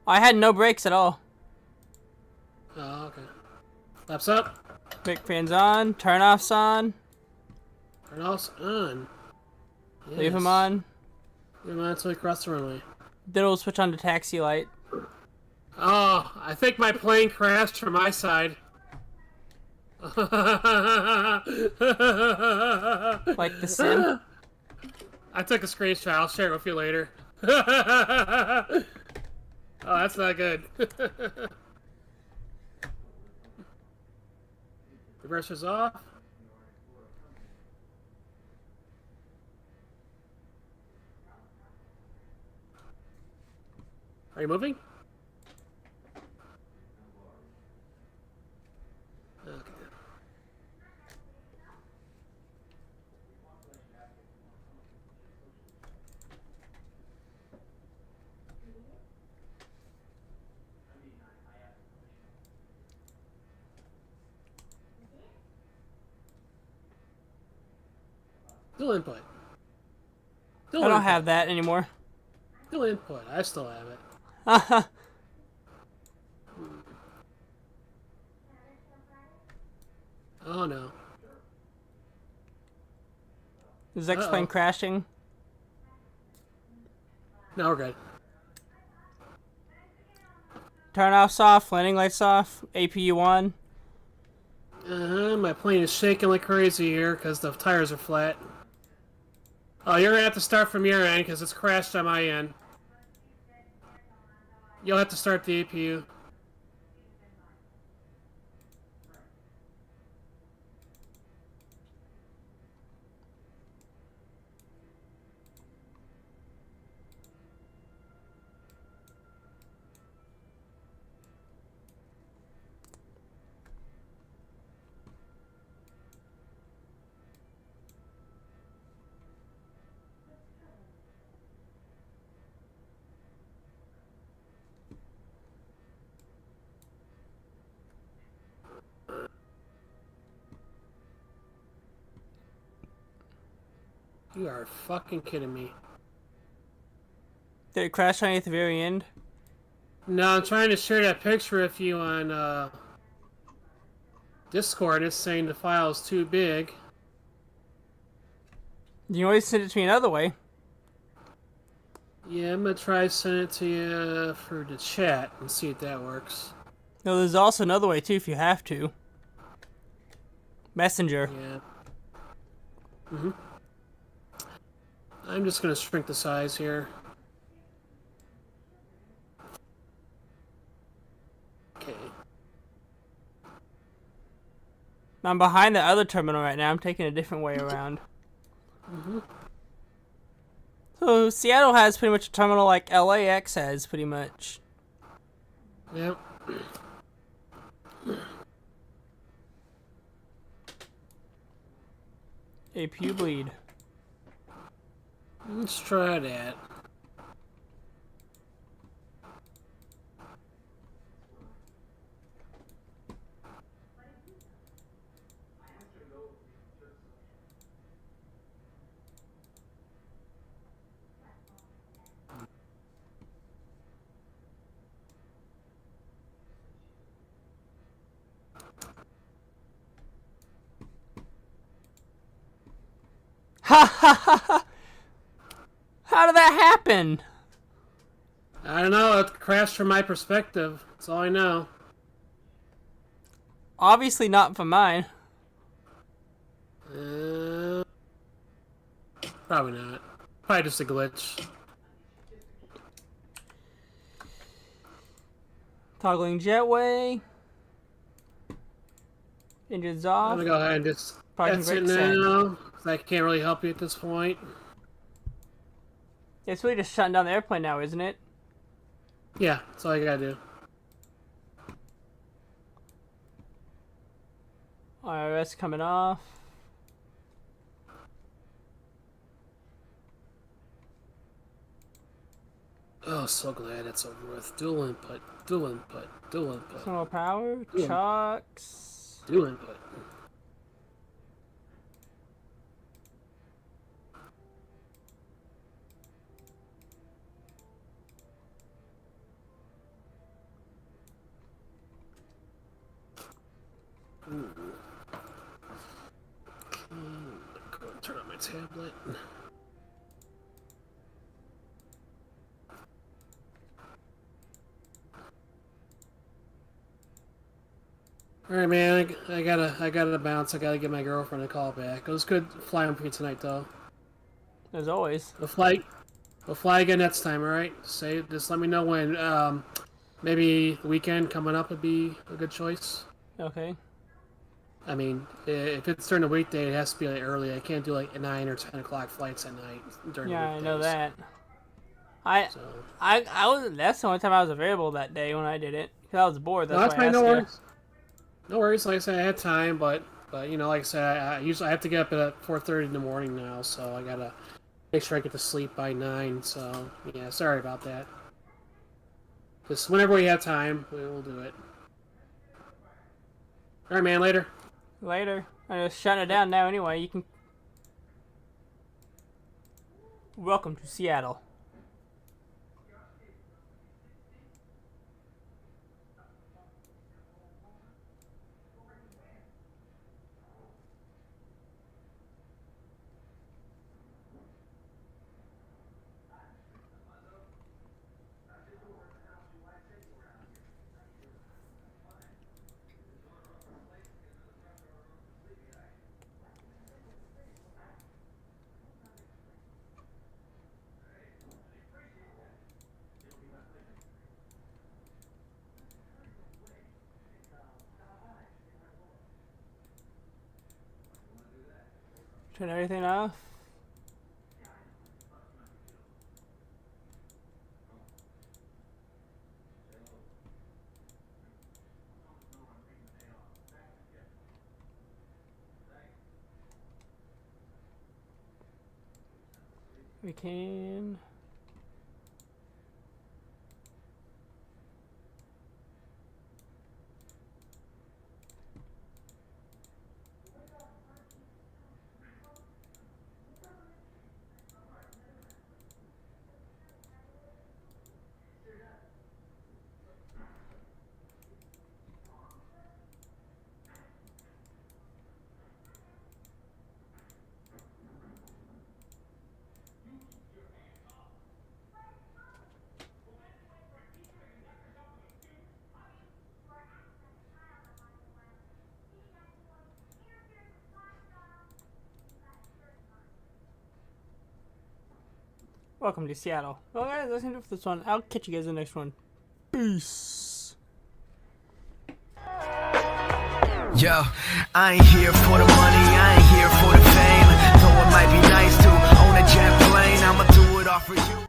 I had no brakes at all. Oh, okay. Flaps up. Brake fans on. Turn offs on. Turn offs on. Yes. Leave them on. Leave them on until we cross the runway. Then we'll switch on to taxi light. Oh, I think my plane crashed from my side. Like the sim? I took a screenshot. I'll share it with you later. Oh, that's not good. Reverser's off. Are you moving? Okay. Still input. Still I don't input. have that anymore. Still input. I still have it. Oh no. Is xplain crashing? No, we're good. Turn offs off, landing lights off, APU on. My plane is shaking like crazy here because the tires are flat. Oh, you're gonna have to start from your end because it's crashed on my end. You'll have to start the APU. You are fucking kidding me. Did it crash on you at the very end? No, I'm trying to share that picture with you on Discord. It's saying the file is too big. You can always send it to me another way. Yeah, I'm gonna try sending it to you for the chat and see if that works. No, there's also another way too if you have to. Messenger. Yeah. I'm just gonna shrink the size here. Okay. I'm behind the other terminal right now. I'm taking a different way around. So Seattle has pretty much a terminal like LAX has pretty much. Yep. APU bleed. Let's try that. Ha ha ha ha! How did that happen? I don't know. It crashed from my perspective. That's all I know. Obviously not from mine. Probably not. Probably just a glitch. Toggling jetway. Engines off. I'm gonna go ahead and just that's it now. I can't really help you at this point. It's really just shutting down the airplane now, isn't it? Yeah, that's all I gotta do. IRS coming off. Oh, so glad it's over with. Dual input, dual input, dual input. Some more power. Chucks. Dual input. Ooh. Go and turn on my tablet. All right, man. I gotta bounce. I gotta give my girlfriend a call back. It was good flying for you tonight, though. As always. We'll fly again next time. All right. Just let me know when. Maybe the weekend coming up would be a good choice. Okay. I mean, if it's during the weekday, it has to be like early. I can't do like 9 or 10 o'clock flights at night during the weekdays. I know that. I was. That's the only time I was available that day when I did it. Cause I was bored. That's why I asked no you. worries. No worries. Like I said, I had time, but you know, like I said, I usually have to get up at 4:30 in the morning now, so I gotta make sure I get to sleep by 9. So yeah, sorry about that. Just whenever we have time, we will do it. All right, man. Later. Later. I'm just shutting it down now anyway. You can. Welcome to Seattle. Turn everything off. We can. Welcome to Seattle. Well, guys, that's gonna do for this one. I'll catch you guys in the next one. Peace. Yo, I ain't here for the money, I ain't here for the fame. Though it might be nice to own a jet plane, I'ma do it all for you.